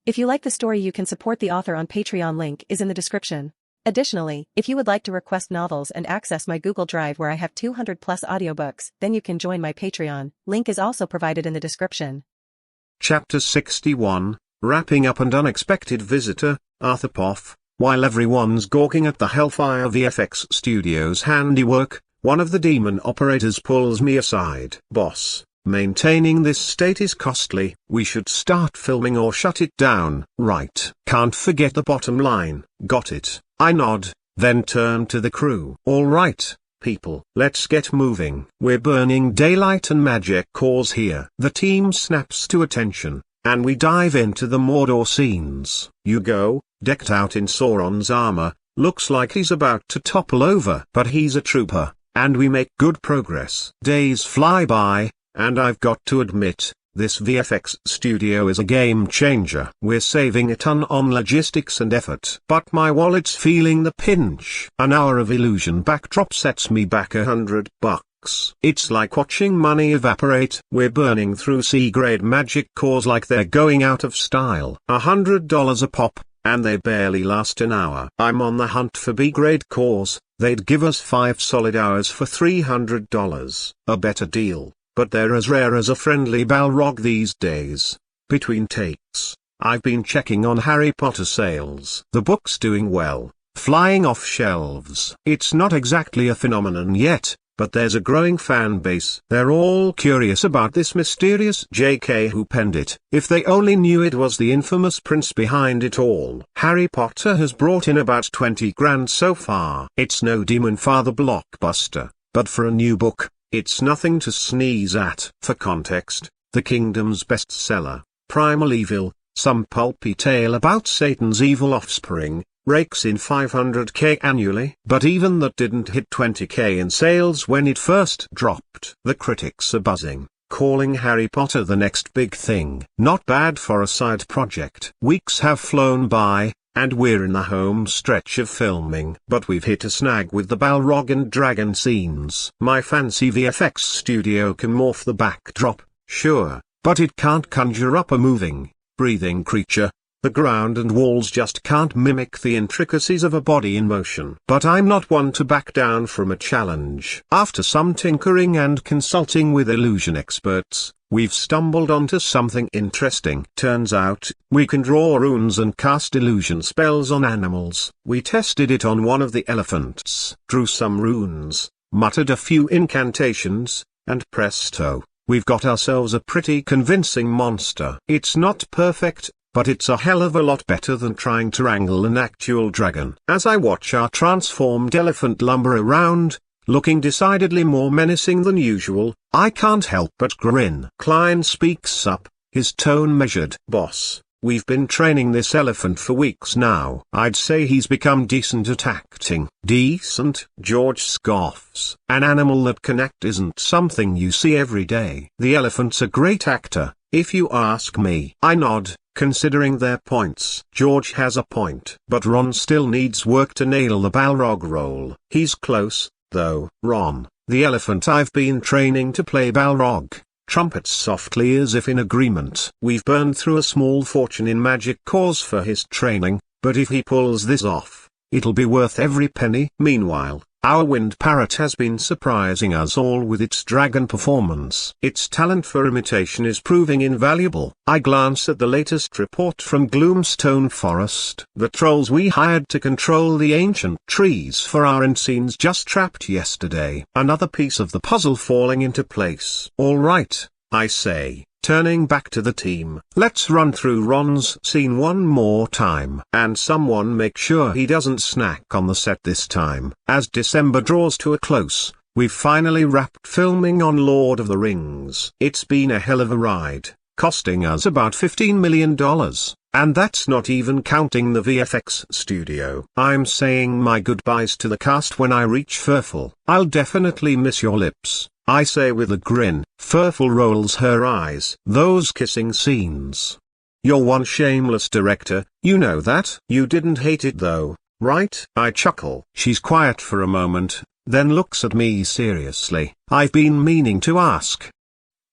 If you like the story, you can support the author on Patreon. Link is in the description. Additionally, if you would like to request novels and access my Google Drive where I have 200 plus audiobooks, then you can join my Patreon. Link is also provided in the description. Chapter 61, Wrapping Up and Unexpected Visitor, Arthur Poff. While everyone's gawking at the Hellfire VFX Studios handiwork, one of the demon operators pulls me aside. Boss, maintaining this state is costly. We should start filming or shut it down. Right. Can't forget the bottom line. Got it. I nod, then turn to the crew. All right, people. Let's get moving. We're burning daylight and magic cores here. The team snaps to attention, and we dive into the Mordor scenes. You go, decked out in Sauron's armor, looks like he's about to topple over. But he's a trooper, and we make good progress. Days fly by, and I've got to admit, this VFX studio is a game changer. We're saving a ton on logistics and effort. But my wallet's feeling the pinch. An hour of illusion backdrop sets me back $100. It's like watching money evaporate. We're burning through C-grade magic cores like they're going out of style. $100 a pop, and they barely last an hour. I'm on the hunt for B-grade cores. They'd give us 5 solid hours for $300. A better deal. But they're as rare as a friendly Balrog these days. Between takes, I've been checking on Harry Potter sales. The book's doing well, flying off shelves. It's not exactly a phenomenon yet, but there's a growing fan base. They're all curious about this mysterious JK who penned it. If they only knew it was the infamous prince behind it all. Harry Potter has brought in about 20 grand so far. It's no Demonfather blockbuster, but for a new book, it's nothing to sneeze at. For context, the Kingdom's bestseller, Primal Evil, some pulpy tale about Satan's evil offspring, rakes in $500K annually. But even that didn't hit $20K in sales when it first dropped. The critics are buzzing, calling Harry Potter the next big thing. Not bad for a side project. Weeks have flown by, and we're in the home stretch of filming. But we've hit a snag with the Balrog and dragon scenes. My fancy VFX studio can morph the backdrop, sure, but it can't conjure up a moving, breathing creature. The ground and walls just can't mimic the intricacies of a body in motion. But I'm not one to back down from a challenge. After some tinkering and consulting with illusion experts, we've stumbled onto something interesting. Turns out, we can draw runes and cast illusion spells on animals. We tested it on one of the elephants, drew some runes, muttered a few incantations, and presto, we've got ourselves a pretty convincing monster. It's not perfect, but it's a hell of a lot better than trying to wrangle an actual dragon. As I watch our transformed elephant lumber around, looking decidedly more menacing than usual, I can't help but grin. Klein speaks up, his tone measured. Boss, we've been training this elephant for weeks now. I'd say he's become decent at acting. Decent? George scoffs. An animal that can act isn't something you see every day. The elephant's a great actor, if you ask me. I nod, considering their points. George has a point. But Ron still needs work to nail the Balrog role. He's close, though. Ron, the elephant I've been training to play Balrog, trumpets softly as if in agreement. We've burned through a small fortune in magic cores for his training, but if he pulls this off, it'll be worth every penny. Meanwhile, our wind parrot has been surprising us all with its dragon performance. Its talent for imitation is proving invaluable. I glance at the latest report from Gloomstone Forest. The trolls we hired to control the ancient trees for our end scenes just trapped yesterday. Another piece of the puzzle falling into place. All right, I say, turning back to the team. Let's run through Ron's scene one more time. And someone make sure he doesn't snack on the set this time. As December draws to a close, we've finally wrapped filming on Lord of the Rings. It's been a hell of a ride, costing us about $15 million. And that's not even counting the VFX studio. I'm saying my goodbyes to the cast when I reach Furful. I'll definitely miss your lips, I say with a grin. Furful rolls her eyes. Those kissing scenes. You're one shameless director, you know that. You didn't hate it though, right? I chuckle. She's quiet for a moment, then looks at me seriously. I've been meaning to ask.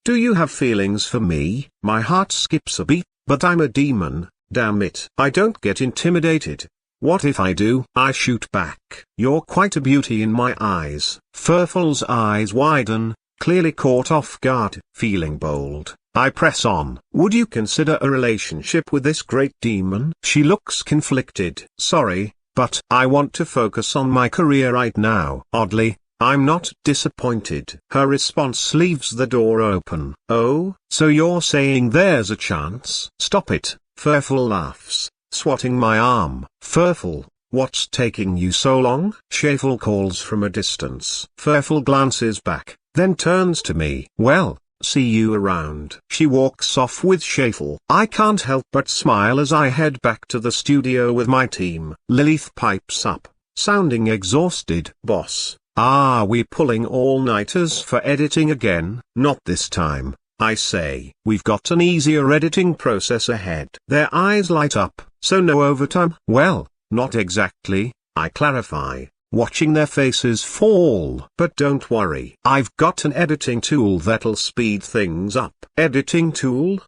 Do you have feelings for me? My heart skips a beat, but I'm a demon, damn it. I don't get intimidated. What if I do? I shoot back. You're quite a beauty in my eyes. Furful's eyes widen, clearly caught off guard. Feeling bold, I press on. Would you consider a relationship with this great demon? She looks conflicted. Sorry, but I want to focus on my career right now. Oddly, I'm not disappointed. Her response leaves the door open. Oh, so you're saying there's a chance? Stop it. Furful laughs, swatting my arm. Furful, what's taking you so long? Shafel calls from a distance. Furful glances back, then turns to me. Well, see you around. She walks off with Shafel. I can't help but smile as I head back to the studio with my team. Lilith pipes up, sounding exhausted. Boss, are we pulling all-nighters for editing again? Not this time, I say. We've got an easier editing process ahead. Their eyes light up. So no overtime? Well, not exactly, I clarify, watching their faces fall. But don't worry, I've got an editing tool that'll speed things up. Editing tool?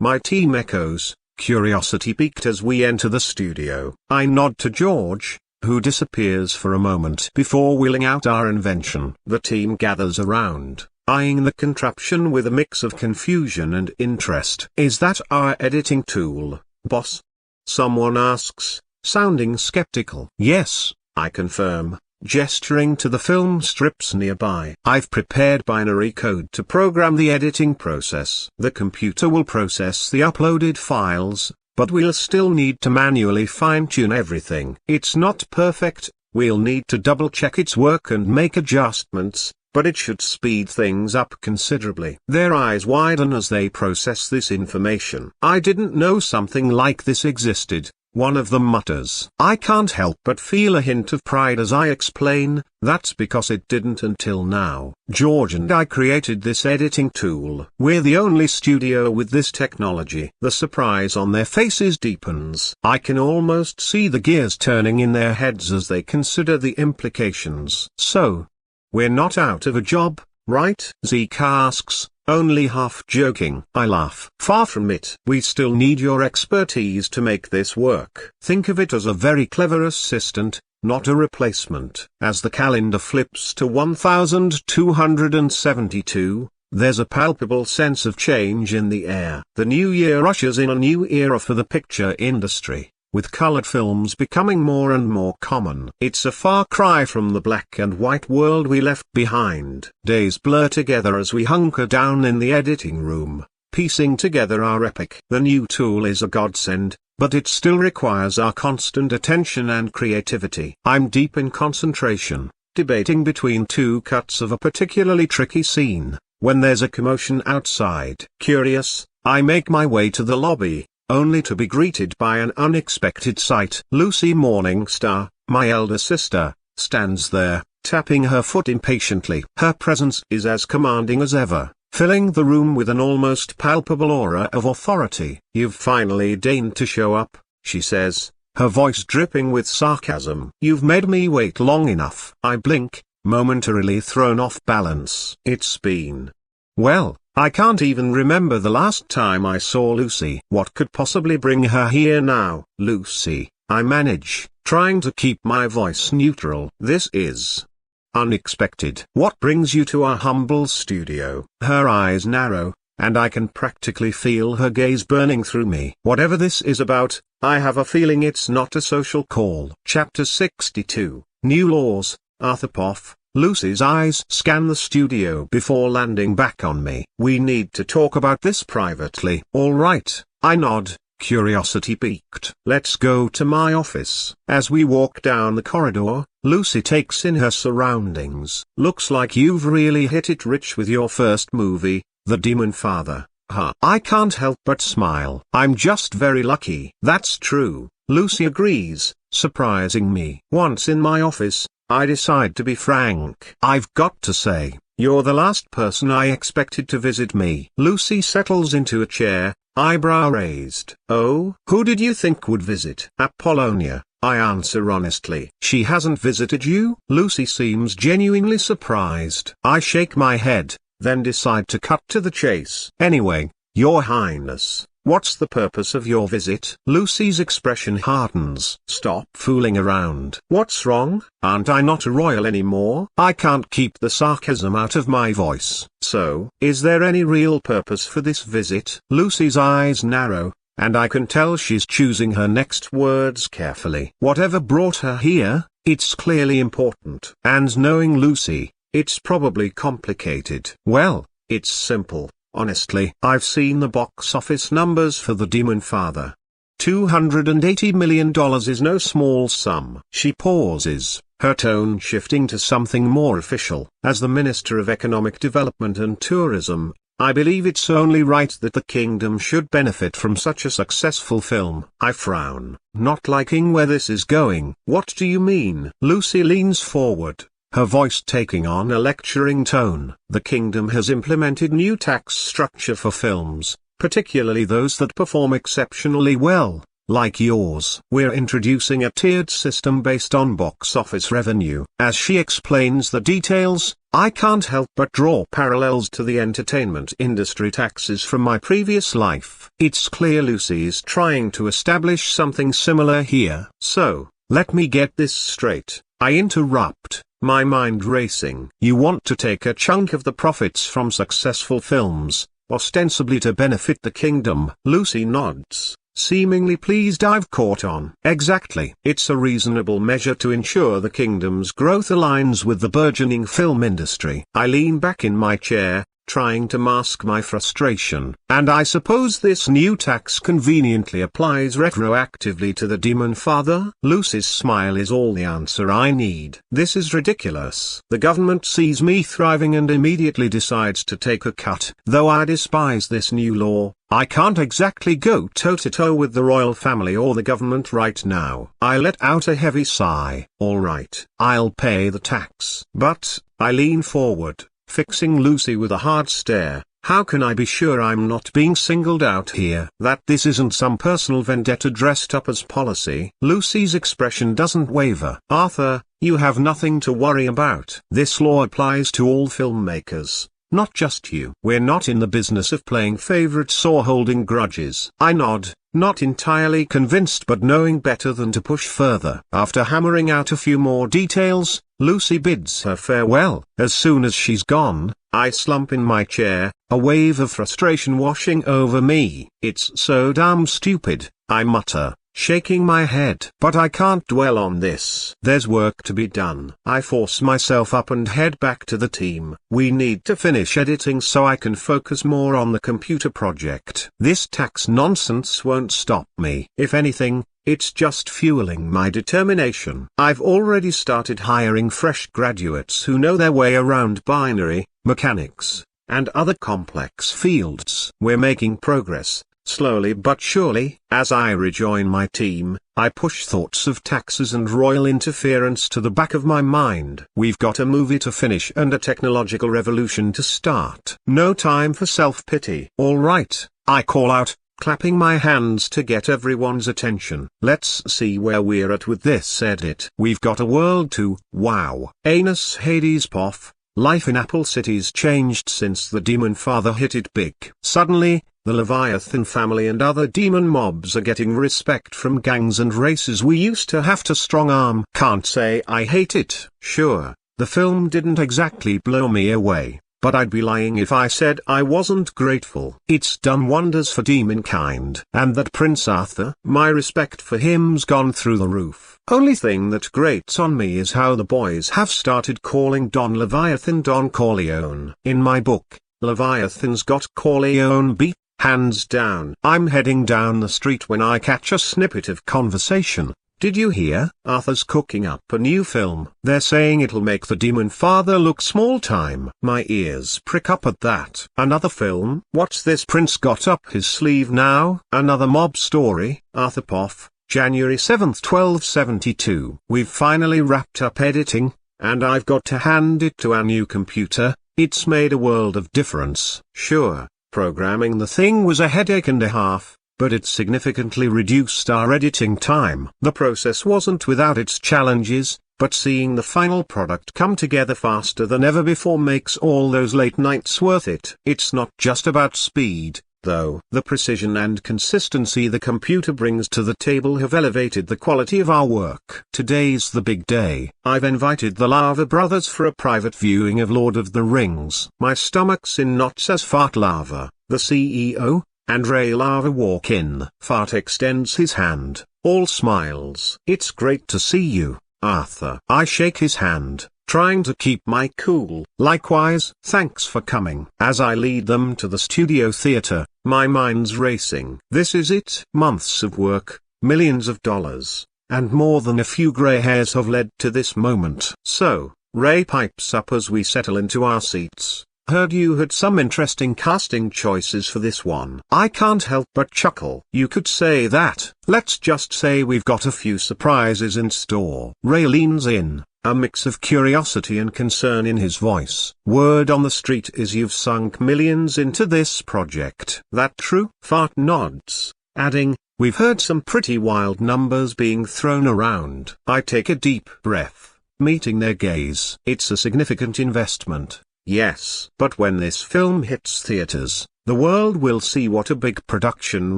My team echoes, curiosity piqued as we enter the studio. I nod to George, who disappears for a moment before wheeling out our invention. The team gathers around, eyeing the contraption with a mix of confusion and interest. Is that our editing tool, boss? Someone asks, sounding skeptical. Yes, I confirm, gesturing to the film strips nearby. I've prepared binary code to program the editing process. The computer will process the uploaded files, but we'll still need to manually fine-tune everything. It's not perfect, we'll need to double-check its work and make adjustments, but it should speed things up considerably. Their eyes widen as they process this information. I didn't know something like this existed, one of them mutters. I can't help but feel a hint of pride as I explain, that's because it didn't until now. George and I created this editing tool. We're the only studio with this technology. The surprise on their faces deepens. I can almost see the gears turning in their heads as they consider the implications. So, we're not out of a job, right? Zeke asks, only half joking. I laugh. Far from it. We still need your expertise to make this work. Think of it as a very clever assistant, not a replacement. As the calendar flips to 1272, there's a palpable sense of change in the air. The new year ushers in a new era for the picture industry, with colored films becoming more and more common. It's a far cry from the black and white world we left behind. Days blur together as we hunker down in the editing room, piecing together our epic. The new tool is a godsend, but it still requires our constant attention and creativity. I'm deep in concentration, debating between two cuts of a particularly tricky scene, when there's a commotion outside. Curious, I make my way to the lobby, only to be greeted by an unexpected sight. Lucy Morningstar, my elder sister, stands there, tapping her foot impatiently. Her presence is as commanding as ever, filling the room with an almost palpable aura of authority. You've finally deigned to show up, she says, her voice dripping with sarcasm. You've made me wait long enough. I blink, momentarily thrown off balance. It's been, well, I can't even remember the last time I saw Lucy. What could possibly bring her here now? Lucy, I manage, trying to keep my voice neutral. This is unexpected. What brings you to our humble studio? Her eyes narrow, and I can practically feel her gaze burning through me. Whatever this is about, I have a feeling it's not a social call. Chapter 62, New Laws, Arthur Poff. Lucy's eyes scan the studio before landing back on me. We need to talk about this privately. All right, I nod, curiosity piqued. Let's go to my office. As we walk down the corridor, Lucy takes in her surroundings. Looks like you've really hit it rich with your first movie, The Demonfather. Huh. I can't help but smile. I'm just very lucky. That's true, Lucy agrees, surprising me. Once in my office, I decide to be frank. I've got to say, you're the last person I expected to visit me. Lucy settles into a chair, eyebrow raised. Oh? Who did you think would visit? Apollonia, I answer honestly. She hasn't visited you? Lucy seems genuinely surprised. I shake my head, then decide to cut to the chase. Anyway, Your Highness, what's the purpose of your visit? Lucy's expression hardens. Stop fooling around. What's wrong? Aren't I not a royal anymore? I can't keep the sarcasm out of my voice. So, is there any real purpose for this visit? Lucy's eyes narrow, and I can tell she's choosing her next words carefully. Whatever brought her here, it's clearly important. And knowing Lucy, it's probably complicated. Well, it's simple. Honestly, I've seen the box office numbers for the Demonfather. $280 million is no small sum. She pauses, her tone shifting to something more official. As the Minister of Economic Development and Tourism, I believe it's only right that the kingdom should benefit from such a successful film. I frown, not liking where this is going. What do you mean? Lucy leans forward, her voice taking on a lecturing tone. The kingdom has implemented new tax structure for films, particularly those that perform exceptionally well, like yours. We're introducing a tiered system based on box office revenue. As she explains the details, I can't help but draw parallels to the entertainment industry taxes from my previous life. It's clear Lucy's trying to establish something similar here. So, let me get this straight, I interrupt, my mind racing. You want to take a chunk of the profits from successful films, ostensibly to benefit the kingdom. Lucy nods, seemingly pleased I've caught on. Exactly. It's a reasonable measure to ensure the kingdom's growth aligns with the burgeoning film industry. I lean back in my chair, trying to mask my frustration. And I suppose this new tax conveniently applies retroactively to the Demonfather? Lucy's smile is all the answer I need. This is ridiculous. The government sees me thriving and immediately decides to take a cut. Though I despise this new law, I can't exactly go toe-to-toe with the royal family or the government right now. I let out a heavy sigh. All right, I'll pay the tax. But, I lean forward, fixing Lucy with a hard stare. How can I be sure I'm not being singled out here? That this isn't some personal vendetta dressed up as policy? Lucy's expression doesn't waver. Arthur, you have nothing to worry about. This law applies to all filmmakers, not just you. We're not in the business of playing favorites or holding grudges. I nod, not entirely convinced but knowing better than to push further. After hammering out a few more details, Lucy bids her farewell. As soon as she's gone, I slump in my chair, a wave of frustration washing over me. It's so damn stupid, I mutter, shaking my head. But I can't dwell on this. There's work to be done. I force myself up and head back to the team. We need to finish editing so I can focus more on the computer project. This tax nonsense won't stop me. If anything, it's just fueling my determination. I've already started hiring fresh graduates who know their way around binary, mechanics, and other complex fields. We're making progress, slowly but surely. As I rejoin my team, I push thoughts of taxes and royal interference to the back of my mind. We've got a movie to finish and a technological revolution to start. No time for self-pity. All right, I call out, clapping my hands to get everyone's attention. Let's see where we're at with this edit. We've got a world to, wow. Anus Hades Poff, life in Apple City's changed since the Demonfather hit it big. Suddenly, the Leviathan family and other demon mobs are getting respect from gangs and races we used to have to strong-arm. Can't say I hate it. Sure, the film didn't exactly blow me away, but I'd be lying if I said I wasn't grateful. It's done wonders for demonkind. And that Prince Arthur, my respect for him's gone through the roof. Only thing that grates on me is how the boys have started calling Don Leviathan Don Corleone. In my book, Leviathan's got Corleone beat, hands down. I'm heading down the street when I catch a snippet of conversation. Did you hear? Arthur's cooking up a new film. They're saying it'll make the Demonfather look small time. My ears prick up at that. Another film? What's this Prince got up his sleeve now? Another mob story? Arthur Poff, January 7th 1272. We've finally wrapped up editing, and I've got to hand it to our new computer. It's made a world of difference. Sure, programming the thing was a headache and a half, but it significantly reduced our editing time. The process wasn't without its challenges, but seeing the final product come together faster than ever before makes all those late nights worth it. It's not just about speed, though. The precision and consistency the computer brings to the table have elevated the quality of our work. Today's the big day. I've invited the Lava brothers for a private viewing of Lord of the Rings. My stomach's in knots as Fart Lava, the CEO, and Ray Lava walk in. Fart extends his hand, all smiles. "It's great to see you, Arthur." I shake his hand, trying to keep my cool. "Likewise, thanks for coming." As I lead them to the studio theater, my mind's racing. This is it. Months of work, millions of dollars, and more than a few gray hairs have led to this moment. "So," Ray pipes up as we settle into our seats, "heard you had some interesting casting choices for this one." I can't help but chuckle. "You could say that. Let's just say we've got a few surprises in store." Ray leans in, a mix of curiosity and concern in his voice. "Word on the street is you've sunk millions into this project. That true?" Fart nods, adding, "We've heard some pretty wild numbers being thrown around." I take a deep breath, meeting their gaze. "It's a significant investment. Yes. But when this film hits theaters, the world will see what a big production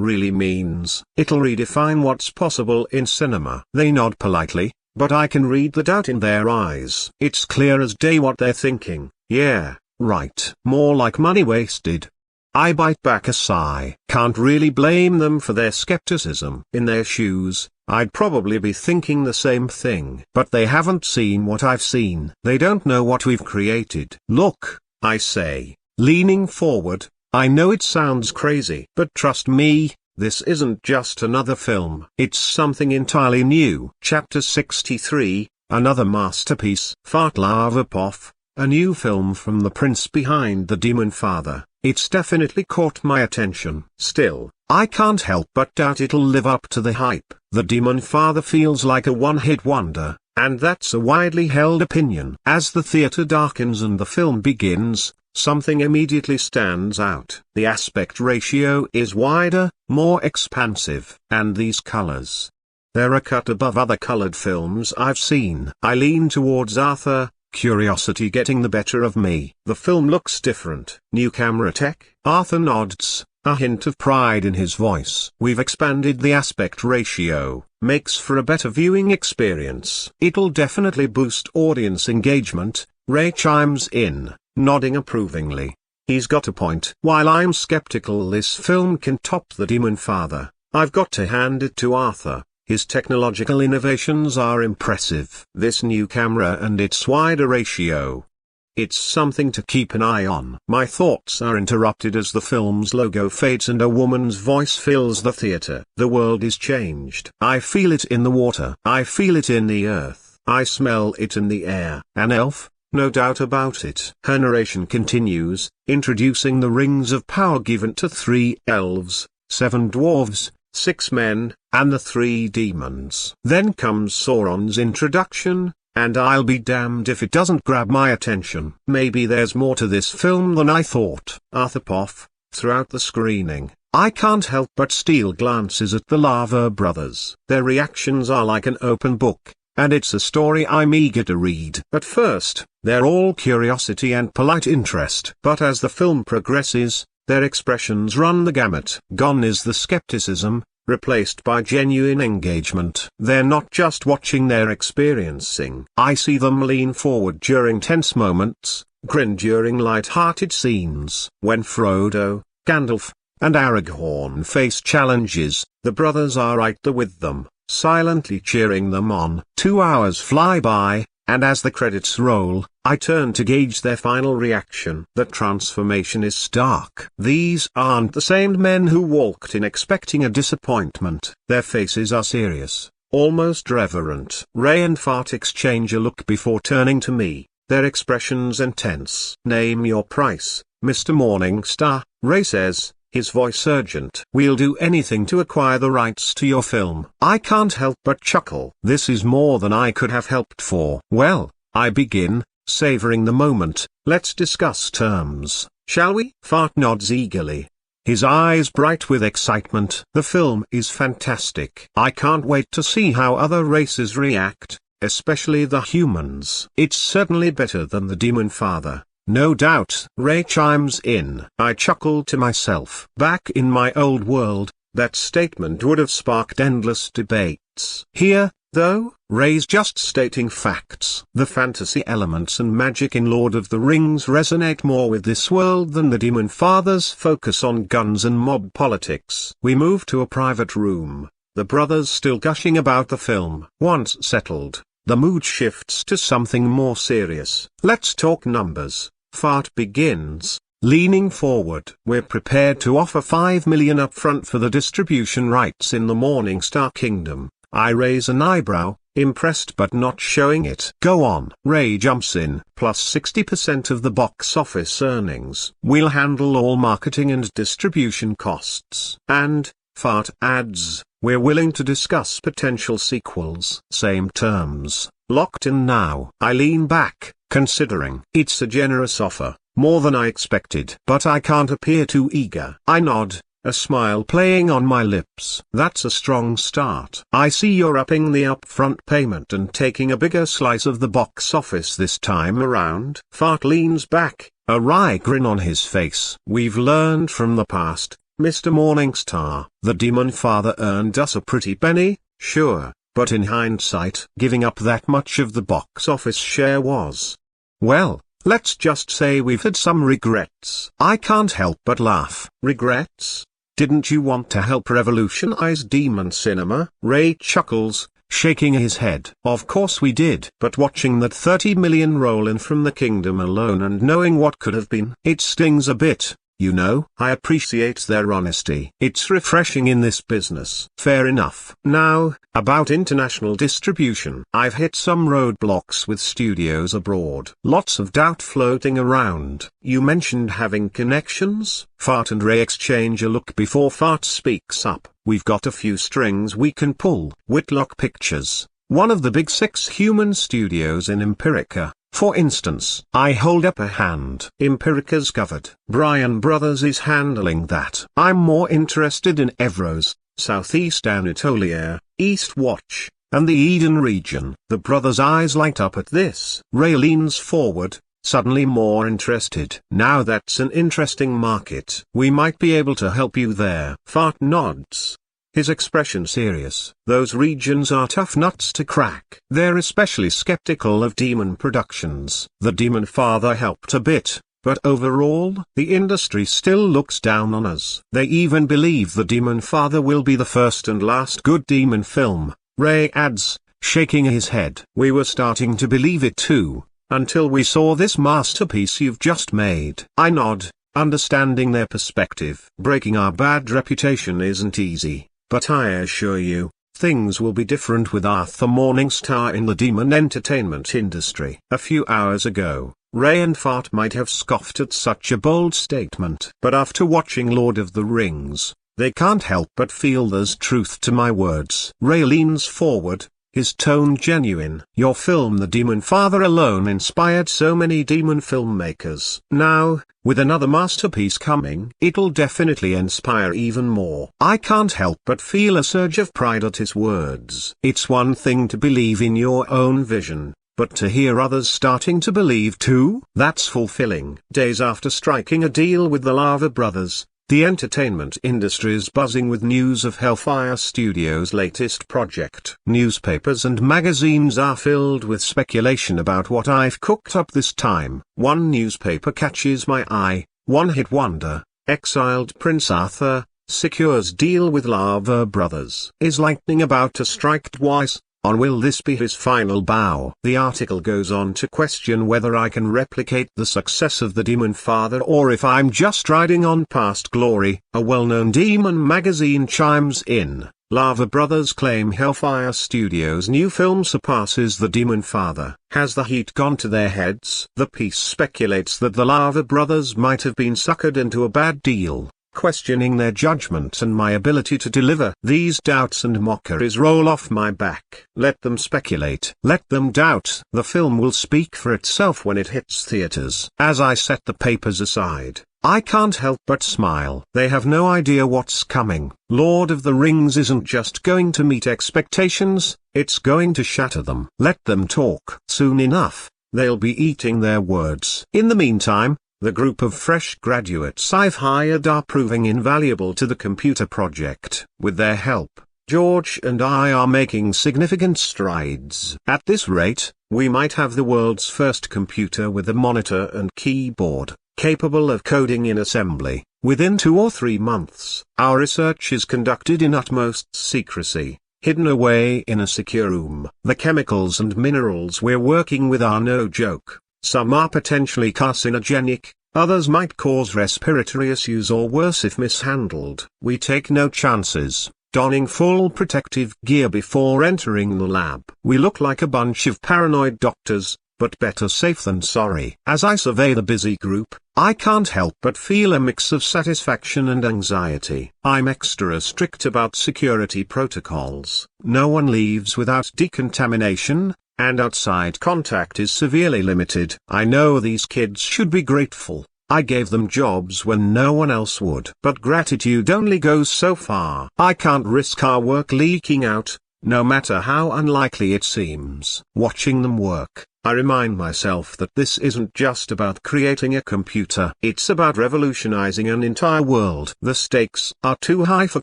really means. It'll redefine what's possible in cinema." They nod politely, but I can read the doubt in their eyes. It's clear as day what they're thinking. "Yeah, right. More like money wasted." I bite back a sigh. Can't really blame them for their skepticism. In their shoes, I'd probably be thinking the same thing. But they haven't seen what I've seen. They don't know what we've created. "Look," I say, leaning forward, "I know it sounds crazy, but trust me, this isn't just another film. It's something entirely new." Chapter 63, another masterpiece. Fart Lava Poff, a new film from the prince behind the Demonfather. It's definitely caught my attention. Still, I can't help but doubt it'll live up to the hype. The Demonfather feels like a one-hit wonder, and that's a widely held opinion. As the theater darkens and the film begins, something immediately stands out. The aspect ratio is wider, more expansive, and these colors. They're a cut above other colored films I've seen. I lean towards Arthur, curiosity getting the better of me. "The film looks different. New camera tech?" Arthur nods, a hint of pride in his voice. "We've expanded the aspect ratio, makes for a better viewing experience. It'll definitely boost audience engagement." Ray chimes in, nodding approvingly. He's got a point. While I'm skeptical this film can top the Demonfather, I've got to hand it to Arthur. His technological innovations are impressive. This new camera and its wider ratio. It's something to keep an eye on. My thoughts are interrupted as the film's logo fades and a woman's voice fills the theater. The world is changed. I feel it in the water. I feel it in the earth. I smell it in the air. An elf? No doubt about it. Her narration continues, introducing the rings of power given to 3 elves, 7 dwarves, 6 men, and the 3 demons. Then comes Sauron's introduction, and I'll be damned if it doesn't grab my attention. Maybe there's more to this film than I thought. Arthur Poff, throughout the screening, I can't help but steal glances at the Lava brothers. Their reactions are like an open book, and it's a story I'm eager to read. At first, they're all curiosity and polite interest. But as the film progresses, their expressions run the gamut. Gone is the skepticism, replaced by genuine engagement. They're not just watching, they're experiencing. I see them lean forward during tense moments, grin during light-hearted scenes. When Frodo, Gandalf, and Aragorn face challenges, the brothers are right there with them, silently cheering them on. 2 hours fly by, and as the credits roll, I turn to gauge their final reaction. The transformation is stark. These aren't the same men who walked in expecting a disappointment. Their faces are serious, almost reverent. Ray and Fart exchange a look before turning to me, their expressions intense. "Name your price, Mr. Morningstar," Ray says, his voice urgent. "We'll do anything to acquire the rights to your film." I can't help but chuckle. This is more than I could have helped for. "Well," I begin, savoring the moment, "let's discuss terms, shall we?" Fart nods eagerly, his eyes bright with excitement. "The film is fantastic. I can't wait to see how other races react. especially the humans. It's certainly better than the Demonfather. No doubt. Ray chimes in. I chuckle to myself. Back in my old world, that statement would have sparked endless debates. Here, though, Ray's just stating facts. The fantasy elements and magic in Lord of the Rings resonate more with this world than the Demonfather's focus on guns and mob politics. We move to a private room, the brothers still gushing about the film. Once settled, the mood shifts to something more serious. Let's talk numbers. Fart begins, leaning forward. We're prepared to offer 5 million upfront for the distribution rights in the Morningstar Kingdom. I raise an eyebrow, impressed but not showing it. Go on. Ray jumps in. Plus 60% of the box office earnings. We'll handle all marketing and distribution costs. And, Fart adds, we're willing to discuss potential sequels. Same terms. Locked in now. I lean back, considering. It's a generous offer, more than I expected. But I can't appear too eager. I nod, a smile playing on my lips. That's a strong start. I see you're upping the upfront payment and taking a bigger slice of the box office this time around. Fart leans back, a wry grin on his face. We've learned from the past, Mr. Morningstar. The Demonfather earned us a pretty penny, sure, but in hindsight, giving up that much of the box office share was, well, let's just say we've had some regrets. I can't help but laugh. Regrets? Didn't you want to help revolutionize demon cinema? Ray chuckles, shaking his head. Of course we did. But watching that 30 million roll in from the kingdom alone and knowing what could have been, it stings a bit. You know, I appreciate their honesty. It's refreshing in this business. Fair enough. Now, about international distribution. I've hit some roadblocks with studios abroad. Lots of doubt floating around. You mentioned having connections? Fart and Ray exchange a look before Fart speaks up. We've got a few strings we can pull. Whitlock Pictures, one of the big 6 human studios in Empirica, for instance. I hold up a hand. Empirica's covered. Bryan Brothers is handling that. I'm more interested in Evros, Southeast Anatolia, Eastwatch, and the Eden region. The brothers' eyes light up at this. Ray leans forward, suddenly more interested. Now that's an interesting market. We might be able to help you there. Fart nods, his expression serious. Those regions are tough nuts to crack. They're especially skeptical of demon productions. The Demonfather helped a bit, but overall, the industry still looks down on us. They even believe the Demonfather will be the first and last good demon film, Ray adds, shaking his head. We were starting to believe it too, until we saw this masterpiece you've just made. I nod, understanding their perspective. Breaking our bad reputation isn't easy. But I assure you, things will be different with Arthur Morningstar in the demon entertainment industry. A few hours ago, Ray and Fart might have scoffed at such a bold statement. But after watching Lord of the Rings, they can't help but feel there's truth to my words. Ray leans forward, his tone genuine. Your film The Demonfather alone inspired so many demon filmmakers. Now, with another masterpiece coming, it'll definitely inspire even more. I can't help but feel a surge of pride at his words. It's one thing to believe in your own vision, but to hear others starting to believe too? That's fulfilling. Days after striking a deal with the Lava Brothers, the entertainment industry is buzzing with news of Hellfire Studios' latest project. Newspapers and magazines are filled with speculation about what I've cooked up this time. One newspaper catches my eye. One-hit wonder, exiled Prince Arthur, secures deal with Lava Brothers. Is lightning about to strike twice? On will this be his final bow? The article goes on to question whether I can replicate the success of the Demonfather or if I'm just riding on past glory. A well-known demon magazine chimes in. Lava Brothers claim Hellfire Studios' new film surpasses the Demonfather. Has the heat gone to their heads? The piece speculates that the Lava Brothers might have been suckered into a bad deal, questioning their judgment and my ability to deliver. These doubts and mockeries roll off my back. Let them speculate. Let them doubt. The film will speak for itself when it hits theaters. As I set the papers aside, I can't help but smile. They have no idea what's coming. Lord of the Rings isn't just going to meet expectations, it's going to shatter them. Let them talk. Soon enough, they'll be eating their words. In the meantime, the group of fresh graduates I've hired are proving invaluable to the computer project. With their help, George and I are making significant strides. At this rate, we might have the world's first computer with a monitor and keyboard, capable of coding in assembly, within 2 or 3 months. Our research is conducted in utmost secrecy, hidden away in a secure room. The chemicals and minerals we're working with are no joke. Some are potentially carcinogenic, others might cause respiratory issues or worse if mishandled. We take no chances, donning full protective gear before entering the lab. We look like a bunch of paranoid doctors, but better safe than sorry. As I survey the busy group, I can't help but feel a mix of satisfaction and anxiety. I'm extra strict about security protocols. No one leaves without decontamination, and outside contact is severely limited. I know these kids should be grateful. I gave them jobs when no one else would. But gratitude only goes so far. I can't risk our work leaking out, no matter how unlikely it seems. Watching them work, I remind myself that this isn't just about creating a computer. It's about revolutionizing an entire world. The stakes are too high for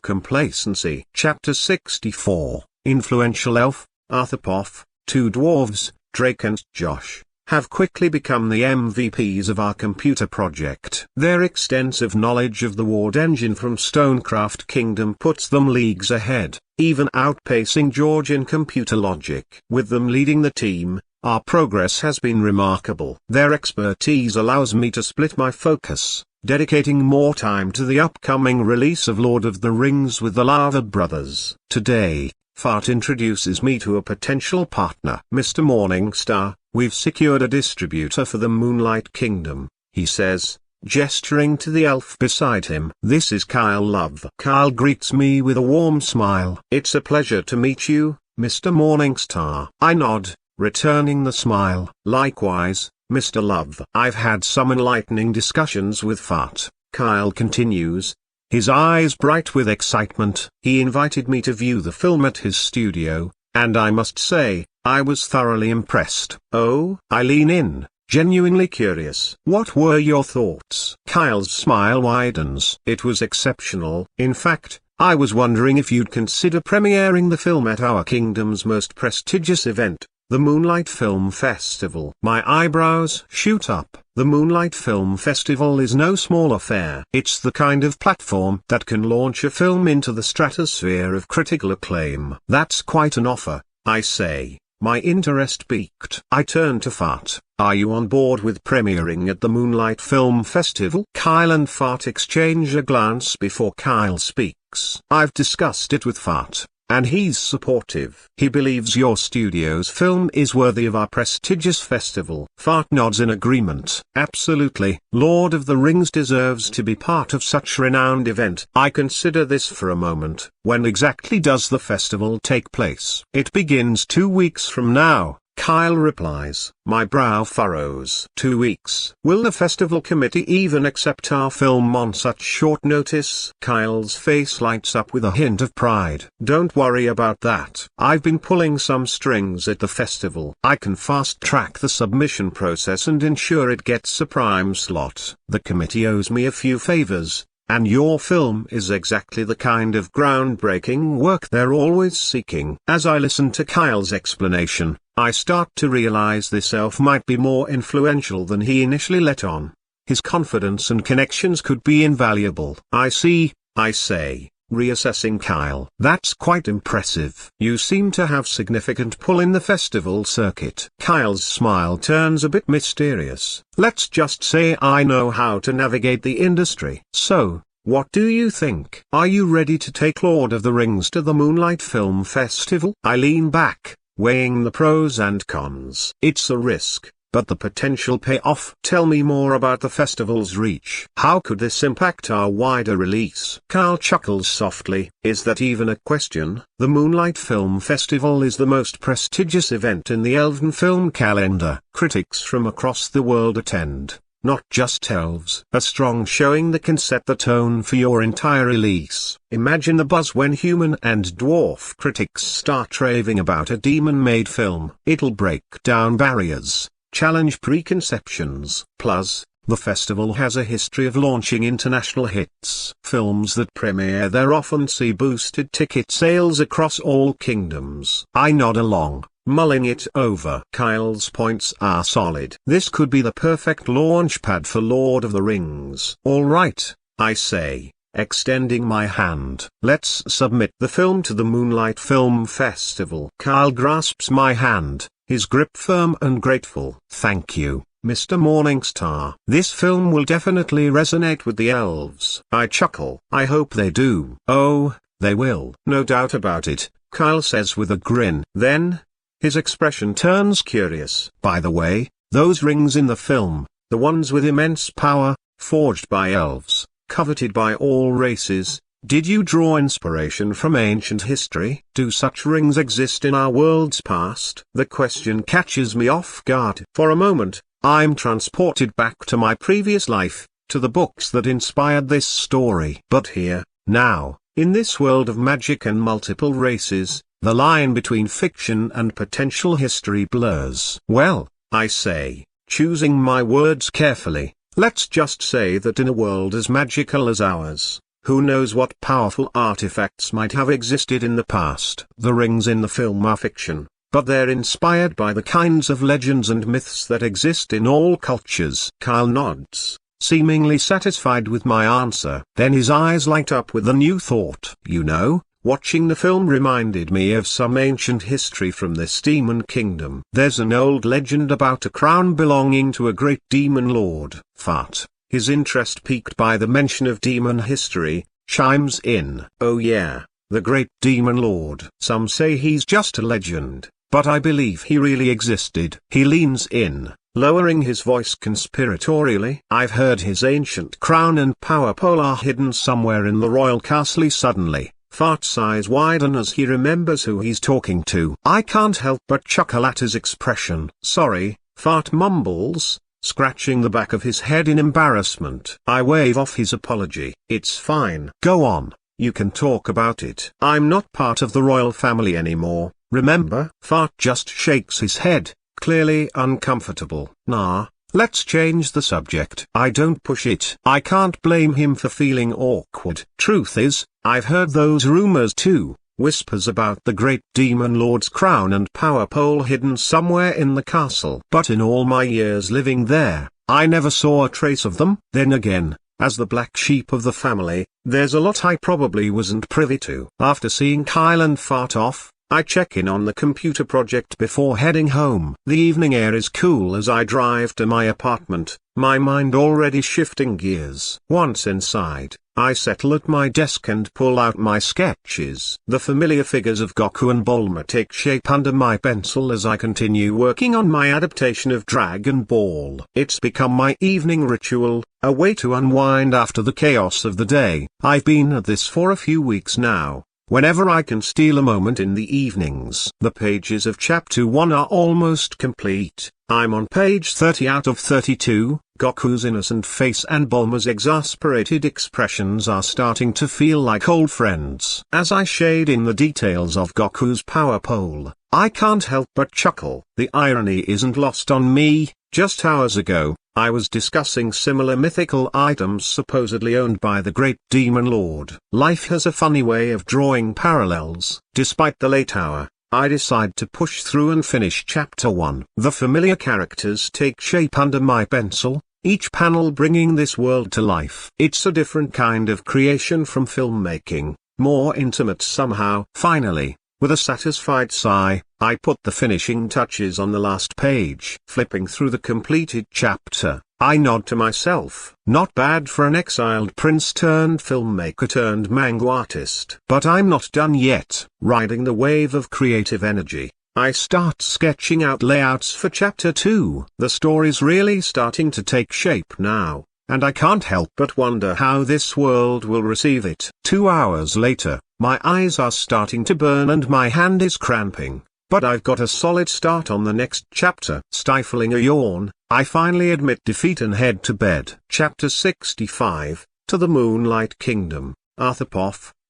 complacency. Chapter 64, Influential Elf, Arthur Poff, 2 dwarves, Drake and Josh, have quickly become the MVPs of our computer project. Their extensive knowledge of the Ward engine from Stonecraft Kingdom puts them leagues ahead, even outpacing George in computer logic. With them leading the team, our progress has been remarkable. Their expertise allows me to split my focus, dedicating more time to the upcoming release of Lord of the Rings with the Lava Brothers. Today, Fart introduces me to a potential partner. Mr. Morningstar, we've secured a distributor for the Moonlight Kingdom, he says, gesturing to the elf beside him. This is Kyle Love. Kyle greets me with a warm smile. It's a pleasure to meet you, Mr. Morningstar. I nod, returning the smile. Likewise, Mr. Love. I've had some enlightening discussions with Fart, Kyle continues, his eyes bright with excitement. He invited me to view the film at his studio, and I must say, I was thoroughly impressed. Oh? I lean in, genuinely curious. What were your thoughts? Kyle's smile widens. It was exceptional. In fact, I was wondering if you'd consider premiering the film at our kingdom's most prestigious event, the Moonlight Film Festival. My eyebrows shoot up. The Moonlight Film Festival is no small affair. It's the kind of platform that can launch a film into the stratosphere of critical acclaim. That's quite an offer, I say, my interest piqued. I turn to Fart. Are you on board with premiering at the Moonlight Film Festival? Kyle and Fart exchange a glance before Kyle speaks. I've discussed it with Fart, and he's supportive. He believes your studio's film is worthy of our prestigious festival. Fart nods in agreement. Absolutely. Lord of the Rings deserves to be part of such renowned event. I consider this for a moment. When exactly does the festival take place? It begins 2 weeks from now, Kyle replies. My brow furrows. 2 weeks. Will the festival committee even accept our film on such short notice? Kyle's face lights up with a hint of pride. Don't worry about that. I've been pulling some strings at the festival. I can fast-track the submission process and ensure it gets a prime slot. The committee owes me a few favors, and your film is exactly the kind of groundbreaking work they're always seeking. As I listen to Kyle's explanation, I start to realize this elf might be more influential than he initially let on. His confidence and connections could be invaluable. I see, I say, reassessing Kyle. That's quite impressive. You seem to have significant pull in the festival circuit. Kyle's smile turns a bit mysterious. Let's just say I know how to navigate the industry. So, what do you think? Are you ready to take Lord of the Rings to the Moonlight Film Festival? I lean back, weighing the pros and cons. It's a risk, but the potential payoff. Tell me more about the festival's reach. How could this impact our wider release? Kyle chuckles softly. Is that even a question? The Moonlight Film Festival is the most prestigious event in the Elven film calendar. Critics from across the world attend, not just elves. A strong showing that can set the tone for your entire release. Imagine the buzz when human and dwarf critics start raving about a demon-made film. It'll break down barriers, challenge preconceptions. Plus, the festival has a history of launching international hits. Films that premiere there often see boosted ticket sales across all kingdoms. I nod along, mulling it over. Kyle's points are solid. This could be the perfect launchpad for Lord of the Rings. All right, I say, extending my hand. Let's submit the film to the Moonlight Film Festival. Kyle grasps my hand, his grip firm and grateful. Thank you, Mr. Morningstar. This film will definitely resonate with the elves. I chuckle. I hope they do. Oh, they will. No doubt about it, Kyle says with a grin. Then, his expression turns curious. By the way, those rings in the film, the ones with immense power, forged by elves, coveted by all races, did you draw inspiration from ancient history? Do such rings exist in our world's past? The question catches me off guard. For a moment, I'm transported back to my previous life, to the books that inspired this story. But here, now, in this world of magic and multiple races, the line between fiction and potential history blurs. Well, I say, choosing my words carefully, let's just say that in a world as magical as ours, who knows what powerful artifacts might have existed in the past. The rings in the film are fiction, but they're inspired by the kinds of legends and myths that exist in all cultures. Kyle nods, seemingly satisfied with my answer. Then his eyes light up with a new thought. You know, watching the film reminded me of some ancient history from this demon kingdom. There's an old legend about a crown belonging to a great demon lord. Fart, his interest piqued by the mention of demon history, chimes in. Oh yeah, the great demon lord. Some say he's just a legend, but I believe he really existed. He leans in, lowering his voice conspiratorially. I've heard his ancient crown and power pole are hidden somewhere in the royal castle. Suddenly, Fart's eyes widen as he remembers who he's talking to. I can't help but chuckle at his expression. Sorry, Fart mumbles, scratching the back of his head in embarrassment. I wave off his apology. It's fine. Go on, you can talk about it. I'm not part of the royal family anymore, remember? Fart just shakes his head, clearly uncomfortable. Nah, let's change the subject. I don't push it. I can't blame him for feeling awkward. Truth is, I've heard those rumors too, whispers about the great demon lord's crown and power pole hidden somewhere in the castle. But in all my years living there, I never saw a trace of them. Then again, as the black sheep of the family, there's a lot I probably wasn't privy to. After seeing Kyle and Fart off, I check in on the computer project before heading home. The evening air is cool as I drive to my apartment, my mind already shifting gears. Once inside, I settle at my desk and pull out my sketches. The familiar figures of Goku and Bulma take shape under my pencil as I continue working on my adaptation of Dragon Ball. It's become my evening ritual, a way to unwind after the chaos of the day. I've been at this for a few weeks now. Whenever I can steal a moment in the evenings. The pages of Chapter 1 are almost complete. I'm on page 30 out of 32. Goku's innocent face and Bulma's exasperated expressions are starting to feel like old friends. As I shade in the details of Goku's power pole, I can't help but chuckle. The irony isn't lost on me. Just hours ago, I was discussing similar mythical items supposedly owned by the great demon lord. Life has a funny way of drawing parallels. Despite the late hour, I decide to push through and finish Chapter 1. The familiar characters take shape under my pencil, each panel bringing this world to life. It's a different kind of creation from filmmaking, more intimate somehow. Finally, with a satisfied sigh, I put the finishing touches on the last page. Flipping through the completed chapter, I nod to myself. Not bad for an exiled prince turned filmmaker turned manga artist. But I'm not done yet. Riding the wave of creative energy, I start sketching out layouts for Chapter 2. The story's really starting to take shape now, and I can't help but wonder how this world will receive it. 2 hours later, my eyes are starting to burn and my hand is cramping. but I've got a solid start on the next chapter. Stifling a yawn, I finally admit defeat and head to bed. Chapter 65, To the Moonlight Kingdom, Arthur.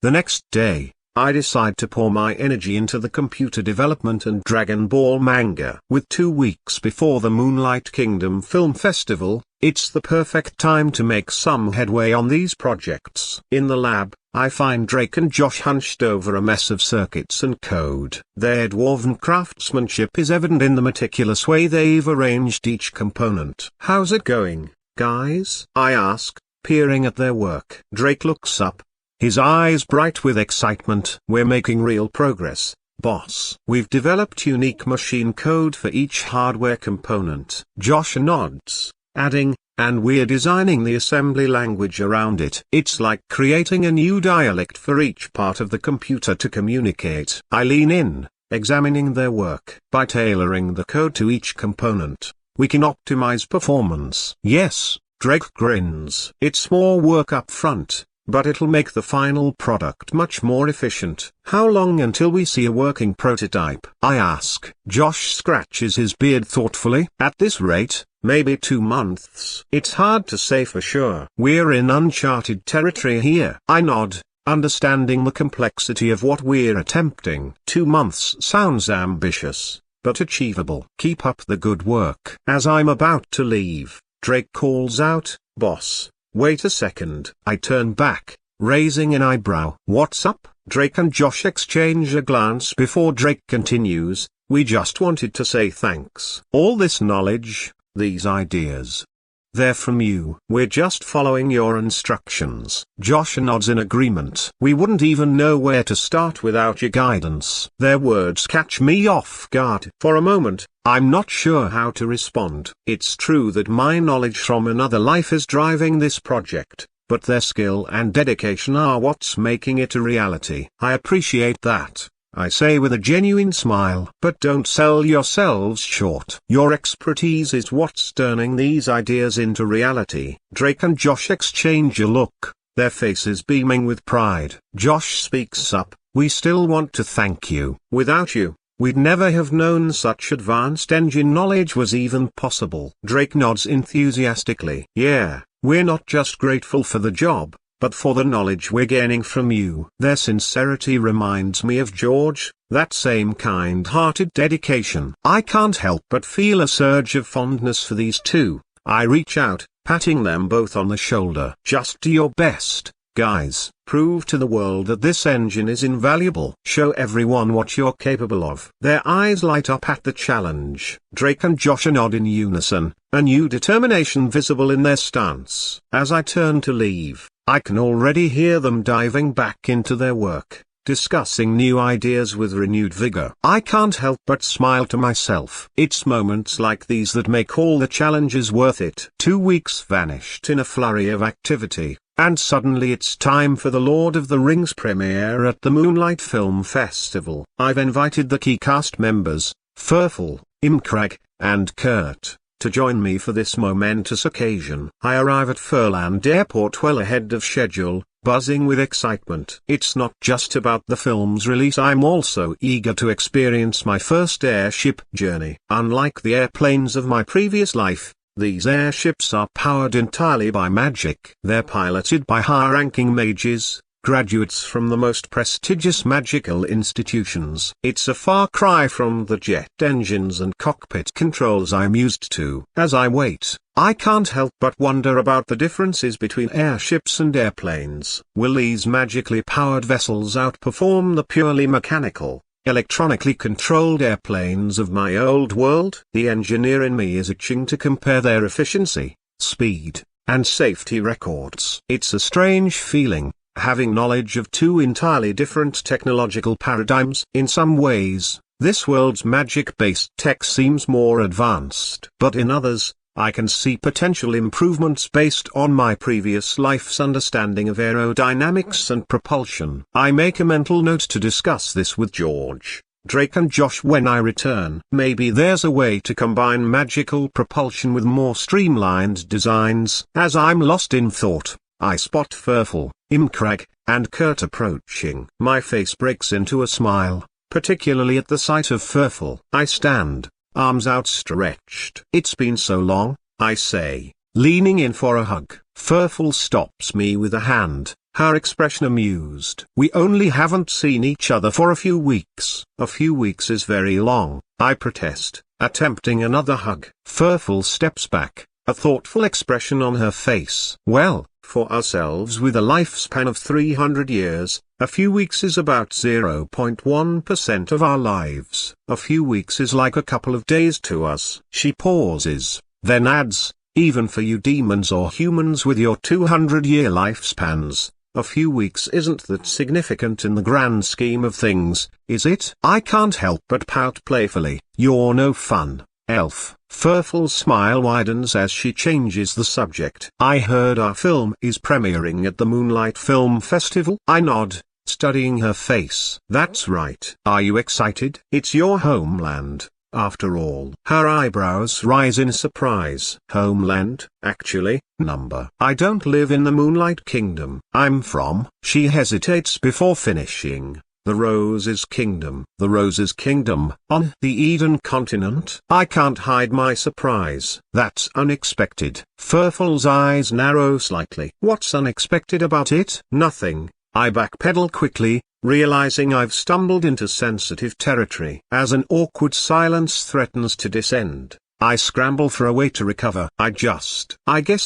The next day, I decide to pour my energy into the computer development and Dragon Ball manga. With 2 weeks before the Moonlight Kingdom Film Festival, it's the perfect time to make some headway on these projects. In the lab, I find Drake and Josh hunched over a mess of circuits and code. Their dwarven craftsmanship is evident in the meticulous way they've arranged each component. "How's it going, guys?" I ask, peering at their work. Drake looks up, his eyes bright with excitement. "We're making real progress, boss. We've developed unique machine code for each hardware component." Josh nods, adding, "And we're designing the assembly language around it. It's like creating a new dialect for each part of the computer to communicate." I lean in, examining their work. "By tailoring the code to each component, we can optimize performance." "Yes," Drake grins. "It's more work up front, but it'll make the final product much more efficient." "How long until we see a working prototype?" I ask. Josh scratches his beard thoughtfully. "At this rate, maybe 2 months. It's hard to say for sure. We're in uncharted territory here." I nod, understanding the complexity of what we're attempting. 2 months sounds ambitious, but achievable. "Keep up the good work." As I'm about to leave, Drake calls out, "Boss, wait a second." I turn back, raising an eyebrow. "What's up?" Drake and Josh exchange a glance before Drake continues, "We just wanted to say thanks. All this knowledge, these ideas, they're from you. We're just following your instructions." Josh nods in agreement. "We wouldn't even know where to start without your guidance." Their words catch me off guard. For a moment, I'm not sure how to respond. It's true that my knowledge from another life is driving this project, but their skill and dedication are what's making it a reality. "I appreciate that," I say with a genuine smile. "But don't sell yourselves short. Your expertise is what's turning these ideas into reality." Drake and Josh exchange a look, their faces beaming with pride. Josh speaks up, "We still want to thank you. Without you, we'd never have known such advanced engine knowledge was even possible." Drake nods enthusiastically. "Yeah, we're not just grateful for the job, but for the knowledge we're gaining from you." Their sincerity reminds me of George, that same kind-hearted dedication. I can't help but feel a surge of fondness for these two. I reach out, patting them both on the shoulder. "Just do your best, guys. Prove to the world that this engine is invaluable. Show everyone what you're capable of." Their eyes light up at the challenge. Drake and Josh nod in unison, a new determination visible in their stance. As I turn to leave, I can already hear them diving back into their work, discussing new ideas with renewed vigor. I can't help but smile to myself. It's moments like these that make all the challenges worth it. 2 weeks vanished in a flurry of activity, and suddenly it's time for the Lord of the Rings premiere at the Moonlight Film Festival. I've invited the key cast members, Furful, Imkrag, and Kurt, to join me for this momentous occasion. I arrive at Furland Airport well ahead of schedule, buzzing with excitement. It's not just about the film's release. I'm also eager to experience my first airship journey. Unlike the airplanes of my previous life, these airships are powered entirely by magic. They're piloted by high-ranking mages, graduates from the most prestigious magical institutions. It's a far cry from the jet engines and cockpit controls I'm used to. As I wait, I can't help but wonder about the differences between airships and airplanes. Will these magically powered vessels outperform the purely mechanical, electronically controlled airplanes of my old world? The engineer in me is itching to compare their efficiency, speed, and safety records. It's a strange feeling, having knowledge of two entirely different technological paradigms. In some ways, this world's magic-based tech seems more advanced. But in others, I can see potential improvements based on my previous life's understanding of aerodynamics and propulsion. I make a mental note to discuss this with George, Drake and Josh when I return. Maybe there's a way to combine magical propulsion with more streamlined designs. As I'm lost in thought, I spot Furful, Imkrag, and Kurt approaching. My face breaks into a smile, particularly at the sight of Furful. I stand, arms outstretched. It's been so long, I say, leaning in for a hug. Furful stops me with a hand, her expression amused. We only haven't seen each other for a few weeks. A few weeks is very long, I protest, attempting another hug. Furful steps back, a thoughtful expression on her face. Well, for ourselves with a lifespan of 300 years, a few weeks is about 0.1% of our lives. A few weeks is like a couple of days to us. She pauses, then adds, even for you demons or humans with your 200-year lifespans, a few weeks isn't that significant in the grand scheme of things, is it? I can't help but pout playfully. You're no fun, elf. Furful's smile widens as she changes the subject. I heard our film is premiering at the Moonlight Film Festival. I nod, studying her face. That's right. Are you excited? It's your homeland, after all. Her eyebrows rise in surprise. Homeland, actually, number. I don't live in the Moonlight Kingdom. I'm from. She hesitates before finishing. The Rose's Kingdom. The Rose's Kingdom, on the Eden continent? I can't hide my surprise. That's unexpected. Furful's eyes narrow slightly. What's unexpected about it? Nothing. I backpedal quickly, realizing I've stumbled into sensitive territory. As an awkward silence threatens to descend, I scramble for a way to recover. I guess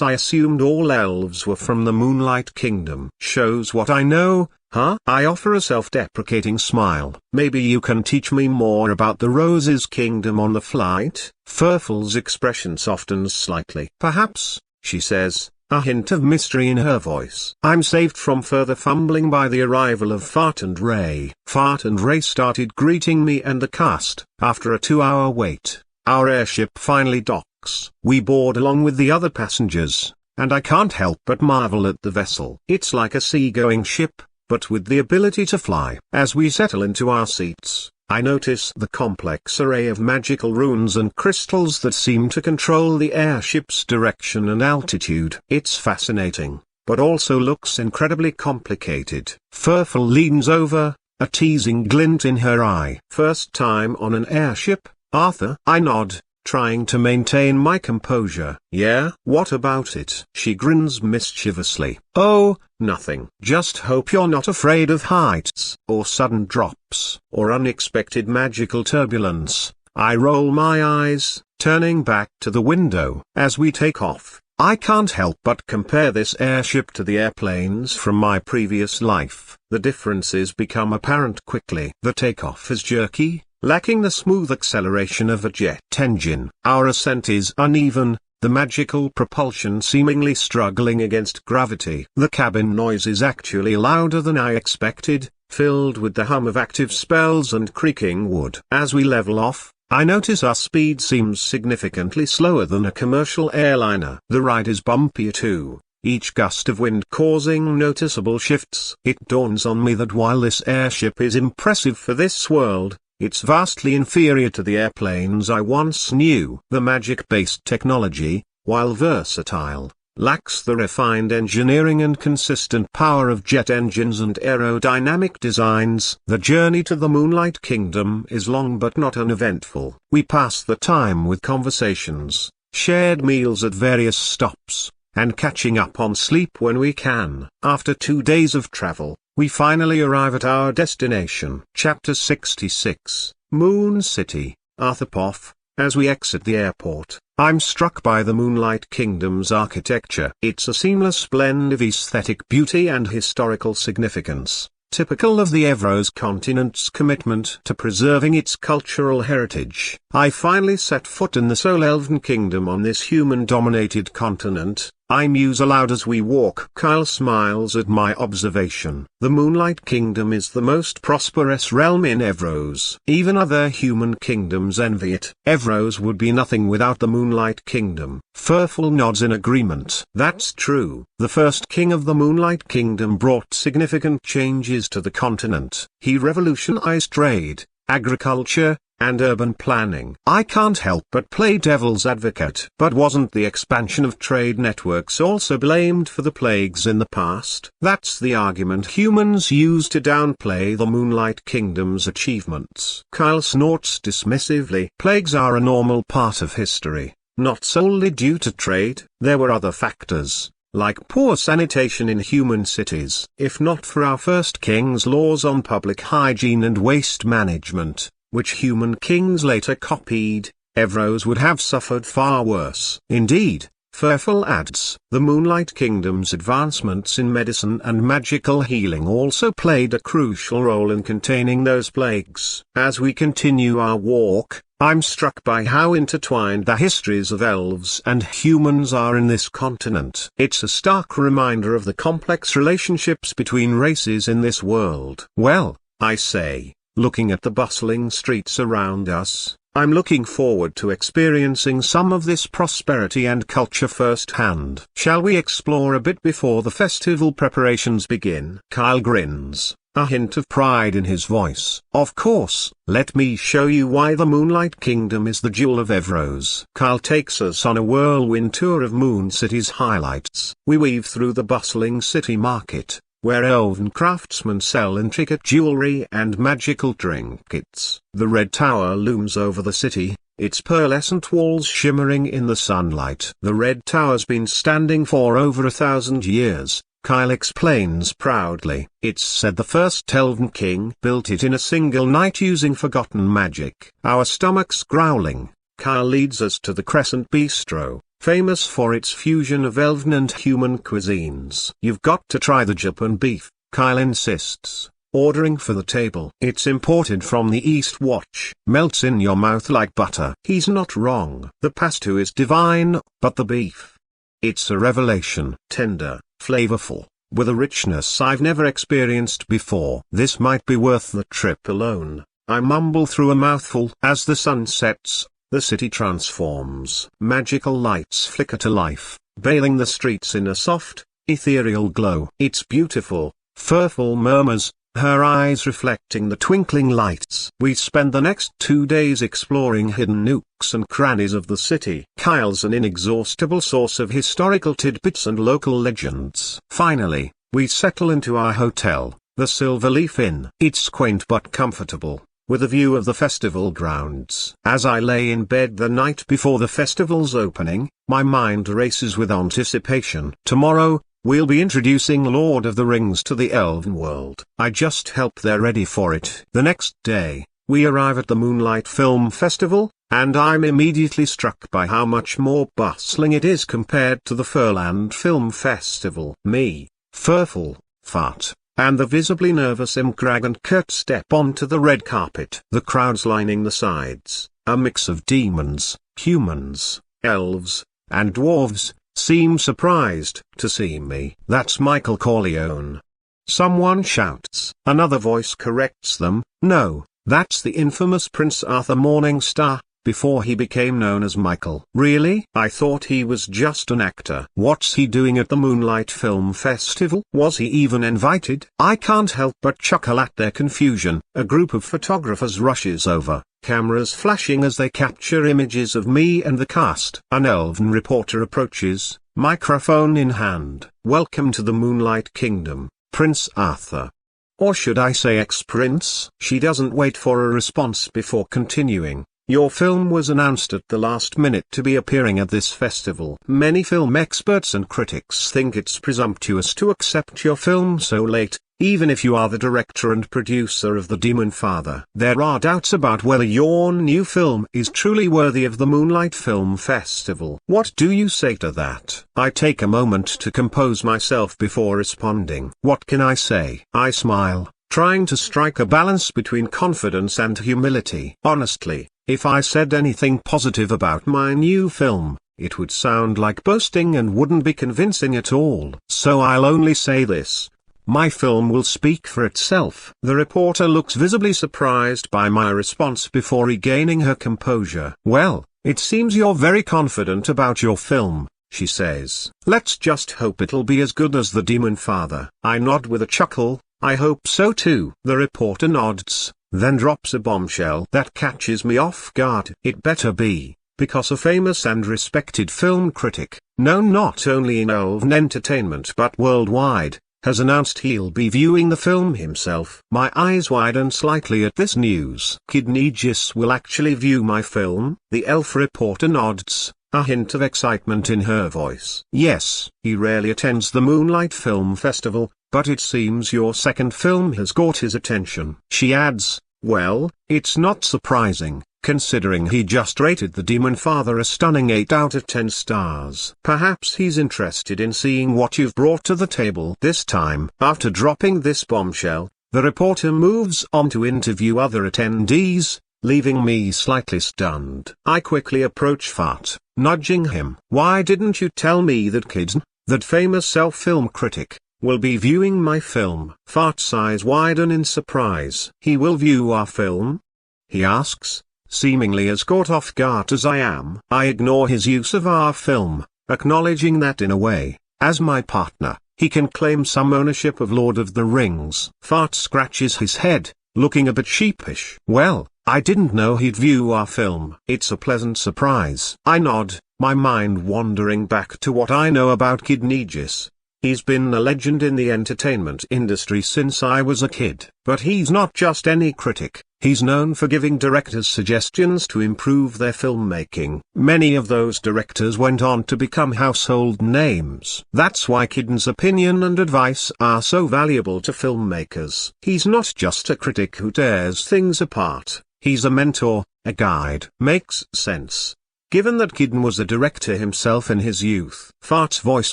I assumed all elves were from the Moonlight Kingdom. Shows what I know, huh? I offer a self-deprecating smile. Maybe you can teach me more about the Rose's Kingdom on the flight? Furful's expression softens slightly. Perhaps, she says, a hint of mystery in her voice. I'm saved from further fumbling by the arrival of Fart and Ray. Fart and Ray started greeting me and the cast. After a 2-hour wait, our airship finally docks. We board along with the other passengers, and I can't help but marvel at the vessel. It's like a sea-going ship, but with the ability to fly. As we settle into our seats, I notice the complex array of magical runes and crystals that seem to control the airship's direction and altitude. It's fascinating, but also looks incredibly complicated. Furful leans over, a teasing glint in her eye. First time on an airship, Arthur? I nod, trying to maintain my composure. Yeah? What about it? She grins mischievously. Oh, nothing. Just hope you're not afraid of heights, or sudden drops, or unexpected magical turbulence. I roll my eyes, turning back to the window. As we take off, I can't help but compare this airship to the airplanes from my previous life. The differences become apparent quickly. The takeoff is jerky, lacking the smooth acceleration of a jet engine. Our ascent is uneven, the magical propulsion seemingly struggling against gravity. The cabin noise is actually louder than I expected, filled with the hum of active spells and creaking wood. As we level off, I notice our speed seems significantly slower than a commercial airliner. The ride is bumpier too, each gust of wind causing noticeable shifts. It dawns on me that while this airship is impressive for this world, it's vastly inferior to the airplanes I once knew. The magic-based technology, while versatile, lacks the refined engineering and consistent power of jet engines and aerodynamic designs. The journey to the Moonlight Kingdom is long but not uneventful. We pass the time with conversations, shared meals at various stops, and catching up on sleep when we can. After 2 days of travel, we finally arrive at our destination. Chapter 66, Moon City, Arthurpoff. As we exit the airport, I'm struck by the Moonlight Kingdom's architecture. It's a seamless blend of aesthetic beauty and historical significance, typical of the Evros continent's commitment to preserving its cultural heritage. I finally set foot in the sole elven kingdom on this human-dominated continent. I muse aloud as we walk. Kyle smiles at my observation. The Moonlight Kingdom is the most prosperous realm in Evros. Even other human kingdoms envy it. Evros would be nothing without the Moonlight Kingdom. Furful nods in agreement. That's true. The first king of the Moonlight Kingdom brought significant changes to the continent. He revolutionized trade, agriculture, and urban planning. I can't help but play devil's advocate. But wasn't the expansion of trade networks also blamed for the plagues in the past? That's the argument humans use to downplay the Moonlight Kingdom's achievements. Kyle snorts dismissively. Plagues are a normal part of history, not solely due to trade. There were other factors, like poor sanitation in human cities. If not for our first king's laws on public hygiene and waste management, which human kings later copied, Evros would have suffered far worse. Indeed, Furful adds, the Moonlight Kingdom's advancements in medicine and magical healing also played a crucial role in containing those plagues. As we continue our walk, I'm struck by how intertwined the histories of elves and humans are in this continent. It's a stark reminder of the complex relationships between races in this world. Well, I say, looking at the bustling streets around us, I'm looking forward to experiencing some of this prosperity and culture firsthand. Shall we explore a bit before the festival preparations begin? Kyle grins, a hint of pride in his voice. Of course, let me show you why the Moonlight Kingdom is the jewel of Evros. Kyle takes us on a whirlwind tour of Moon City's highlights. We weave through the bustling city market, where elven craftsmen sell intricate jewelry and magical trinkets. The Red Tower looms over the city, its pearlescent walls shimmering in the sunlight. The Red Tower's been standing for over 1,000 years, Kyle explains proudly. It's said the first Elven king built it in a single night using forgotten magic. Our stomachs growling, Kyle leads us to the Crescent Bistro, famous for its fusion of elven and human cuisines. You've got to try the Japan beef, Kyle insists, ordering for the table. It's imported from the East Watch. Melts in your mouth like butter. He's not wrong. The pastu is divine, but the beef, it's a revelation. Tender, flavorful, with a richness I've never experienced before. This might be worth the trip alone, I mumble through a mouthful. As the sun sets, the city transforms. Magical lights flicker to life, bathing the streets in a soft, ethereal glow. It's beautiful, Furful murmurs, her eyes reflecting the twinkling lights. We spend the next 2 days exploring hidden nooks and crannies of the city. Kyle's an inexhaustible source of historical tidbits and local legends. Finally, we settle into our hotel, the Silverleaf Inn. It's quaint but comfortable, with a view of the festival grounds. As I lay in bed the night before the festival's opening, my mind races with anticipation. Tomorrow, we'll be introducing Lord of the Rings to the Elven world. I just hope they're ready for it. The next day, we arrive at the Moonlight Film Festival, and I'm immediately struck by how much more bustling it is compared to the Furland Film Festival. Me, Furful, Fart, and the visibly nervous Imgrag and Kurt step onto the red carpet. The crowds lining the sides, a mix of demons, humans, elves, and dwarves, seem surprised to see me. That's Michael Corleone. Someone shouts. Another voice corrects them. No, that's the infamous Prince Arthur Morningstar, before he became known as Michael. Really? I thought he was just an actor. What's he doing at the Moonlight Film Festival? Was he even invited? I can't help but chuckle at their confusion. A group of photographers rushes over, cameras flashing as they capture images of me and the cast. An elven reporter approaches, microphone in hand. Welcome to the Moonlight Kingdom, Prince Arthur. Or should I say ex-prince? She doesn't wait for a response before continuing. Your film was announced at the last minute to be appearing at this festival. Many film experts and critics think it's presumptuous to accept your film so late, even if you are the director and producer of the Demonfather. There are doubts about whether your new film is truly worthy of the Moonlight Film Festival. What do you say to that? I take a moment to compose myself before responding. What can I say? I smile, trying to strike a balance between confidence and humility. Honestly, if I said anything positive about my new film, it would sound like boasting and wouldn't be convincing at all. So I'll only say this. My film will speak for itself. The reporter looks visibly surprised by my response before regaining her composure. Well, it seems you're very confident about your film, she says. Let's just hope it'll be as good as the Demonfather. I nod with a chuckle. I hope so too. The reporter nods, then drops a bombshell that catches me off guard. It better be, because a famous and respected film critic, known not only in elven entertainment but worldwide, has announced he'll be viewing the film himself. My eyes widen slightly at this news. Kidnegis will actually view my film? The elf reporter nods, a hint of excitement in her voice. Yes, he rarely attends the Moonlight Film Festival, but it seems your second film has caught his attention. She adds, well, it's not surprising, considering he just rated the Demonfather a stunning 8 out of 10 stars. Perhaps he's interested in seeing what you've brought to the table this time. After dropping this bombshell, the reporter moves on to interview other attendees, leaving me slightly stunned. I quickly approach Fart, nudging him. Why didn't you tell me that Kidn, that famous self-film critic, will be viewing my film? Fart's eyes widen in surprise. He will view our film? He asks, seemingly as caught off guard as I am. I ignore his use of our film, acknowledging that in a way, as my partner, he can claim some ownership of Lord of the Rings. Fart scratches his head, looking a bit sheepish. Well, I didn't know he'd view our film. It's a pleasant surprise. I nod, my mind wandering back to what I know about Kidnegis. He's been a legend in the entertainment industry since I was a kid. But he's not just any critic. He's known for giving directors suggestions to improve their filmmaking. Many of those directors went on to become household names. That's why Kidn's opinion and advice are so valuable to filmmakers. He's not just a critic who tears things apart. He's a mentor, a guide. Makes sense, given that Kidn was a director himself in his youth. Fart's voice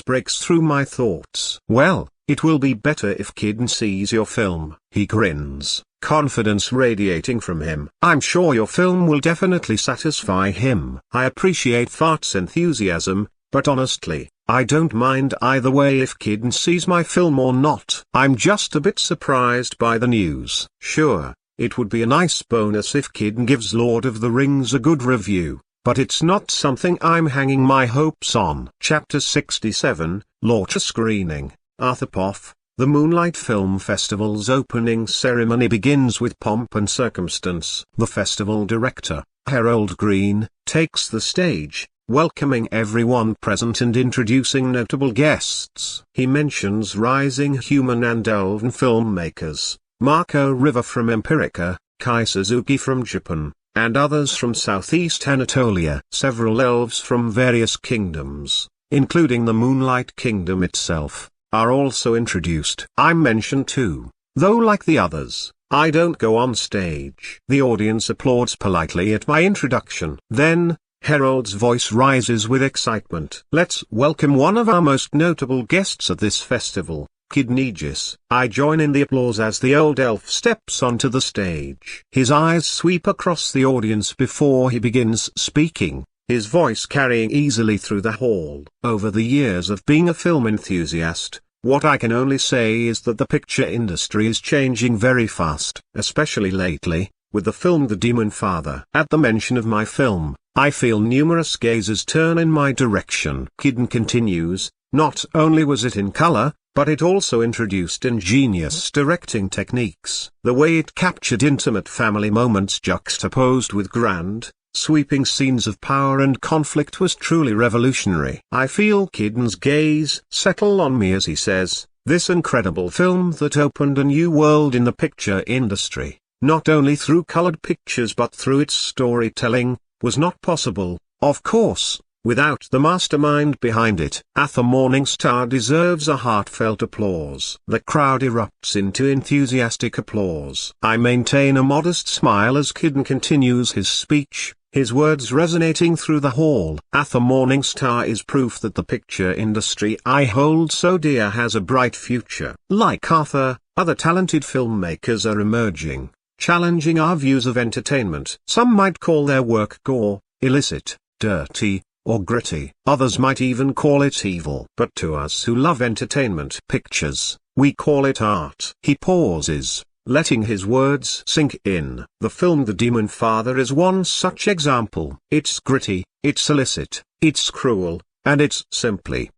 breaks through my thoughts. Well, it will be better if Kidn sees your film. He grins, confidence radiating from him. I'm sure your film will definitely satisfy him. I appreciate Fart's enthusiasm, but honestly, I don't mind either way if Kidn sees my film or not. I'm just a bit surprised by the news. Sure, it would be a nice bonus if Kidn gives Lord of the Rings a good review, but it's not something I'm hanging my hopes on. Chapter 67, Launch Screening. Arthurpoff. The Moonlight Film Festival's opening ceremony begins with pomp and circumstance. The festival director, Harold Green, takes the stage, welcoming everyone present and introducing notable guests. He mentions rising human and elven filmmakers, Marco River from Empirica, Kai Suzuki from Japan, and others from Southeast Anatolia. Several elves from various kingdoms, including the Moonlight Kingdom itself, are also introduced. I'm mentioned too, though like the others, I don't go on stage. The audience applauds politely at my introduction. Then, Harold's voice rises with excitement. Let's welcome one of our most notable guests at this festival, Kidnegis. I join in the applause as the old elf steps onto the stage. His eyes sweep across the audience before he begins speaking, his voice carrying easily through the hall. Over the years of being a film enthusiast, what I can only say is that the picture industry is changing very fast, especially lately, with the film The Demonfather. At the mention of my film, I feel numerous gazes turn in my direction. Kidn continues, not only was it in color, but it also introduced ingenious directing techniques. The way it captured intimate family moments juxtaposed with grand, sweeping scenes of power and conflict was truly revolutionary. I feel Kidn's gaze settle on me as he says, this incredible film that opened a new world in the picture industry, not only through colored pictures but through its storytelling, was not possible, of course, without the mastermind behind it. Arthur Morningstar deserves a heartfelt applause. The crowd erupts into enthusiastic applause. I maintain a modest smile as Kidn continues his speech, his words resonating through the hall. Arthur Morningstar is proof that the picture industry I hold so dear has a bright future. Like Arthur, other talented filmmakers are emerging, challenging our views of entertainment. Some might call their work gore, illicit, dirty, or gritty. Others might even call it evil. But to us who love entertainment pictures, we call it art. He pauses, letting his words sink in. The film The Demonfather is one such example. It's gritty, it's illicit, it's cruel, and it's simply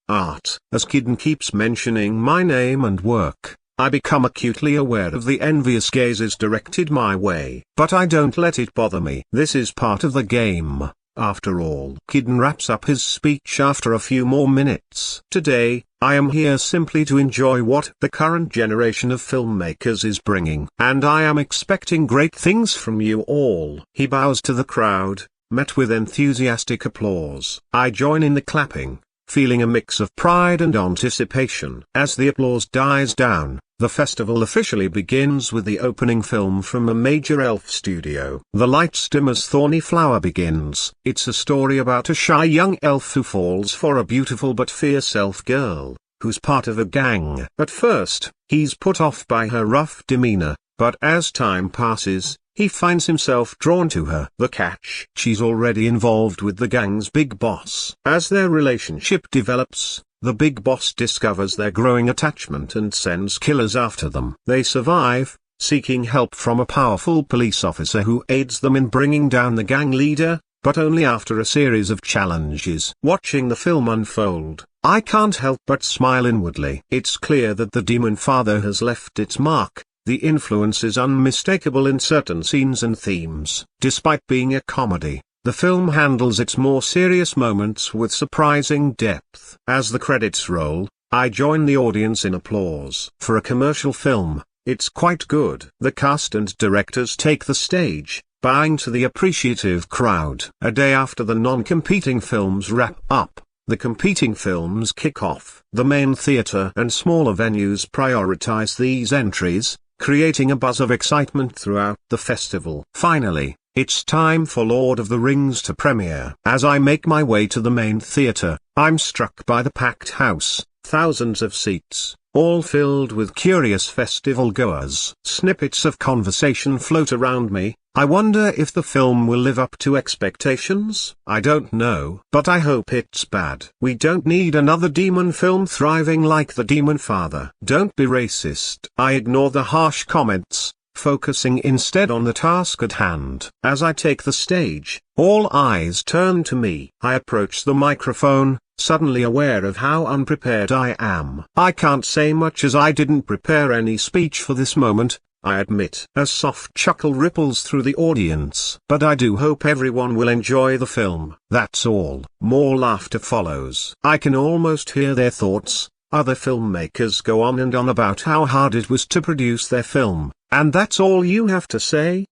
art. As Kidn keeps mentioning my name and work, I become acutely aware of the envious gazes directed my way. But I don't let it bother me. This is part of the game, after all. Kidden wraps up his speech after a few more minutes. Today, I am here simply to enjoy what the current generation of filmmakers is bringing. And I am expecting great things from you all. He bows to the crowd, met with enthusiastic applause. I join in the clapping, feeling a mix of pride and anticipation. As the applause dies down, the festival officially begins with the opening film from a major elf studio. The lights dim as Thorny Flower begins. It's a story about a shy young elf who falls for a beautiful but fierce elf girl, who's part of a gang. At first, he's put off by her rough demeanor, but as time passes, he finds himself drawn to her. The catch: she's already involved with the gang's big boss. As their relationship develops, the big boss discovers their growing attachment and sends killers after them. They survive, seeking help from a powerful police officer who aids them in bringing down the gang leader, but only after a series of challenges. Watching the film unfold, I can't help but smile inwardly. It's clear that the Demonfather has left its mark. The influence is unmistakable in certain scenes and themes. Despite being a comedy, the film handles its more serious moments with surprising depth. As the credits roll, I join the audience in applause. For a commercial film, it's quite good. The cast and directors take the stage, bowing to the appreciative crowd. A day after the non-competing films wrap up, the competing films kick off. The main theater and smaller venues prioritize these entries, creating a buzz of excitement throughout the festival. Finally, it's time for Lord of the Rings to premiere. As I make my way to the main theater, I'm struck by the packed house, thousands of seats, all filled with curious festival goers. Snippets of conversation float around me. I wonder if the film will live up to expectations. I don't know, but I hope it's bad. We don't need another demon film thriving like the Demonfather. Don't be racist. I ignore the harsh comments, focusing instead on the task at hand. As I take the stage, all eyes turn to me. I approach the microphone, suddenly aware of how unprepared I am. I can't say much as I didn't prepare any speech for this moment, I admit. A soft chuckle ripples through the audience. But I do hope everyone will enjoy the film. That's all. More laughter follows. I can almost hear their thoughts. Other filmmakers go on and on about how hard it was to produce their film, and that's all you have to say?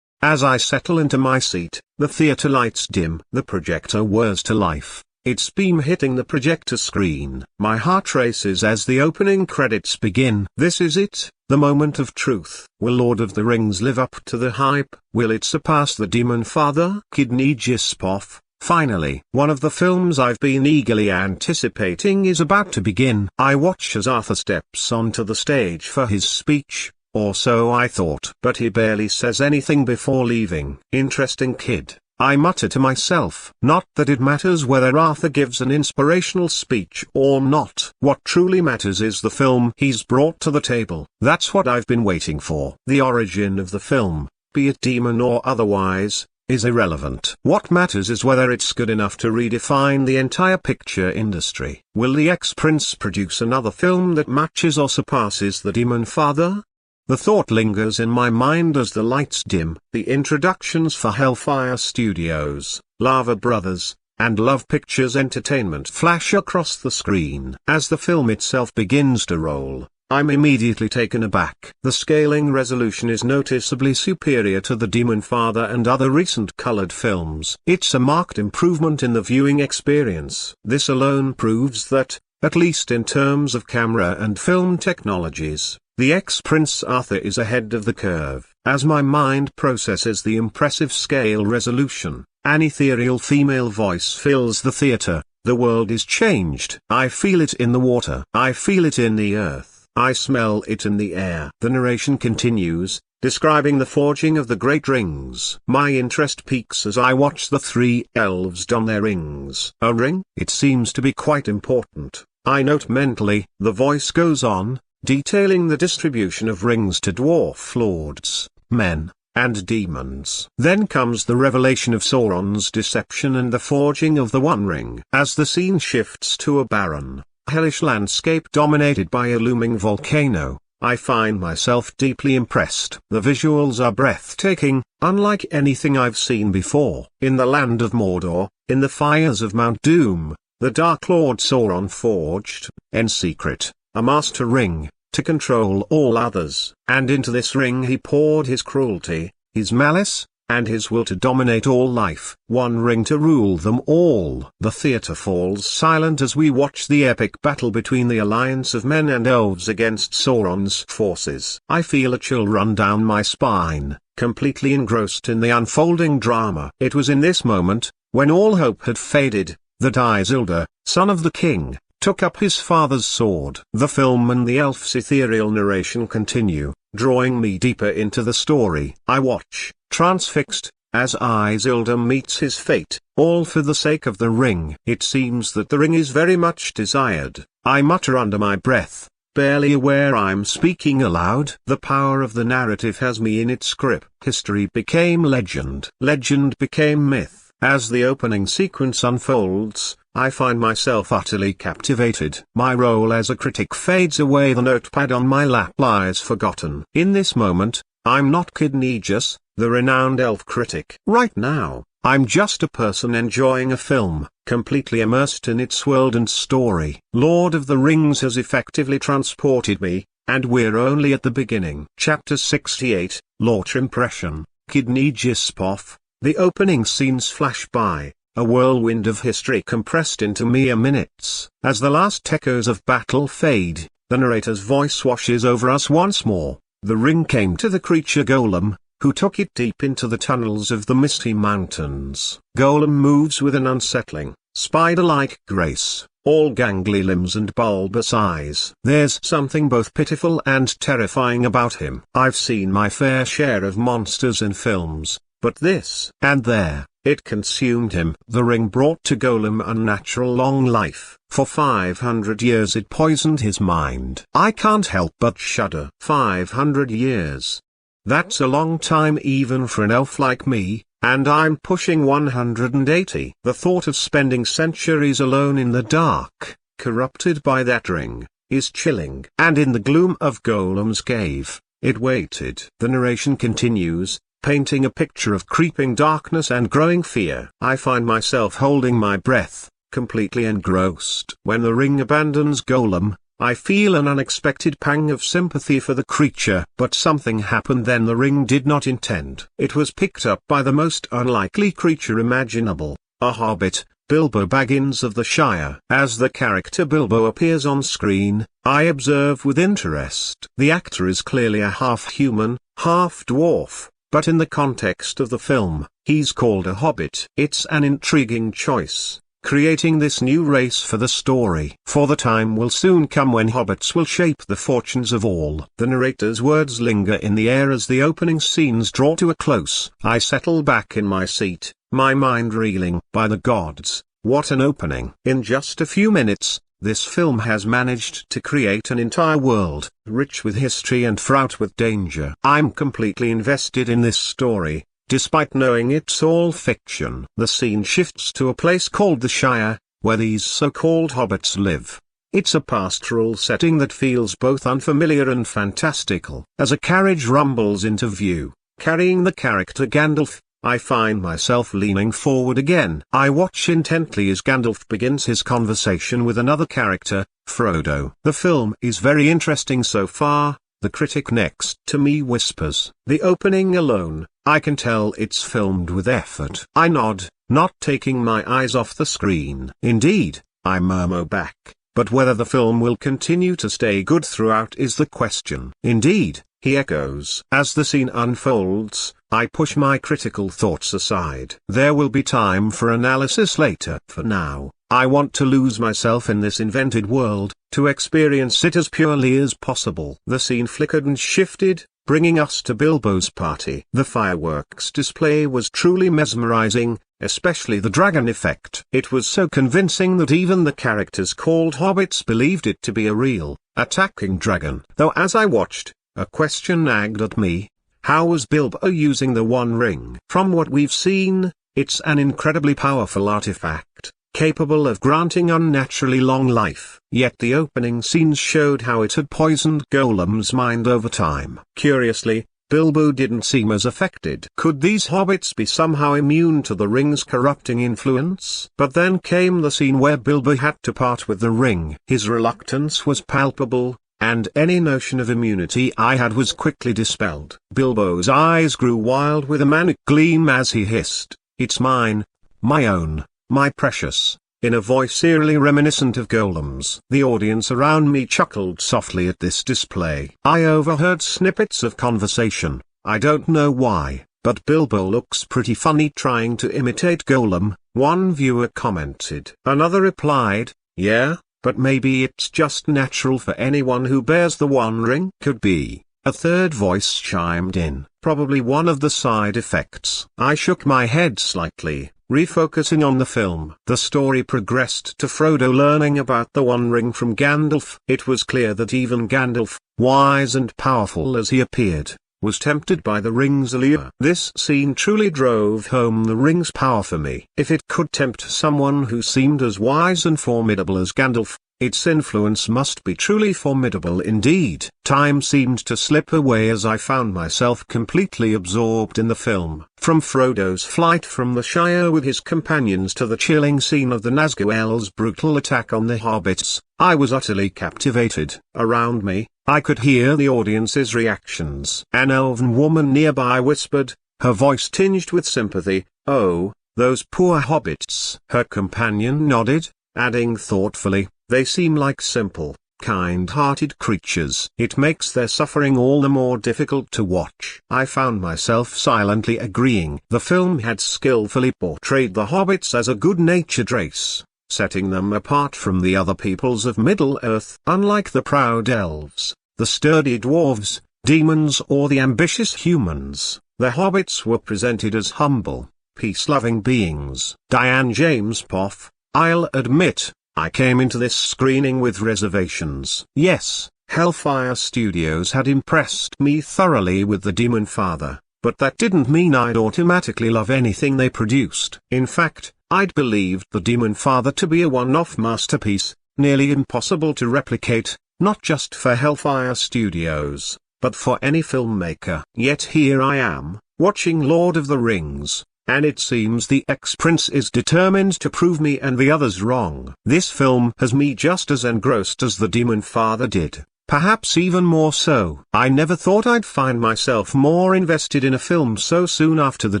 As I settle into my seat, the theater lights dim. The projector whirs to life, its beam hitting the projector screen. My heart races as the opening credits begin. This is it, the moment of truth. Will Lord of the Rings live up to the hype? Will it surpass the Demonfather? Kidney gisp off. Finally, one of the films I've been eagerly anticipating is about to begin. I watch as Arthur steps onto the stage for his speech, or so I thought. But he barely says anything before leaving. Interesting kid, I mutter to myself. Not that it matters whether Arthur gives an inspirational speech or not. What truly matters is the film he's brought to the table. That's what I've been waiting for. The origin of the film, be it demon or otherwise, is irrelevant. What matters is whether it's good enough to redefine the entire picture industry. Will the ex-prince produce another film that matches or surpasses the Demonfather? The thought lingers in my mind as the lights dim. The introductions for Hellfire Studios, Lava Brothers, and Love Pictures Entertainment flash across the screen. As the film itself begins to roll, I'm immediately taken aback. The scaling resolution is noticeably superior to the Demonfather and other recent colored films. It's a marked improvement in the viewing experience. This alone proves that, at least in terms of camera and film technologies, the ex-Prince Arthur is ahead of the curve. As my mind processes the impressive scale resolution, an ethereal female voice fills the theater. The world is changed. I feel it in the water. I feel it in the earth. I smell it in the air. The narration continues, describing the forging of the great rings. My interest peaks as I watch the three elves don their rings. A ring? It seems to be quite important. I note mentally. The voice goes on, detailing the distribution of rings to dwarf lords, men, and demons. Then comes the revelation of Sauron's deception and the forging of the One Ring. As the scene shifts to a barren, hellish landscape dominated by a looming volcano, I find myself deeply impressed. The visuals are breathtaking, unlike anything I've seen before. In the land of Mordor, in the fires of Mount Doom, the Dark Lord Sauron forged, in secret, a master ring, to control all others. And into this ring he poured his cruelty, his malice, and his will to dominate all life. One ring to rule them all. The theater falls silent as we watch the epic battle between the alliance of men and elves against Sauron's forces. I feel a chill run down my spine, completely engrossed in the unfolding drama. It was in this moment, when all hope had faded, that Isildur, son of the king, took up his father's sword. The film and the elf's ethereal narration continue, drawing me deeper into the story. I watch, transfixed, as Isildur meets his fate, all for the sake of the ring. It seems that the ring is very much desired. I mutter under my breath, barely aware I'm speaking aloud. The power of the narrative has me in its grip. History became legend. Legend became myth. As the opening sequence unfolds, I find myself utterly captivated. My role as a critic fades away. The notepad on my lap lies forgotten. In this moment, I'm not Kid Negus, the renowned elf critic. Right now, I'm just a person enjoying a film, completely immersed in its world and story. Lord of the Rings has effectively transported me, and we're only at the beginning. Chapter 68, Launch Impression, Kid Negus Poff. The opening scenes flash by, a whirlwind of history compressed into mere minutes. As the last echoes of battle fade, the narrator's voice washes over us once more. The ring came to the creature Golem, who took it deep into the tunnels of the misty mountains. Golem moves with an unsettling, spider-like grace, all gangly limbs and bulbous eyes. There's something both pitiful and terrifying about him. I've seen my fair share of monsters in films, but this, and there, it consumed him. The ring brought to Golem unnatural long life. For 500 years it poisoned his mind. I can't help but shudder. 500 years. That's a long time even for an elf like me, and I'm pushing 180. The thought of spending centuries alone in the dark, corrupted by that ring, is chilling. And in the gloom of Golem's cave, it waited. The narration continues, painting a picture of creeping darkness and growing fear. I find myself holding my breath, completely engrossed. When the ring abandons Golem, I feel an unexpected pang of sympathy for the creature. But something happened then the ring did not intend. It was picked up by the most unlikely creature imaginable, a hobbit, Bilbo Baggins of the Shire. As the character Bilbo appears on screen, I observe with interest. The actor is clearly a half-human, half-dwarf. But in the context of the film, he's called a hobbit. It's an intriguing choice, creating this new race for the story. For the time will soon come when hobbits will shape the fortunes of all. The narrator's words linger in the air as the opening scenes draw to a close. I settle back in my seat, my mind reeling. By the gods, what an opening. In just a few minutes, this film has managed to create an entire world, rich with history and fraught with danger. I'm completely invested in this story, despite knowing it's all fiction. The scene shifts to a place called the Shire, where these so-called hobbits live. It's a pastoral setting that feels both unfamiliar and fantastical. As a carriage rumbles into view, carrying the character Gandalf, I find myself leaning forward again. I watch intently as Gandalf begins his conversation with another character, Frodo. The film is very interesting so far, the critic next to me whispers. The opening alone, I can tell it's filmed with effort. I nod, not taking my eyes off the screen. Indeed, I murmur back, but whether the film will continue to stay good throughout is the question. Indeed, he echoes. As the scene unfolds, I push my critical thoughts aside. There will be time for analysis later. For now, I want to lose myself in this invented world, to experience it as purely as possible. The scene flickered and shifted, bringing us to Bilbo's party. The fireworks display was truly mesmerizing, especially the dragon effect. It was so convincing that even the characters called hobbits believed it to be a real, attacking dragon. Though as I watched, a question nagged at me: how was Bilbo using the One Ring? From what we've seen, it's an incredibly powerful artifact, capable of granting unnaturally long life. Yet the opening scenes showed how it had poisoned Golem's mind over time. Curiously, Bilbo didn't seem as affected. Could these hobbits be somehow immune to the ring's corrupting influence? But then came the scene where Bilbo had to part with the ring. His reluctance was palpable, and any notion of immunity I had was quickly dispelled. Bilbo's eyes grew wild with a manic gleam as he hissed, "It's mine, my own, my precious," in a voice eerily reminiscent of Golem's. The audience around me chuckled softly at this display. I overheard snippets of conversation. "I don't know why, but Bilbo looks pretty funny trying to imitate Golem," one viewer commented. Another replied, "Yeah, but maybe it's just natural for anyone who bears the One Ring." Could be. A third voice chimed in, "Probably one of the side effects." I shook my head slightly, refocusing on the film. The story progressed to Frodo learning about the One Ring from Gandalf. It was clear that even Gandalf, wise and powerful as he appeared, was tempted by the ring's allure. This scene truly drove home the ring's power for me. If it could tempt someone who seemed as wise and formidable as Gandalf, its influence must be truly formidable indeed. Time seemed to slip away as I found myself completely absorbed in the film. From Frodo's flight from the Shire with his companions to the chilling scene of the Nazgûl elves' brutal attack on the hobbits, I was utterly captivated. Around me, I could hear the audience's reactions. An elven woman nearby whispered, her voice tinged with sympathy, "Oh, those poor hobbits." Her companion nodded, adding thoughtfully, "They seem like simple, kind-hearted creatures. It makes their suffering all the more difficult to watch." I found myself silently agreeing. The film had skillfully portrayed the hobbits as a good-natured race, setting them apart from the other peoples of Middle-earth. Unlike the proud elves, the sturdy dwarves, demons or the ambitious humans, the hobbits were presented as humble, peace-loving beings. Diane James Poff, I'll admit, I came into this screening with reservations. Yes, Hellfire Studios had impressed me thoroughly with the Demonfather, but that didn't mean I'd automatically love anything they produced. In fact, I'd believed the Demonfather to be a one-off masterpiece, nearly impossible to replicate, not just for Hellfire Studios, but for any filmmaker. Yet here I am, watching Lord of the Rings, and it seems the ex-prince is determined to prove me and the others wrong. This film has me just as engrossed as the Demonfather did, perhaps even more so. I never thought I'd find myself more invested in a film so soon after the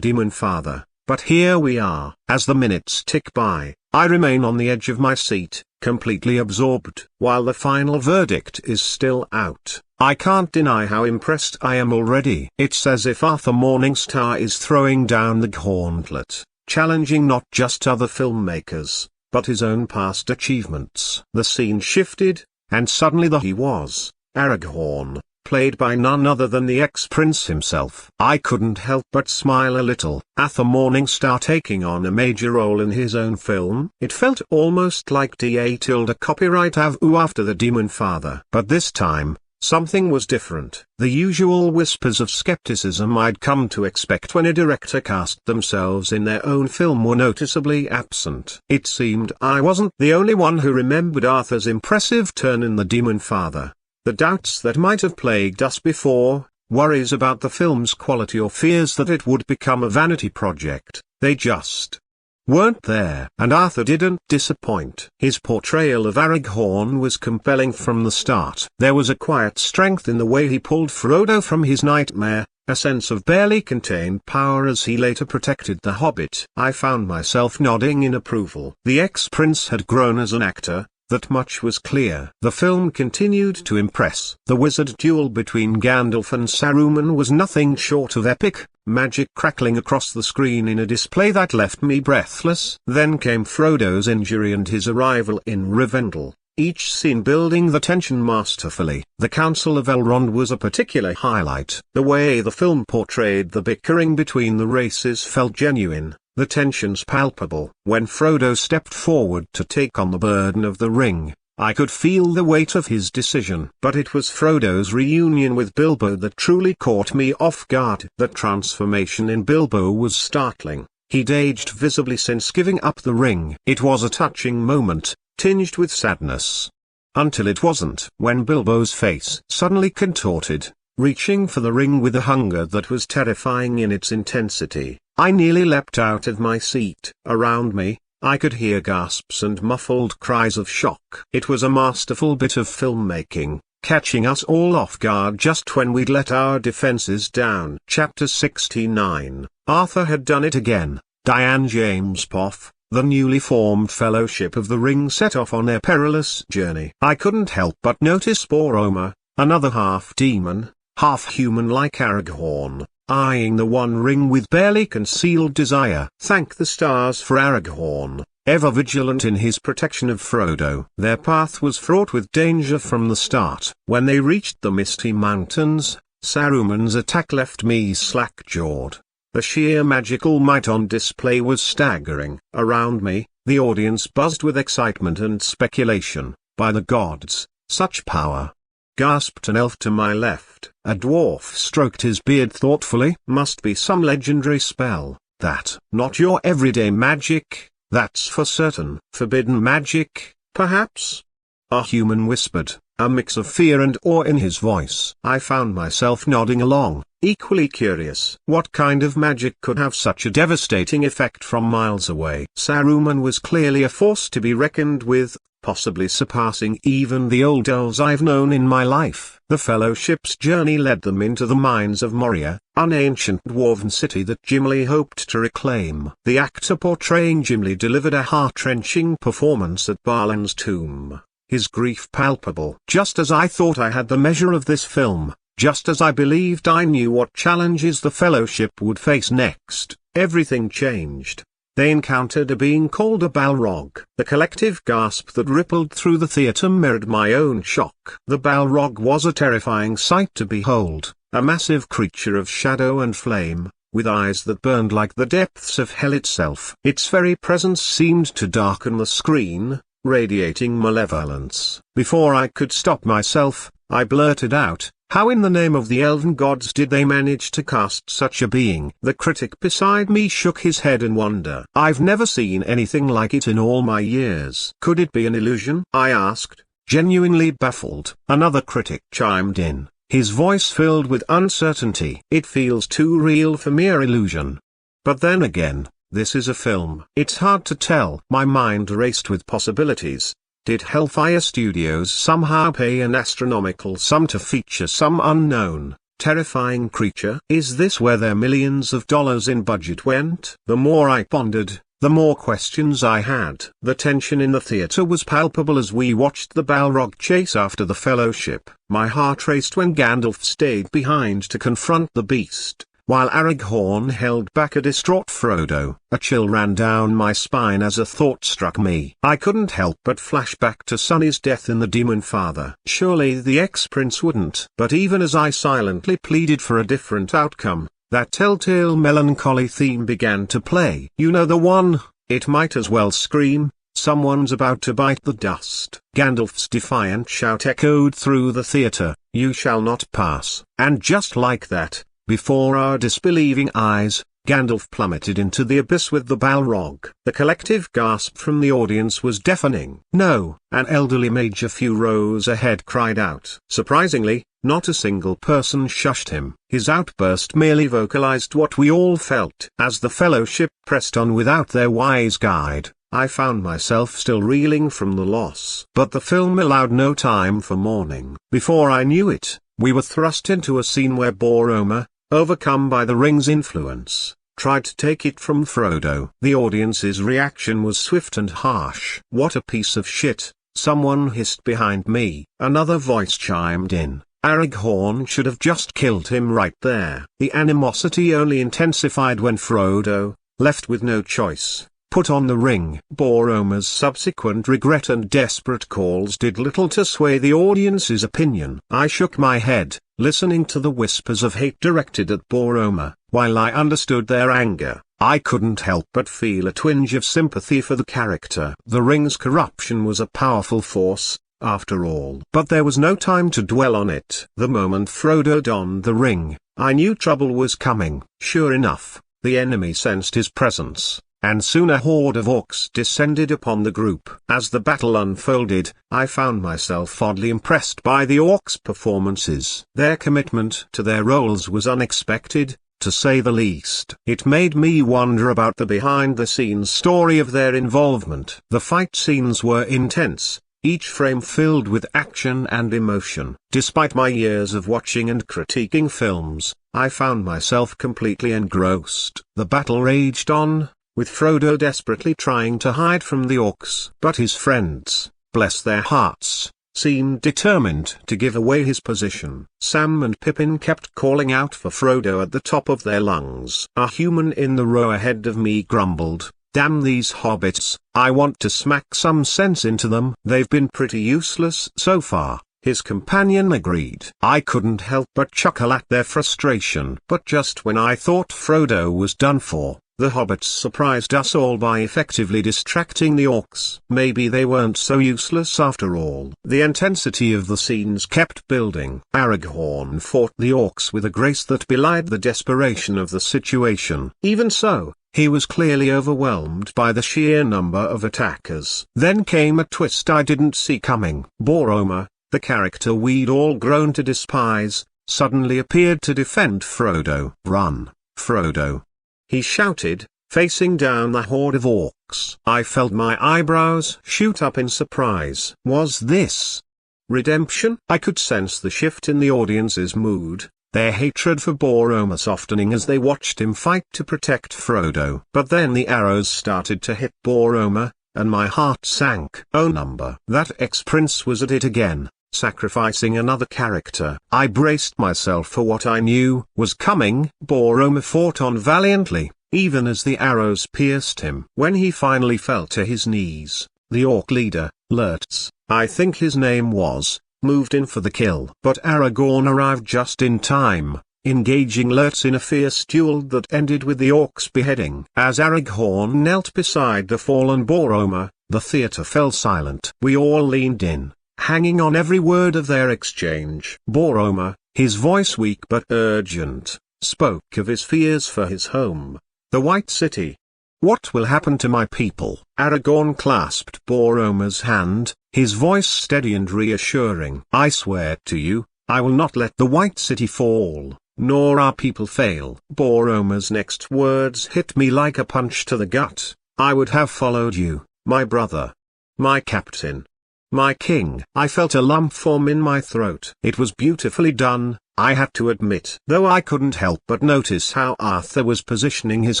Demonfather, but here we are. As the minutes tick by, I remain on the edge of my seat, completely absorbed. While the final verdict is still out, I can't deny how impressed I am already. It's as if Arthur Morningstar is throwing down the gauntlet, challenging not just other filmmakers, but his own past achievements. The scene shifted, and suddenly he was, Aragorn, played by none other than the ex-prince himself. I couldn't help but smile a little. Arthur Morningstar taking on a major role in his own film. It felt almost like DA tilde copyright AVU after the Demonfather. But this time, something was different. The usual whispers of skepticism I'd come to expect when a director cast themselves in their own film were noticeably absent. It seemed I wasn't the only one who remembered Arthur's impressive turn in the Demonfather. The doubts that might have plagued us before, worries about the film's quality or fears that it would become a vanity project, they just weren't there. And Arthur didn't disappoint. His portrayal of Aragorn was compelling from the start. There was a quiet strength in the way he pulled Frodo from his nightmare, a sense of barely contained power as he later protected the Hobbit. I found myself nodding in approval. The ex-prince had grown as an actor, that much was clear. The film continued to impress. The wizard duel between Gandalf and Saruman was nothing short of epic, magic crackling across the screen in a display that left me breathless. Then came Frodo's injury and his arrival in Rivendell, each scene building the tension masterfully. The Council of Elrond was a particular highlight. The way the film portrayed the bickering between the races felt genuine, the tensions palpable. When Frodo stepped forward to take on the burden of the ring, I could feel the weight of his decision. But it was Frodo's reunion with Bilbo that truly caught me off guard. The transformation in Bilbo was startling. He'd aged visibly since giving up the ring. It was a touching moment, tinged with sadness. Until it wasn't. When Bilbo's face suddenly contorted, reaching for the ring with a hunger that was terrifying in its intensity, I nearly leapt out of my seat. Around me, I could hear gasps and muffled cries of shock. It was a masterful bit of filmmaking, catching us all off guard just when we'd let our defenses down. Chapter 69. Arthur had done it again. Diane James Poff, the newly formed Fellowship of the Ring, set off on their perilous journey. I couldn't help but notice Boromir, another half-demon, half-human like Aragorn, eyeing the One Ring with barely concealed desire. Thank the stars for Aragorn, ever vigilant in his protection of Frodo. Their path was fraught with danger from the start. When they reached the Misty Mountains, Saruman's attack left me slack-jawed. The sheer magical might on display was staggering. Around me, the audience buzzed with excitement and speculation. By the gods, such power! Gasped an elf to my left. A dwarf stroked his beard thoughtfully. Must be some legendary spell, that. Not your everyday magic, that's for certain. Forbidden magic, perhaps? A human whispered, a mix of fear and awe in his voice. I found myself nodding along, equally curious. What kind of magic could have such a devastating effect from miles away? Saruman was clearly a force to be reckoned with, possibly surpassing even the old elves I've known in my life. The Fellowship's journey led them into the mines of Moria, an ancient dwarven city that Gimli hoped to reclaim. The actor portraying Gimli delivered a heart-wrenching performance at Balin's tomb, his grief palpable. Just as I thought I had the measure of this film, just as I believed I knew what challenges the Fellowship would face next, everything changed. They encountered a being called a Balrog. The collective gasp that rippled through the theater mirrored my own shock. The Balrog was a terrifying sight to behold, a massive creature of shadow and flame, with eyes that burned like the depths of hell itself. Its very presence seemed to darken the screen, radiating malevolence. Before I could stop myself, I blurted out, "How in the name of the elven gods did they manage to cast such a being?" The critic beside me shook his head in wonder. "I've never seen anything like it in all my years." "Could it be an illusion?" I asked, genuinely baffled. Another critic chimed in, his voice filled with uncertainty. "It feels too real for mere illusion. But then again, this is a film. It's hard to tell." My mind raced with possibilities. Did Hellfire Studios somehow pay an astronomical sum to feature some unknown, terrifying creature? Is this where their millions of dollars in budget went? The more I pondered, the more questions I had. The tension in the theater was palpable as we watched the Balrog chase after the Fellowship. My heart raced when Gandalf stayed behind to confront the beast, while Aragorn held back a distraught Frodo. A chill ran down my spine as a thought struck me. I couldn't help but flash back to Sonny's death in the Demonfather. Surely the ex-prince wouldn't. But even as I silently pleaded for a different outcome, that telltale melancholy theme began to play. You know the one, it might as well scream, someone's about to bite the dust. Gandalf's defiant shout echoed through the theater, "You shall not pass." And just like that, before our disbelieving eyes, Gandalf plummeted into the abyss with the Balrog. The collective gasp from the audience was deafening. "No!" An elderly mage a few rows ahead cried out. Surprisingly, not a single person shushed him. His outburst merely vocalized what we all felt. As the Fellowship pressed on without their wise guide, I found myself still reeling from the loss. But the film allowed no time for mourning. Before I knew it, we were thrust into a scene where Boromir, overcome by the ring's influence, tried to take it from Frodo. The audience's reaction was swift and harsh. "What a piece of shit," someone hissed behind me. Another voice chimed in, "Aragorn should have just killed him right there." The animosity only intensified when Frodo, left with no choice, put on the ring. Boromir's subsequent regret and desperate calls did little to sway the audience's opinion. I shook my head, listening to the whispers of hate directed at Boromir. While I understood their anger, I couldn't help but feel a twinge of sympathy for the character. The ring's corruption was a powerful force, after all. But there was no time to dwell on it. The moment Frodo donned the ring, I knew trouble was coming. Sure enough, The enemy sensed his presence, and soon a horde of orcs descended upon the group. As the battle unfolded, I found myself oddly impressed by the orcs' performances. Their commitment to their roles was unexpected, to say the least. It made me wonder about the behind-the-scenes story of their involvement. The fight scenes were intense, each frame filled with action and emotion. Despite my years of watching and critiquing films, I found myself completely engrossed. The battle raged on, with Frodo desperately trying to hide from the orcs. But his friends, bless their hearts, seemed determined to give away his position. Sam and Pippin kept calling out for Frodo at the top of their lungs. A human in the row ahead of me grumbled, "Damn these hobbits, I want to smack some sense into them. They've been pretty useless so far." His companion agreed. I couldn't help but chuckle at their frustration. But just when I thought Frodo was done for, the hobbits surprised us all by effectively distracting the orcs. Maybe they weren't so useless after all. The intensity of the scenes kept building. Aragorn fought the orcs with a grace that belied the desperation of the situation. Even so, he was clearly overwhelmed by the sheer number of attackers. Then came a twist I didn't see coming. Boromir, the character we'd all grown to despise, suddenly appeared to defend Frodo. "Run, Frodo!" he shouted, facing down the horde of orcs. I felt my eyebrows shoot up in surprise. Was this redemption? I could sense the shift in the audience's mood, their hatred for Boromir softening as they watched him fight to protect Frodo. But then the arrows started to hit Boromir, and my heart sank. Oh number. That ex-prince was at it again, sacrificing another character. I braced myself for what I knew was coming. Boromir fought on valiantly, even as the arrows pierced him. When he finally fell to his knees, the orc leader, Lurtz, I think his name was, moved in for the kill. But Aragorn arrived just in time, engaging Lurtz in a fierce duel that ended with the orcs beheading. As Aragorn knelt beside the fallen Boromir, the theater fell silent. We all leaned in, hanging on every word of their exchange. Boromir, his voice weak but urgent, spoke of his fears for his home, the White City. "What will happen to my people?" Aragorn clasped Boromir's hand, his voice steady and reassuring. "I swear to you, I will not let the White City fall, nor our people fail." Boromir's next words hit me like a punch to the gut. "I would have followed you, my brother, my captain, my king." I felt a lump form in my throat. It was beautifully done, I had to admit. Though I couldn't help but notice how Arthur was positioning his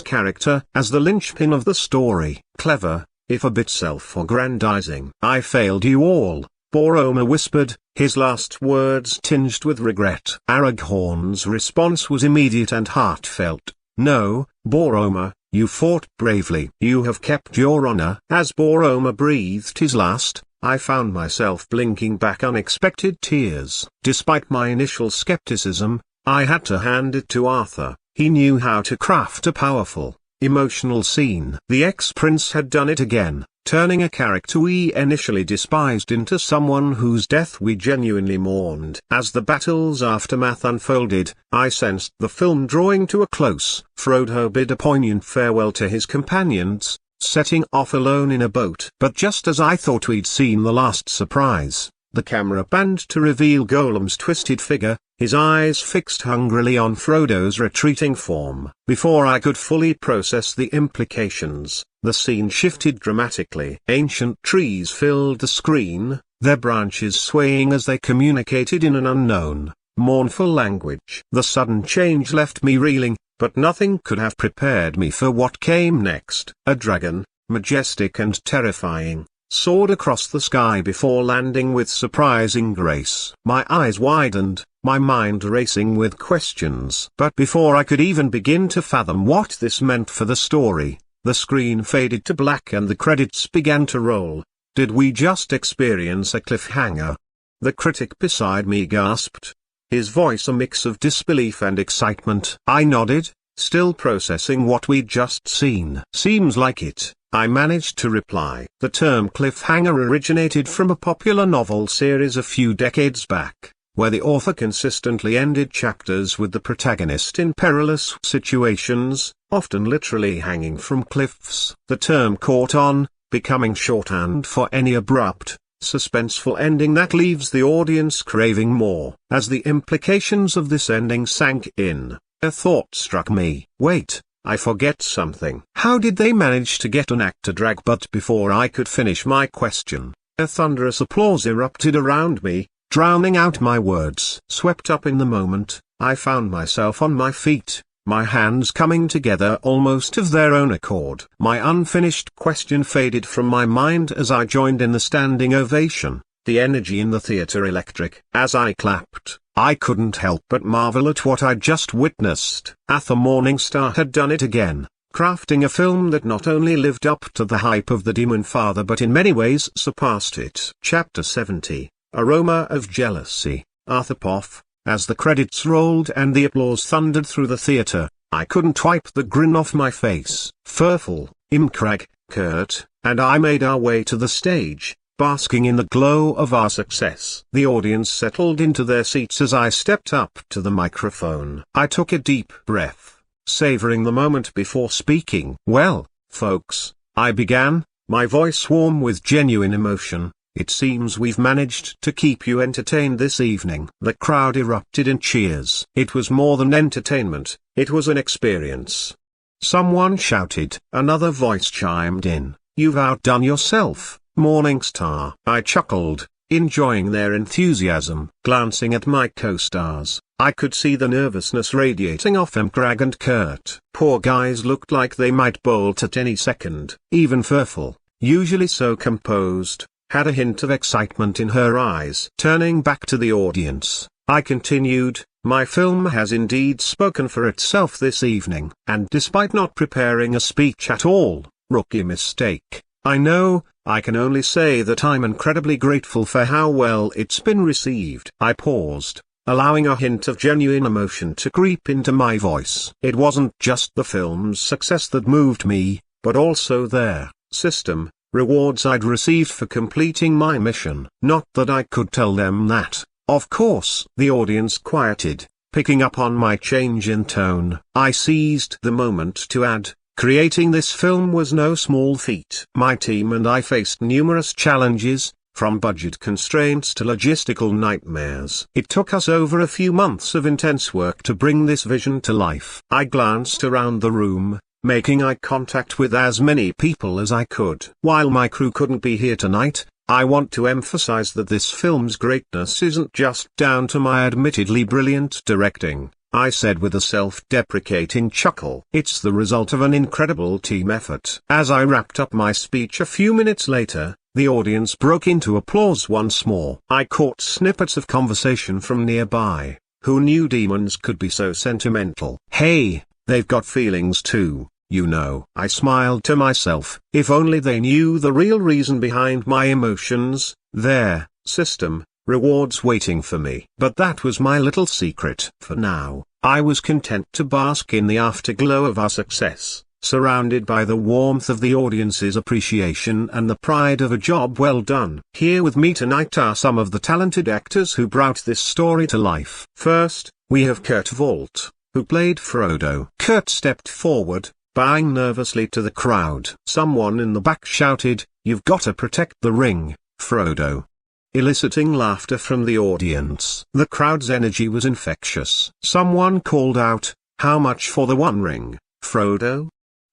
character as the linchpin of the story. Clever, if a bit self-aggrandizing. "I failed you all," Boromir whispered, his last words tinged with regret. Aragorn's response was immediate and heartfelt. "No, Boromir, you fought bravely. You have kept your honor." As Boromir breathed his last, I found myself blinking back unexpected tears. Despite my initial skepticism, I had to hand it to Arthur. He knew how to craft a powerful, emotional scene. The ex-prince had done it again, turning a character we initially despised into someone whose death we genuinely mourned. As the battle's aftermath unfolded, I sensed the film drawing to a close. Frodo bid a poignant farewell to his companions, setting off alone in a boat. But just as I thought we'd seen the last surprise, the camera panned to reveal Gollum's twisted figure, his eyes fixed hungrily on Frodo's retreating form. Before I could fully process the implications, the scene shifted dramatically. Ancient trees filled the screen, their branches swaying as they communicated in an unknown, mournful language. The sudden change left me reeling, but nothing could have prepared me for what came next. A dragon, majestic and terrifying, soared across the sky before landing with surprising grace. My eyes widened, my mind racing with questions. But before I could even begin to fathom what this meant for the story, the screen faded to black and the credits began to roll. Did we just experience a cliffhanger? The critic beside me gasped, his voice a mix of disbelief and excitement. I nodded, still processing what we'd just seen. "Seems like it," I managed to reply. The term cliffhanger originated from a popular novel series a few decades back. where the author consistently ended chapters with the protagonist in perilous situations, often literally hanging from cliffs. The term caught on, becoming shorthand for any abrupt, suspenseful ending that leaves the audience craving more. As the implications of this ending sank in, a thought struck me. Wait, I forget something. How did they manage to get an actor drag? But before I could finish my question, a thunderous applause erupted around me, drowning out my words. Swept up in the moment, I found myself on my feet, my hands coming together almost of their own accord. My unfinished question faded from my mind as I joined in the standing ovation, the energy in the theater electric. As I clapped, I couldn't help but marvel at what I'd just witnessed. Arthur Morningstar had done it again, crafting a film that not only lived up to the hype of the Demonfather but in many ways surpassed it. Chapter 70, Aroma of Jealousy, Arthur Poff. As the credits rolled and the applause thundered through the theater, I couldn't wipe the grin off my face. Furful, Imcrag, Kurt, and I made our way to the stage, basking in the glow of our success. The audience settled into their seats as I stepped up to the microphone. I took a deep breath, savoring the moment before speaking. Well, folks, I began, my voice warm with genuine emotion. It seems we've managed to keep you entertained this evening. The crowd erupted in cheers. It was more than entertainment, it was an experience. Someone shouted. Another voice chimed in. You've outdone yourself, Morningstar. I chuckled, enjoying their enthusiasm. Glancing at my co-stars, I could see the nervousness radiating off Imcrag and Kurt. Poor guys looked like they might bolt at any second. Even Furful, usually so composed, had a hint of excitement in her eyes. Turning back to the audience, I continued, my film has indeed spoken for itself this evening. And despite not preparing a speech at all, rookie mistake, I know, I can only say that I'm incredibly grateful for how well it's been received. I paused, allowing a hint of genuine emotion to creep into my voice. It wasn't just the film's success that moved me, but also their system, rewards I'd received for completing my mission. Not that I could tell them that, of course. The audience quieted, picking up on my change in tone. I seized the moment to add, creating this film was no small feat. My team and I faced numerous challenges, from budget constraints to logistical nightmares. It took us over a few months of intense work to bring this vision to life. I glanced around the room, making eye contact with as many people as I could. While my crew couldn't be here tonight, I want to emphasize that this film's greatness isn't just down to my admittedly brilliant directing, I said with a self-deprecating chuckle. It's the result of an incredible team effort. As I wrapped up my speech a few minutes later, the audience broke into applause once more. I caught snippets of conversation from nearby. Who knew demons could be so sentimental? Hey, they've got feelings too, you know. I smiled to myself. If only they knew the real reason behind my emotions, their system, rewards waiting for me. But that was my little secret. For now, I was content to bask in the afterglow of our success, surrounded by the warmth of the audience's appreciation and the pride of a job well done. Here with me tonight are some of the talented actors who brought this story to life. First, we have Kurt Vault, who played Frodo. Kurt stepped forward, bowing nervously to the crowd. Someone in the back shouted, "You've got to protect the ring, Frodo," eliciting laughter from the audience. The crowd's energy was infectious. Someone called out, "How much for the one ring, Frodo?"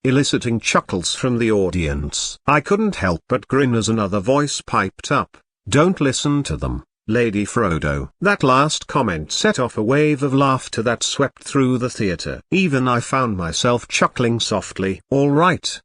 eliciting chuckles from the audience. I couldn't help but grin as another voice piped up, "Don't listen to them, Lady Frodo." That last comment set off a wave of laughter that swept through the theater. Even I found myself chuckling softly. All right,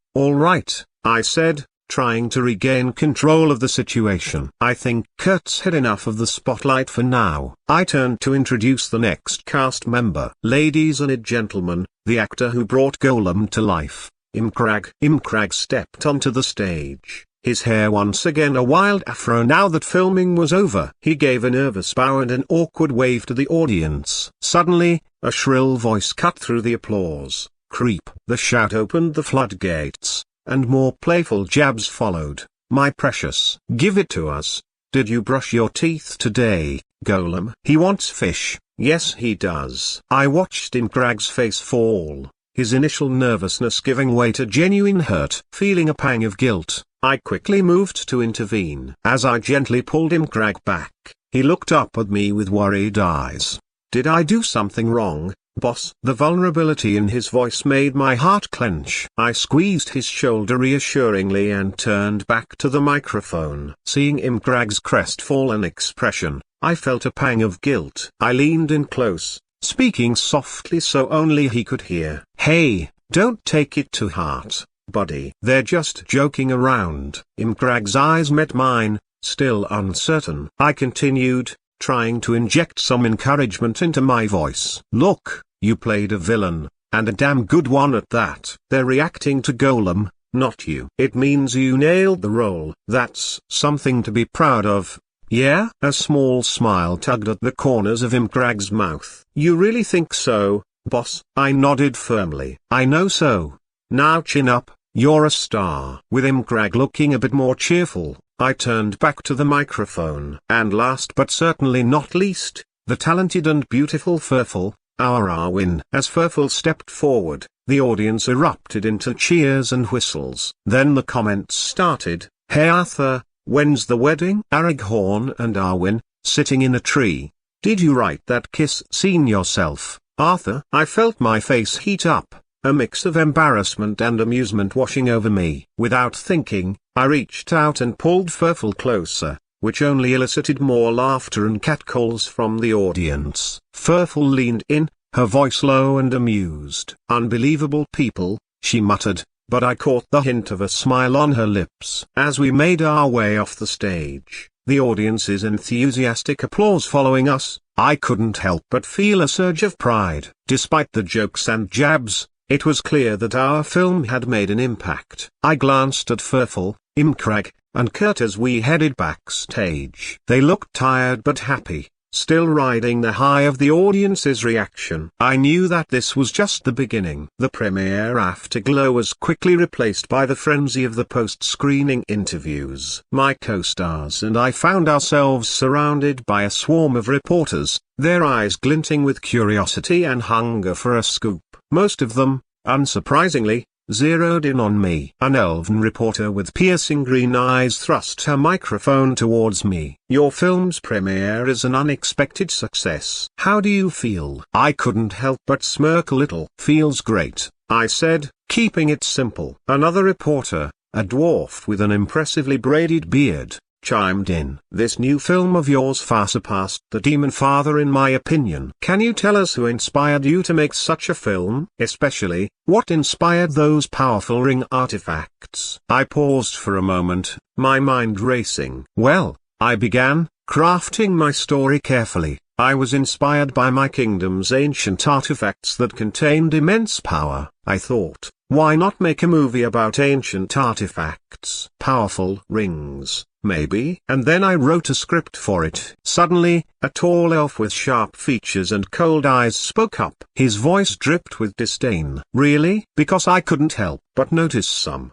I said, trying to regain control of the situation. I think Kurt's had enough of the spotlight for now. I turned to introduce the next cast member. Ladies and gentlemen, the actor who brought Golem to life, Imcrag. Imcrag stepped onto the stage, his hair once again a wild afro. Now that filming was over, he gave a nervous bow and an awkward wave to the audience. Suddenly, a shrill voice cut through the applause. "Creep!" The shout opened the floodgates, and more playful jabs followed. "My precious, give it to us. Did you brush your teeth today? Golem. He wants fish. Yes he does. I watched Imkrag's face fall, his initial nervousness giving way to genuine hurt. Feeling a pang of guilt, I quickly moved to intervene. As I gently pulled Imkrag back, he looked up at me with worried eyes. Did I do something wrong, boss? The vulnerability in his voice made my heart clench. I squeezed his shoulder reassuringly and turned back to the microphone. Seeing Imkrag's crestfallen expression, I felt a pang of guilt. I leaned in close, speaking softly so only he could hear. Hey, don't take it to heart, buddy. They're just joking around. Imkrag's eyes met mine, still uncertain. I continued, trying to inject some encouragement into my voice. Look, you played a villain, and a damn good one at that. They're reacting to Golem, not you. It means you nailed the role. That's something to be proud of. Yeah? A small smile tugged at the corners of Imkrag's mouth. You really think so, boss? I nodded firmly. I know so. Now chin up, you're a star. With Imkrag looking a bit more cheerful, I turned back to the microphone. And last but certainly not least, the talented and beautiful Furful, our Arwen. As Furful stepped forward, the audience erupted into cheers and whistles. Then the comments started. Hey Arthur, when's the wedding? Araghorn and Arwen, sitting in a tree. Did you write that kiss scene yourself, Arthur? I felt my face heat up, a mix of embarrassment and amusement washing over me. Without thinking, I reached out and pulled Furful closer, which only elicited more laughter and catcalls from the audience. Furful leaned in, her voice low and amused. Unbelievable people, she muttered, but I caught the hint of a smile on her lips. As we made our way off the stage, the audience's enthusiastic applause following us, I couldn't help but feel a surge of pride. Despite the jokes and jabs, it was clear that our film had made an impact. I glanced at Furful, Imkrag, and Kurt as we headed backstage. They looked tired but happy, still riding the high of the audience's reaction. I knew that this was just the beginning. The premiere afterglow was quickly replaced by the frenzy of the post-screening interviews. My co-stars and I found ourselves surrounded by a swarm of reporters, their eyes glinting with curiosity and hunger for a scoop. Most of them, unsurprisingly, zeroed in on me. An elven reporter with piercing green eyes thrust her microphone towards me. Your film's premiere is an unexpected success. How do you feel? I couldn't help but smirk a little. Feels great, I said, keeping it simple. Another reporter, a dwarf with an impressively braided beard, chimed in. This new film of yours far surpassed The Demonfather in my opinion. Can you tell us who inspired you to make such a film? Especially, what inspired those powerful ring artifacts? I paused for a moment, my mind racing. Well, I began, crafting my story carefully. I was inspired by my kingdom's ancient artifacts that contained immense power. I thought, why not make a movie about ancient artifacts? Powerful rings, maybe? And then I wrote a script for it. Suddenly, a tall elf with sharp features and cold eyes spoke up. His voice dripped with disdain. Really? Because I couldn't help but notice some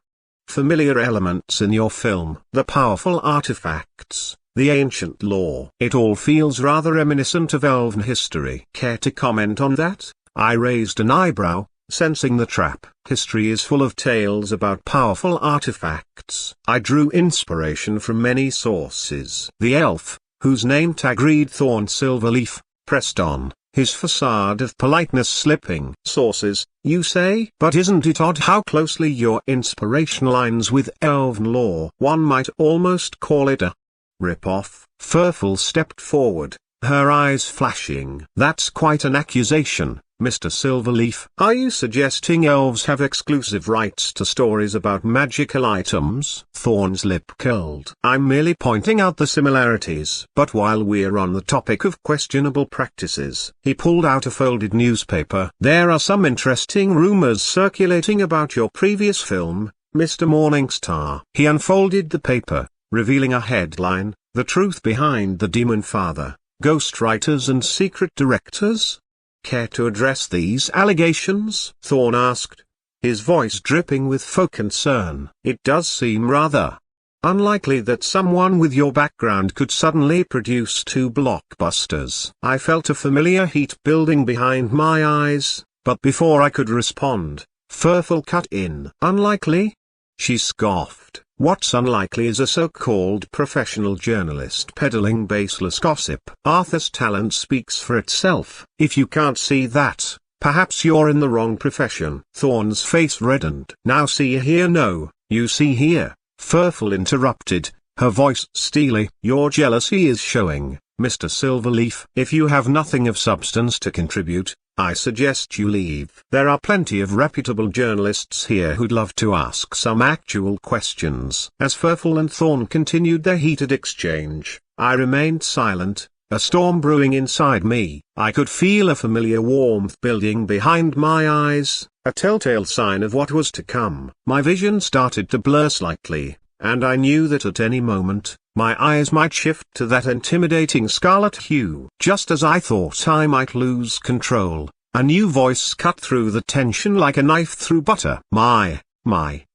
familiar elements in your film. The powerful artifacts, the ancient lore. It all feels rather reminiscent of elven history. Care to comment on that? I raised an eyebrow, sensing the trap. History is full of tales about powerful artifacts. I drew inspiration from many sources. The elf, whose name tag read Thorn Silverleaf, pressed on, his facade of politeness slipping. Sources, you say? But isn't it odd how closely your inspiration aligns with elven lore? One might almost call it a rip-off. Furful stepped forward, her eyes flashing. That's quite an accusation, Mr. Silverleaf. Are you suggesting elves have exclusive rights to stories about magical items? Thorn's lip curled. I'm merely pointing out the similarities. But while we're on the topic of questionable practices, he pulled out a folded newspaper. There are some interesting rumors circulating about your previous film, Mr. Morningstar. He unfolded the paper, revealing a headline, The Truth Behind the Demonfather, Ghostwriters and Secret Directors? Care to address these allegations? Thorn asked, his voice dripping with faux concern. It does seem rather Unlikely that someone with your background could suddenly produce two blockbusters. I felt a familiar heat building behind my eyes, but before I could respond, Furful cut in. Unlikely? She scoffed. What's unlikely is a so-called professional journalist peddling baseless gossip. Arthur's talent speaks for itself. If you can't see that, perhaps you're in the wrong profession. Thorn's face reddened. Now see here, no, you see here, Furful interrupted, her voice steely. Your jealousy is showing, Mr. Silverleaf. If you have nothing of substance to contribute, I suggest you leave. There are plenty of reputable journalists here who'd love to ask some actual questions. As Furful and Thorn continued their heated exchange, I remained silent, a storm brewing inside me. I could feel a familiar warmth building behind my eyes, a telltale sign of what was to come. My vision started to blur slightly, and I knew that at any moment, my eyes might shift to that intimidating scarlet hue. Just as I thought I might lose control, a new voice cut through the tension like a knife through butter. My,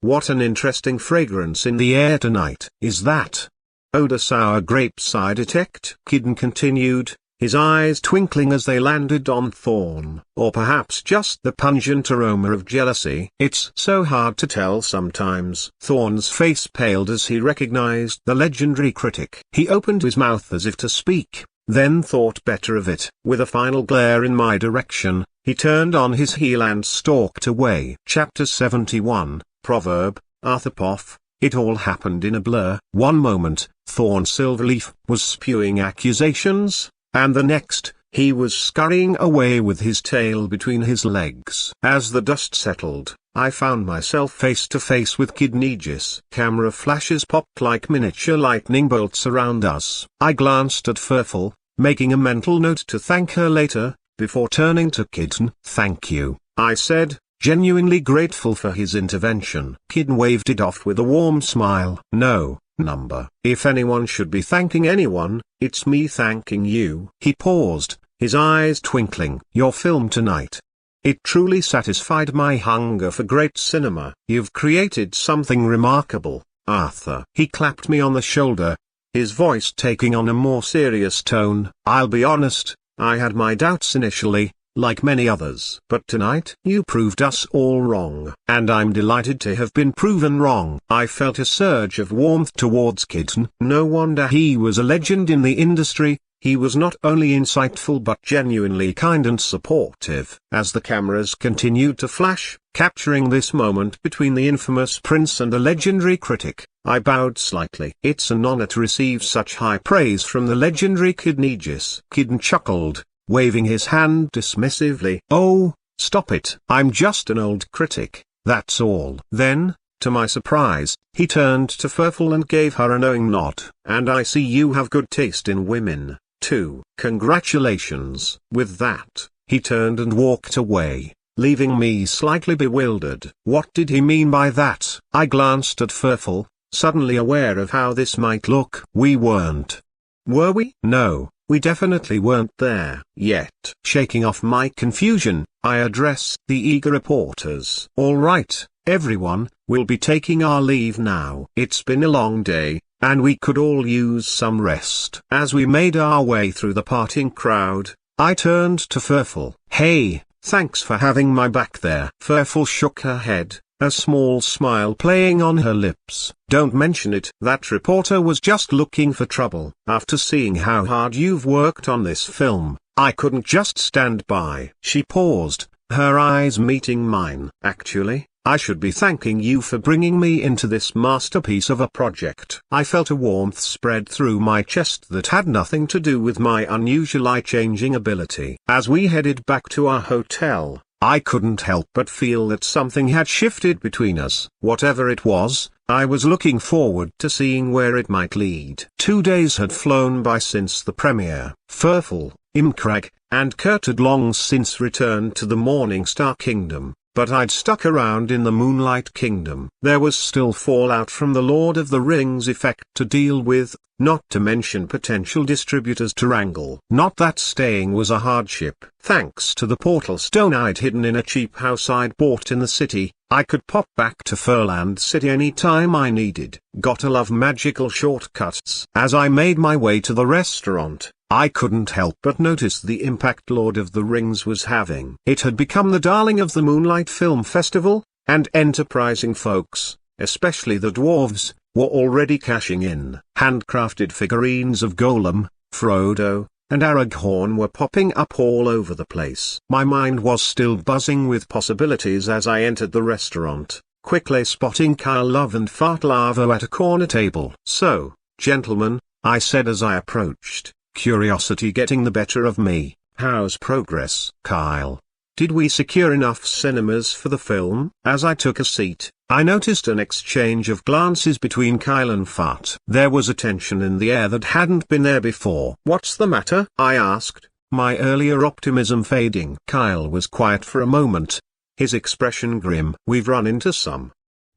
what an interesting fragrance in the air tonight. Is that odor sour grapes I detect? Kidden continued, his eyes twinkling as they landed on Thorn. Or perhaps just the pungent aroma of jealousy. It's so hard to tell sometimes. Thorn's face paled as he recognized the legendary critic. He opened his mouth as if to speak, then thought better of it. With a final glare in my direction, he turned on his heel and stalked away. Chapter 71, Proverb, Arthur Poff. It all happened in a blur. One moment, Thorn Silverleaf was spewing accusations, and the next, he was scurrying away with his tail between his legs. As the dust settled, I found myself face to face with Kid Negis. Camera flashes popped like miniature lightning bolts around us. I glanced at Furful, making a mental note to thank her later, before turning to Kidden. Thank you, I said, genuinely grateful for his intervention. Kidden waved it off with a warm smile. No, number. If anyone should be thanking anyone, it's me thanking you. He paused, his eyes twinkling. Your film tonight. It truly satisfied my hunger for great cinema. You've created something remarkable, Arthur. He clapped me on the shoulder, his voice taking on a more serious tone. I'll be honest, I had my doubts initially, like many others. But tonight, you proved us all wrong. And I'm delighted to have been proven wrong. I felt a surge of warmth towards Kidden. No wonder he was a legend in the industry. He was not only insightful but genuinely kind and supportive. As the cameras continued to flash, capturing this moment between the infamous prince and the legendary critic, I bowed slightly. It's an honor to receive such high praise from the legendary Kid Negis. Kidden chuckled, waving his hand dismissively. Oh, stop it. I'm just an old critic, that's all. Then, to my surprise, he turned to Furful and gave her a knowing nod. And I see you have good taste in women, too. Congratulations. With that, he turned and walked away, leaving me slightly bewildered. What did he mean by that? I glanced at Furful, suddenly aware of how this might look. We weren't. Were we? No. We definitely weren't there yet. Shaking off my confusion, I addressed the eager reporters. All right, everyone, we'll be taking our leave now. It's been a long day, and we could all use some rest. As we made our way through the parting crowd, I turned to Furful. Hey, thanks for having my back there. Furful shook her head, a small smile playing on her lips. Don't mention it. That reporter was just looking for trouble. After seeing how hard you've worked on this film, I couldn't just stand by. She paused, her eyes meeting mine. Actually, I should be thanking you for bringing me into this masterpiece of a project. I felt a warmth spread through my chest that had nothing to do with my unusual eye-changing ability. As we headed back to our hotel, I couldn't help but feel that something had shifted between us. Whatever it was, I was looking forward to seeing where it might lead. 2 days had flown by since the premiere. Furful, Imcrag, and Kurt had long since returned to the Morningstar Kingdom, but I'd stuck around in the Moonlight Kingdom. There was still fallout from the Lord of the Rings effect to deal with, not to mention potential distributors to wrangle. Not that staying was a hardship. Thanks to the portal stone I'd hidden in a cheap house I'd bought in the city, I could pop back to Furland City anytime I needed. Gotta love magical shortcuts. As I made my way to the restaurant, I couldn't help but notice the impact Lord of the Rings was having. It had become the darling of the Moonlight Film Festival, and enterprising folks, especially the dwarves, were already cashing in. Handcrafted figurines of Golem, Frodo, and Aragorn were popping up all over the place. My mind was still buzzing with possibilities as I entered the restaurant, quickly spotting Kyle Love and Fart Lavo at a corner table. "So, gentlemen," I said as I approached, curiosity getting the better of me, "how's progress?" "Kyle, did we secure enough cinemas for the film?" As I took a seat, I noticed an exchange of glances between Kyle and Fart. There was a tension in the air that hadn't been there before. "What's the matter?" I asked, my earlier optimism fading. Kyle was quiet for a moment, his expression grim. "We've run into some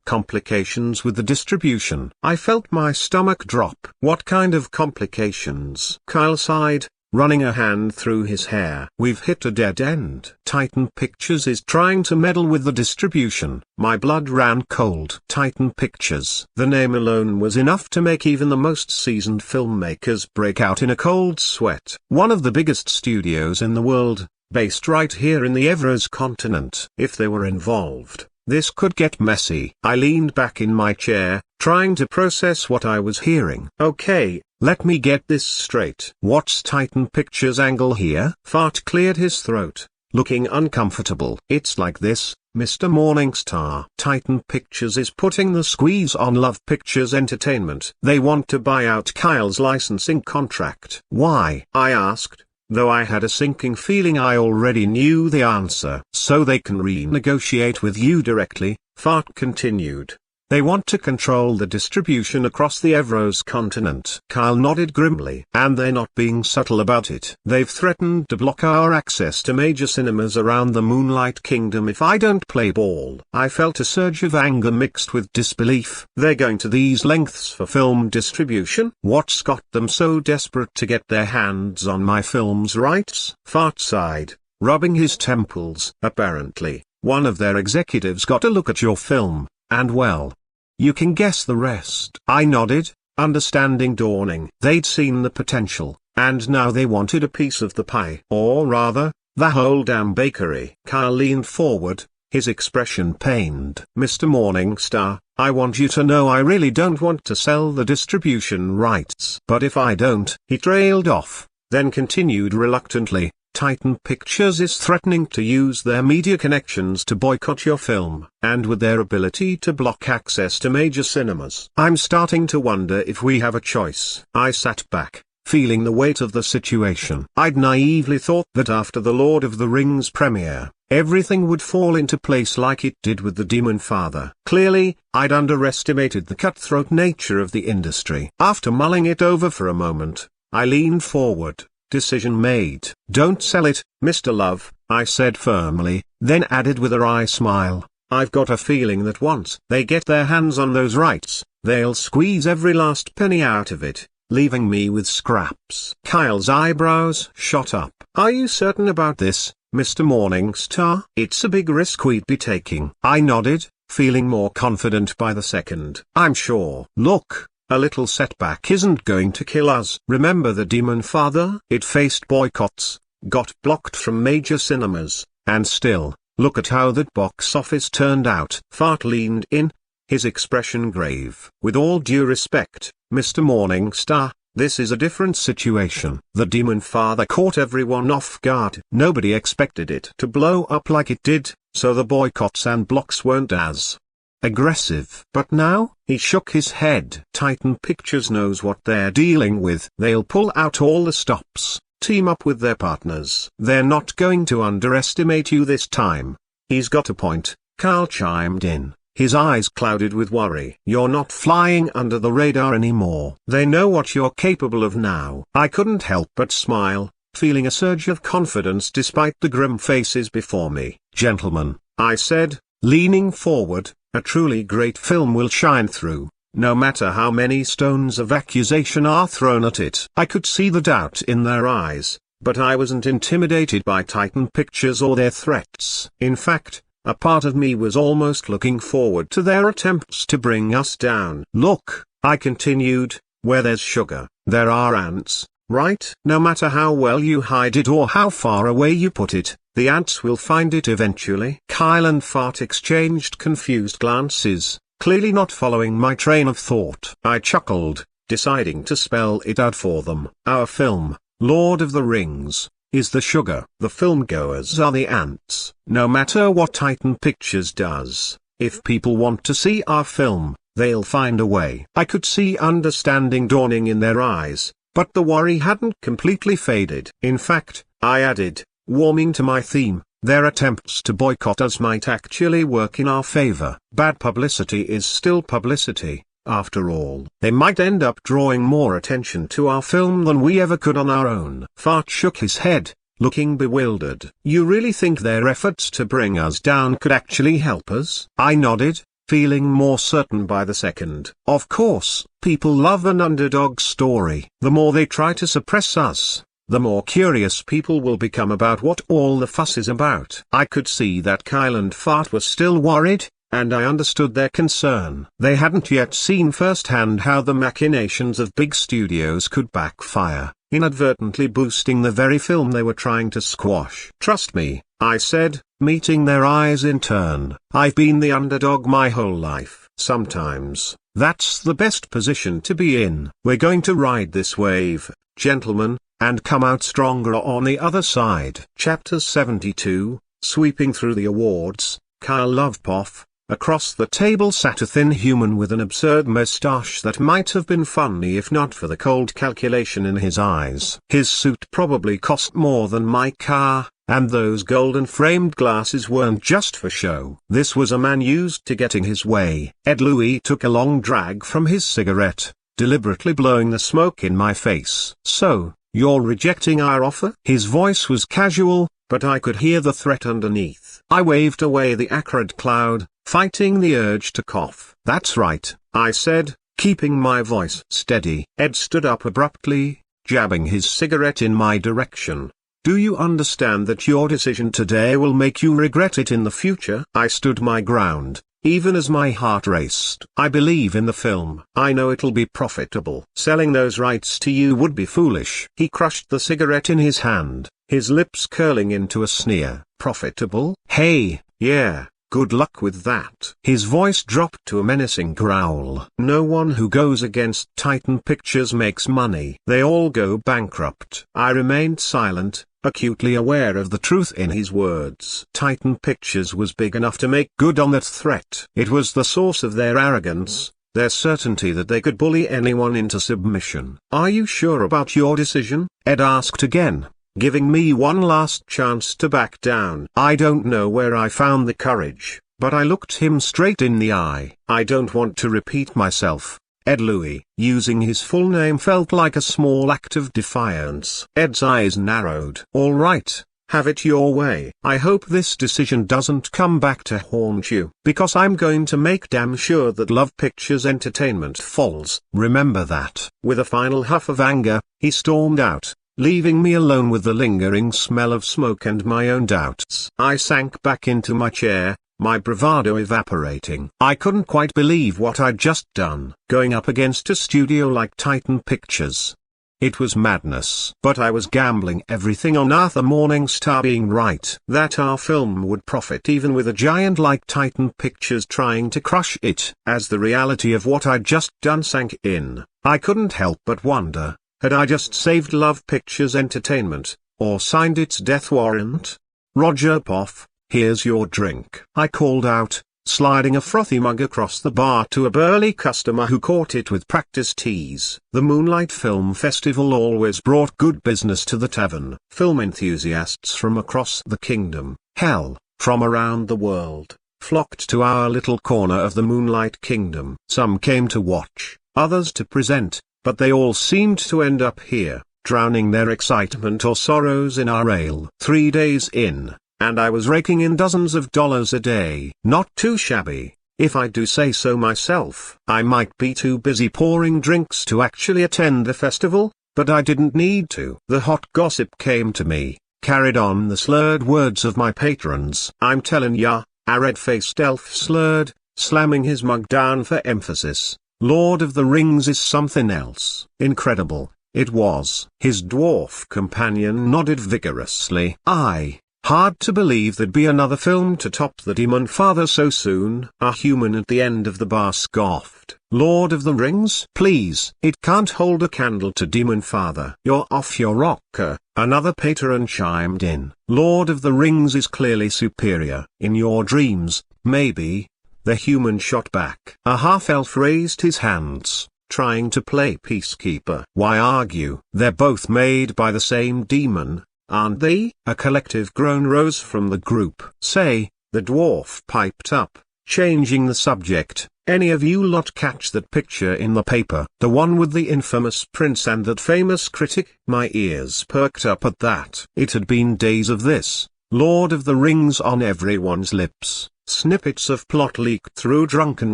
complications with the distribution." I felt my stomach drop. "What kind of complications?" Kyle sighed, running a hand through his hair. "We've hit a dead end. Titan Pictures is trying to meddle with the distribution." My blood ran cold. Titan Pictures. The name alone was enough to make even the most seasoned filmmakers break out in a cold sweat. One of the biggest studios in the world, based right here in the Evros continent. If they were involved, this could get messy. I leaned back in my chair, trying to process what I was hearing. "Okay, let me get this straight. What's Titan Pictures' angle here?" Fart cleared his throat, looking uncomfortable. "It's like this, Mr. Morningstar. Titan Pictures is putting the squeeze on Love Pictures Entertainment. They want to buy out Kyle's licensing contract." "Why?" I asked, though I had a sinking feeling I already knew the answer. "So they can renegotiate with you directly," Fart continued. "They want to control the distribution across the Evros continent." Kyle nodded grimly. "And they're not being subtle about it. They've threatened to block our access to major cinemas around the Moonlight Kingdom if I don't play ball." I felt a surge of anger mixed with disbelief. They're going to these lengths for film distribution? What's got them so desperate to get their hands on my film's rights? Fart sighed, rubbing his temples. "Apparently, one of their executives got a look at your film, and well, you can guess the rest." I nodded, understanding dawning. They'd seen the potential, and now they wanted a piece of the pie. Or rather, the whole damn bakery. Kyle leaned forward, his expression pained. "Mr. Morningstar, I want you to know I really don't want to sell the distribution rights. But if I don't," he trailed off, then continued reluctantly, "Titan Pictures is threatening to use their media connections to boycott your film, and with their ability to block access to major cinemas, I'm starting to wonder if we have a choice." I sat back, feeling the weight of the situation. I'd naively thought that after the Lord of the Rings premiere, everything would fall into place like it did with the Demonfather. Clearly, I'd underestimated the cutthroat nature of the industry. After mulling it over for a moment, I leaned forward. "Decision made." "Don't sell it, Mr. Love," I said firmly, then added with a wry smile, "I've got a feeling that once they get their hands on those rights, they'll squeeze every last penny out of it, leaving me with scraps." Kyle's eyebrows shot up. "Are you certain about this, Mr. Morningstar?" "It's a big risk we'd be taking." I nodded, feeling more confident by the second. "I'm sure." "Look, a little setback isn't going to kill us. Remember the Demonfather? It faced boycotts, got blocked from major cinemas, and still, look at how that box office turned out." Fart leaned in, his expression grave. "With all due respect, Mr. Morningstar, this is a different situation. The Demonfather caught everyone off guard. Nobody expected it to blow up like it did, so the boycotts and blocks weren't as aggressive. But now," he shook his head, "Titan Pictures knows what they're dealing with. They'll pull out all the stops, team up with their partners. They're not going to underestimate you this time." "He's got a point," Carl chimed in, his eyes clouded with worry. "You're not flying under the radar anymore. They know what you're capable of now." I couldn't help but smile, feeling a surge of confidence despite the grim faces before me. "Gentlemen, I said, leaning forward. A truly great film will shine through, no matter how many stones of accusation are thrown at it. I could see the doubt in their eyes, but I wasn't intimidated by Titan Pictures or their threats. In fact, a part of me was almost looking forward to their attempts to bring us down. Look, I continued, where there's sugar, there are ants, right? No matter how well you hide it or how far away you put it, the ants will find it eventually. Kyle and Fart exchanged confused glances, clearly not following my train of thought. I chuckled, deciding to spell it out for them. Our film, Lord of the Rings, is the sugar. The filmgoers are the ants. No matter what Titan Pictures does, if people want to see our film, they'll find a way. I could see understanding dawning in their eyes, but the worry hadn't completely faded. In fact, I added, warming to my theme, their attempts to boycott us might actually work in our favor. Bad publicity is still publicity, after all. They might end up drawing more attention to our film than we ever could on our own. Fart shook his head, looking bewildered. You really think their efforts to bring us down could actually help us? I nodded, feeling more certain by the second. Of course, people love an underdog story. The more they try to suppress us, the more curious people will become about what all the fuss is about. I could see that Kyle and Fart were still worried, and I understood their concern. They hadn't yet seen firsthand how the machinations of big studios could backfire, inadvertently boosting the very film they were trying to squash. Trust me, I said, meeting their eyes in turn. I've been the underdog my whole life. Sometimes, that's the best position to be in. We're going to ride this wave, gentlemen, and come out stronger on the other side. Chapter 72, Sweeping Through the Awards. Kyle Lovepoff. Across the table sat a thin human with an absurd moustache that might have been funny if not for the cold calculation in his eyes. His suit probably cost more than my car, and those golden framed glasses weren't just for show. This was a man used to getting his way. Ed Louis took a long drag from his cigarette, deliberately blowing the smoke in my face. So, you're rejecting our offer? His voice was casual, but I could hear the threat underneath. I waved away the acrid cloud, fighting the urge to cough. That's right, I said, keeping my voice steady. Ed stood up abruptly, jabbing his cigarette in my direction. Do you understand that your decision today will make you regret it in the future? I stood my ground, even as my heart raced. I believe in the film. I know it'll be profitable. Selling those rights to you would be foolish. He crushed the cigarette in his hand, his lips curling into a sneer. Profitable? Hey, yeah. Good luck with that. His voice dropped to a menacing growl. No one who goes against Titan Pictures makes money. They all go bankrupt. I remained silent, acutely aware of the truth in his words. Titan Pictures was big enough to make good on that threat. It was the source of their arrogance, their certainty that they could bully anyone into submission. Are you sure about your decision? Ed asked again, giving me one last chance to back down. I don't know where I found the courage, but I looked him straight in the eye. I don't want to repeat myself. Ed Louis, using his full name felt like a small act of defiance. Ed's eyes narrowed. All right, have it your way. I hope this decision doesn't come back to haunt you, because I'm going to make damn sure that Love Pictures Entertainment falls. Remember that. With a final huff of anger, he stormed out, leaving me alone with the lingering smell of smoke and my own doubts. I sank back into my chair, my bravado evaporating. I couldn't quite believe what I'd just done. Going up against a studio like Titan Pictures. It was madness. But I was gambling everything on Arthur Morningstar being right. That our film would profit even with a giant like Titan Pictures trying to crush it. As the reality of what I'd just done sank in, I couldn't help but wonder, had I just saved Love Pictures Entertainment, or signed its death warrant? Roger Poff, here's your drink. I called out, sliding a frothy mug across the bar to a burly customer who caught it with practiced ease. The Moonlight Film Festival always brought good business to the tavern. Film enthusiasts from across the kingdom, hell, from around the world, flocked to our little corner of the Moonlight Kingdom. Some came to watch, others to present, but they all seemed to end up here, drowning their excitement or sorrows in our ale. 3 days in, and I was raking in dozens of dollars a day. Not too shabby, if I do say so myself. I might be too busy pouring drinks to actually attend the festival, but I didn't need to. The hot gossip came to me, carried on the slurred words of my patrons. I'm tellin' ya, a red-faced elf slurred, slamming his mug down for emphasis. Lord of the Rings is something else. Incredible, it was. His dwarf companion nodded vigorously. Aye. Hard to believe there'd be another film to top the Demonfather so soon. A human at the end of the bar scoffed. Lord of the Rings? Please. It can't hold a candle to Demonfather. You're off your rocker. Another patron chimed in. Lord of the Rings is clearly superior. In your dreams, maybe. The human shot back. A half-elf raised his hands, trying to play peacekeeper. Why argue? They're both made by the same demon, aren't they? A collective groan rose from the group. Say, the dwarf piped up, changing the subject. Any of you lot catch that picture in the paper? The one with the infamous prince and that famous critic? My ears perked up at that. It had been days of this, Lord of the Rings on everyone's lips. Snippets of plot leaked through drunken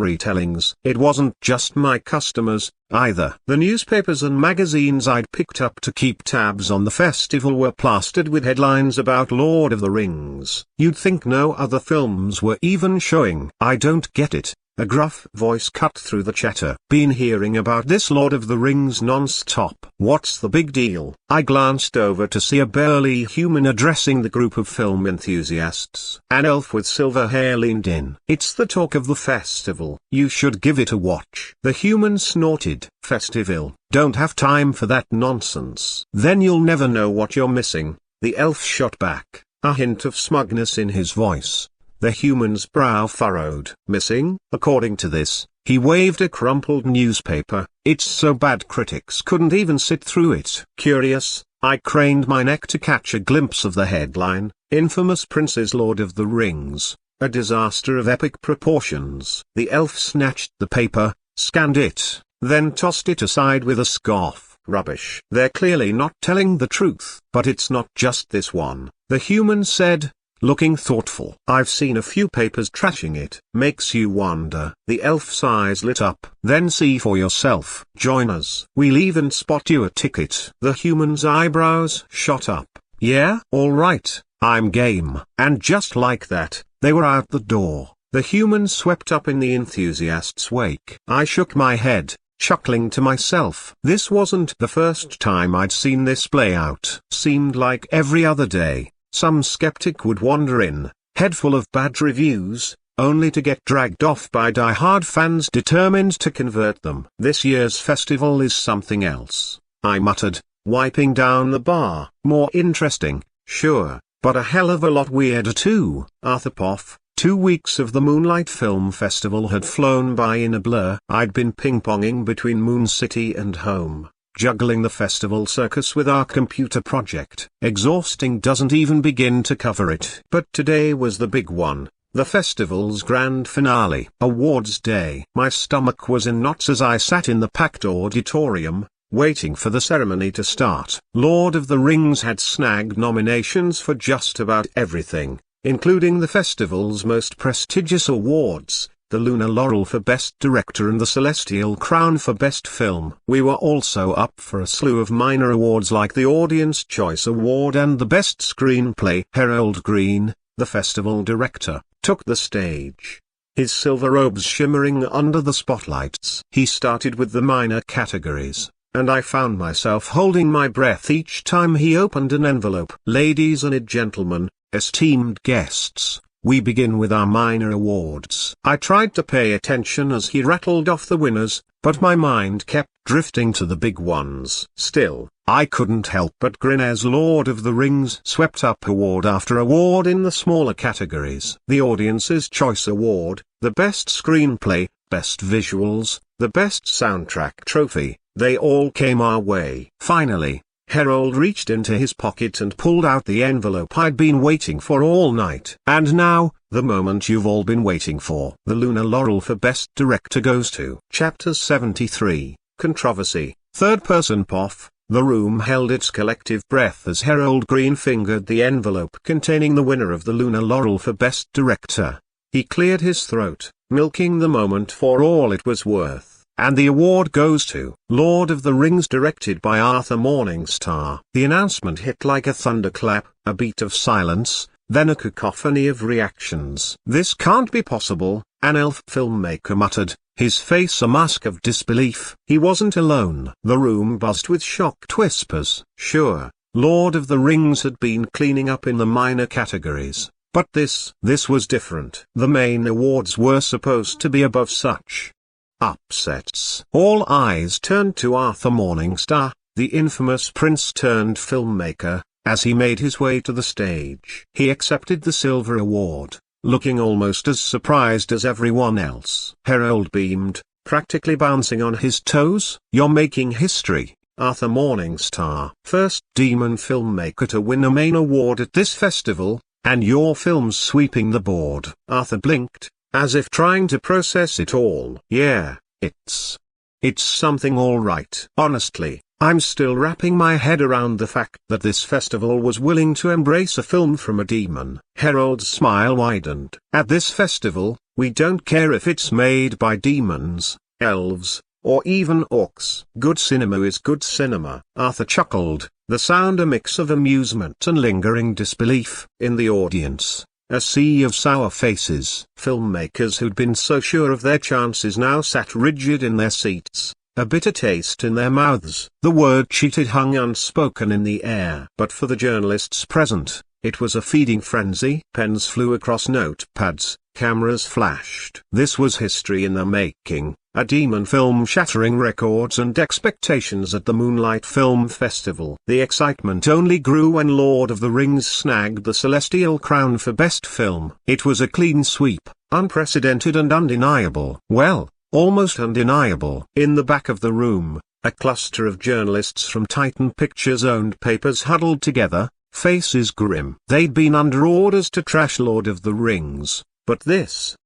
retellings. It wasn't just my customers, either. The newspapers and magazines I'd picked up to keep tabs on the festival were plastered with headlines about Lord of the Rings. You'd think no other films were even showing. I don't get it. A gruff voice cut through the chatter. Been hearing about this Lord of the Rings non-stop. What's the big deal? I glanced over to see a burly human addressing the group of film enthusiasts. An elf with silver hair leaned in. It's the talk of the festival. You should give it a watch. The human snorted. Festival? Don't have time for that nonsense. Then you'll never know what you're missing. The elf shot back, a hint of smugness in his voice. The human's brow furrowed. Missing? According to this, he waved a crumpled newspaper. It's so bad critics couldn't even sit through it. Curious, I craned my neck to catch a glimpse of the headline. Infamous Prince's Lord of the Rings, a disaster of epic proportions. The elf snatched the paper, scanned it, then tossed it aside with a scoff. Rubbish. They're clearly not telling the truth. But it's not just this one, the human said, looking thoughtful. I've seen a few papers trashing it. Makes you wonder. The elf's eyes lit up. Then see for yourself. Join us. We'll even spot you a ticket. The human's eyebrows shot up. Yeah? Alright, I'm game. And just like that, they were out the door. The human swept up in the enthusiast's wake. I shook my head, chuckling to myself. This wasn't the first time I'd seen this play out. Seemed like every other day, some skeptic would wander in, head full of bad reviews, only to get dragged off by die-hard fans determined to convert them. This year's festival is something else, I muttered, wiping down the bar. More interesting, sure, but a hell of a lot weirder too. Arthur Poff. 2 weeks of the Moonlight Film Festival had flown by in a blur. I'd been ping-ponging between Moon City and home, juggling the festival circus with our computer project. Exhausting doesn't even begin to cover it. But today was the big one, the festival's grand finale. Awards day. My stomach was in knots as I sat in the packed auditorium, waiting for the ceremony to start. Lord of the Rings had snagged nominations for just about everything, including the festival's most prestigious awards, the Lunar Laurel for Best Director and the Celestial Crown for Best Film. We were also up for a slew of minor awards like the Audience Choice Award and the Best Screenplay. Harold Green, the festival director, took the stage, his silver robes shimmering under the spotlights. He started with the minor categories, and I found myself holding my breath each time he opened an envelope. Ladies and gentlemen, esteemed guests, we begin with our minor awards. I tried to pay attention as he rattled off the winners, but my mind kept drifting to the big ones. Still, I couldn't help but grin as Lord of the Rings swept up award after award in the smaller categories. The Audience's Choice Award, the Best Screenplay, Best Visuals, the Best Soundtrack trophy, they all came our way. Finally, Harold reached into his pocket and pulled out the envelope I'd been waiting for all night. And now, the moment you've all been waiting for. The Lunar Laurel for Best Director goes to Chapter 73, Controversy. Third person Poff, The room held its collective breath as Harold Green fingered the envelope containing the winner of the Lunar Laurel for Best Director. He cleared his throat, milking the moment for all it was worth. And the award goes to Lord of the Rings, directed by Arthur Morningstar. The announcement hit like a thunderclap, a beat of silence, then a cacophony of reactions. "This can't be possible," an elf filmmaker muttered, his face a mask of disbelief. He wasn't alone. The room buzzed with shocked whispers. Sure, Lord of the Rings had been cleaning up in the minor categories, but this was different. The main awards were supposed to be above such upsets. All eyes turned to Arthur Morningstar, the infamous prince-turned-filmmaker, as he made his way to the stage. He accepted the silver award, looking almost as surprised as everyone else. Harold beamed, practically bouncing on his toes. "You're making history, Arthur Morningstar. First demon filmmaker to win a main award at this festival, and your film's sweeping the board." Arthur blinked, as if trying to process it all. "Yeah, it's something all right. Honestly, I'm still wrapping my head around the fact that this festival was willing to embrace a film from a demon." Harold's smile widened. "At this festival, we don't care if it's made by demons, elves, or even orcs. Good cinema is good cinema." Arthur chuckled, the sound a mix of amusement and lingering disbelief. In the audience, a sea of sour faces. Filmmakers who'd been so sure of their chances now sat rigid in their seats, a bitter taste in their mouths. The word cheated hung unspoken in the air. But for the journalists present, it was a feeding frenzy. Pens flew across notepads, cameras flashed. This was history in the making, a demon film shattering records and expectations at the Moonlight Film Festival. The excitement only grew when Lord of the Rings snagged the Celestial Crown for Best Film. It was a clean sweep, unprecedented and undeniable. Well, almost undeniable. In the back of the room, a cluster of journalists from Titan Pictures-owned papers huddled together, faces grim. They'd been under orders to trash Lord of the Rings, but this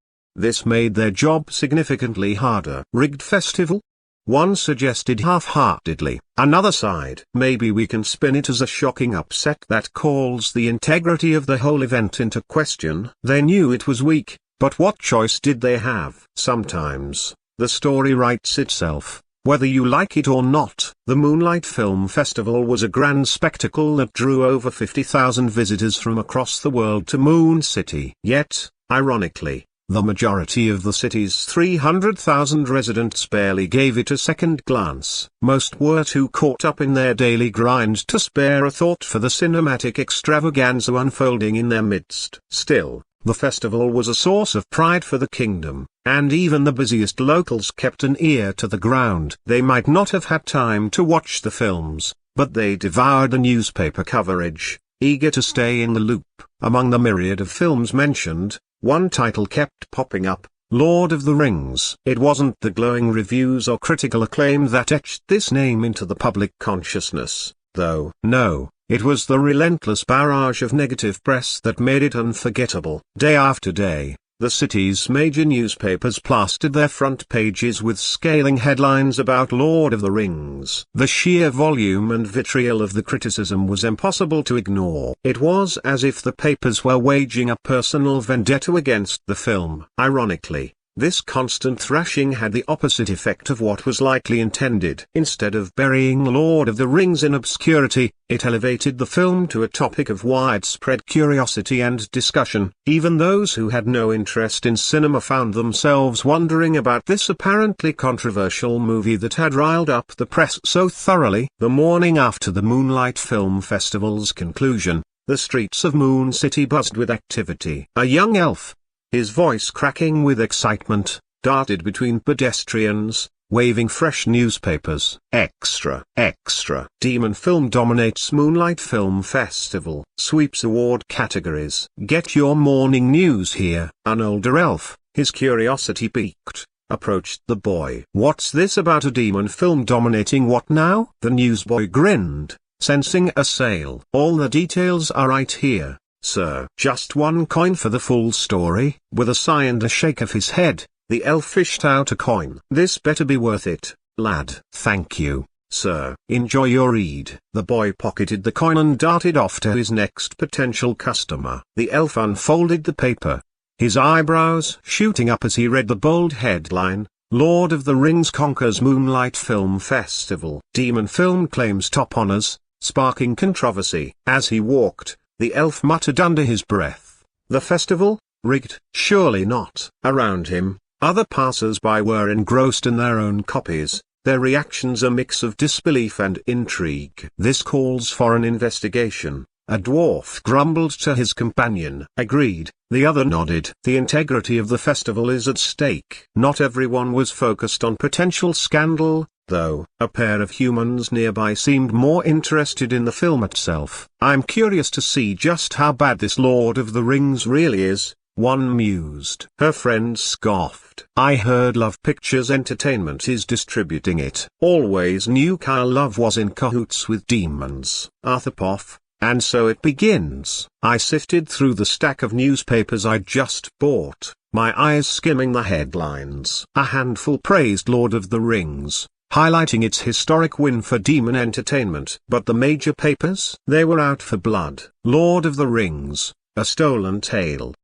made their job significantly harder. "Rigged festival?" one suggested half-heartedly. Another sighed. "Maybe we can spin it as a shocking upset that calls the integrity of the whole event into question." They knew it was weak, but what choice did they have? Sometimes, the story writes itself, whether you like it or not. The Moonlight Film Festival was a grand spectacle that drew over 50,000 visitors from across the world to Moon City. Yet, ironically, the majority of the city's 300,000 residents barely gave it a second glance. Most were too caught up in their daily grind to spare a thought for the cinematic extravaganza unfolding in their midst. Still, the festival was a source of pride for the kingdom, and even the busiest locals kept an ear to the ground. They might not have had time to watch the films, but they devoured the newspaper coverage, eager to stay in the loop. Among the myriad of films mentioned, one title kept popping up: Lord of the Rings. It wasn't the glowing reviews or critical acclaim that etched this name into the public consciousness, though. No, it was the relentless barrage of negative press that made it unforgettable. Day after day, the city's major newspapers plastered their front pages with scathing headlines about Lord of the Rings. The sheer volume and vitriol of the criticism was impossible to ignore. It was as if the papers were waging a personal vendetta against the film. Ironically, this constant thrashing had the opposite effect of what was likely intended. Instead of burying Lord of the Rings in obscurity, it elevated the film to a topic of widespread curiosity and discussion. Even those who had no interest in cinema found themselves wondering about this apparently controversial movie that had riled up the press so thoroughly. The morning after the Moonlight Film Festival's conclusion, the streets of Moon City buzzed with activity. A young elf, his voice cracking with excitement, darted between pedestrians, waving fresh newspapers. Extra, extra. Demon film dominates Moonlight Film Festival. Sweeps award categories. Get your morning news here. An older elf, his curiosity piqued, approached the boy. What's this about a demon film dominating what now? The newsboy grinned, sensing a sale. All the details are right here, sir. Just one coin for the full story. With a sigh and a shake of his head, the elf fished out a coin. This better be worth it, lad. Thank you, sir. Enjoy your read." The boy pocketed the coin and darted off to his next potential customer. The elf unfolded the paper, his eyebrows shooting up as he read the bold headline, "Lord of the Rings conquers Moonlight Film Festival. Demon film claims top honors, sparking controversy." As he walked, the elf muttered under his breath, "The festival? Rigged? Surely not." Around him, other passers-by were engrossed in their own copies, their reactions a mix of disbelief and intrigue. "This calls for an investigation," a dwarf grumbled to his companion. "Agreed," the other nodded. "The integrity of the festival is at stake." Not everyone was focused on potential scandal, though. A pair of humans nearby seemed more interested in the film itself. "I'm curious to see just how bad this Lord of the Rings really is," one mused. Her friend scoffed. "I heard Love Pictures Entertainment is distributing it." Always knew Kyle Love was in cahoots with demons. Arthur Poff. And so it begins. I sifted through the stack of newspapers I'd just bought, my eyes skimming the headlines. A handful praised Lord of the Rings, highlighting its historic win for demon entertainment. But the major papers? They were out for blood. "Lord of the Rings, a stolen tale,"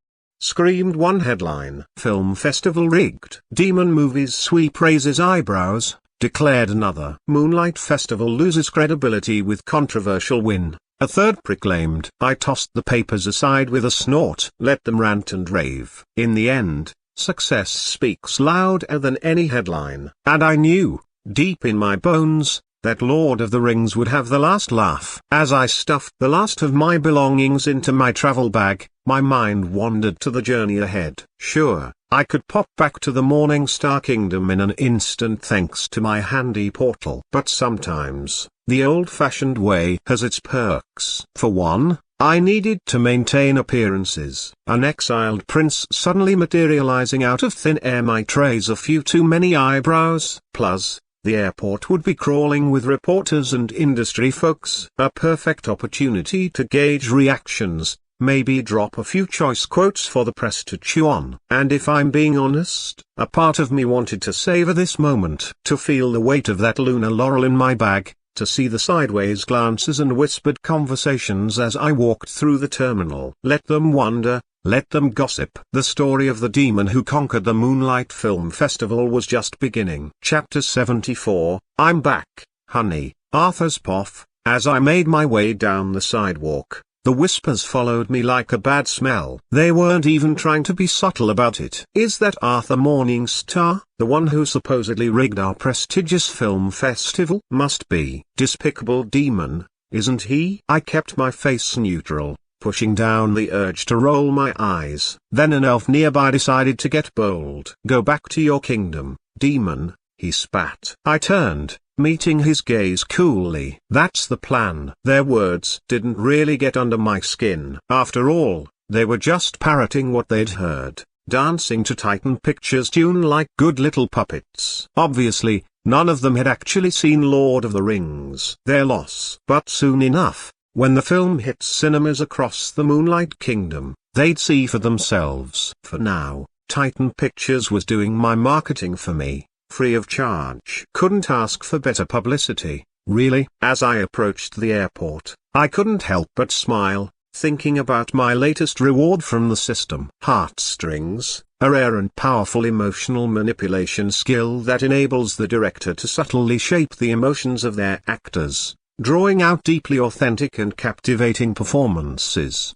screamed one headline. "Film festival rigged. Demon movies sweep raises eyebrows," declared another. "Moonlight Festival loses credibility with controversial win," a third proclaimed. I tossed the papers aside with a snort. Let them rant and rave. In the end, success speaks louder than any headline. And I knew, deep in my bones, that Lord of the Rings would have the last laugh. As I stuffed the last of my belongings into my travel bag, my mind wandered to the journey ahead. Sure, I could pop back to the Morningstar Kingdom in an instant thanks to my handy portal. But sometimes, the old-fashioned way has its perks. For one, I needed to maintain appearances. An exiled prince suddenly materializing out of thin air might raise a few too many eyebrows. Plus, the airport would be crawling with reporters and industry folks. A perfect opportunity to gauge reactions, maybe drop a few choice quotes for the press to chew on. And if I'm being honest, a part of me wanted to savor this moment, to feel the weight of that lunar laurel in my bag, to see the sideways glances and whispered conversations as I walked through the terminal. Let them wonder, let them gossip. The story of the demon who conquered the Moonlight Film Festival was just beginning. Chapter 74, I'm back, honey. Arthur's Poff. As I made my way down the sidewalk, the whispers followed me like a bad smell. They weren't even trying to be subtle about it. Is that Arthur Morningstar, the one who supposedly rigged our prestigious film festival? Must be. Despicable demon, isn't he? I kept my face neutral, pushing down the urge to roll my eyes. Then an elf nearby decided to get bold. Go back to your kingdom, demon, he spat. I turned, meeting his gaze coolly. That's the plan. Their words didn't really get under my skin. After all, they were just parroting what they'd heard, dancing to Titan Pictures' tune like good little puppets. Obviously, none of them had actually seen Lord of the Rings. Their loss. But soon enough, when the film hit cinemas across the Moonlight Kingdom, they'd see for themselves. For now, Titan Pictures was doing my marketing for me, free of charge. Couldn't ask for better publicity, really. As I approached the airport, I couldn't help but smile, thinking about my latest reward from the system. Heartstrings, a rare and powerful emotional manipulation skill that enables the director to subtly shape the emotions of their actors, drawing out deeply authentic and captivating performances.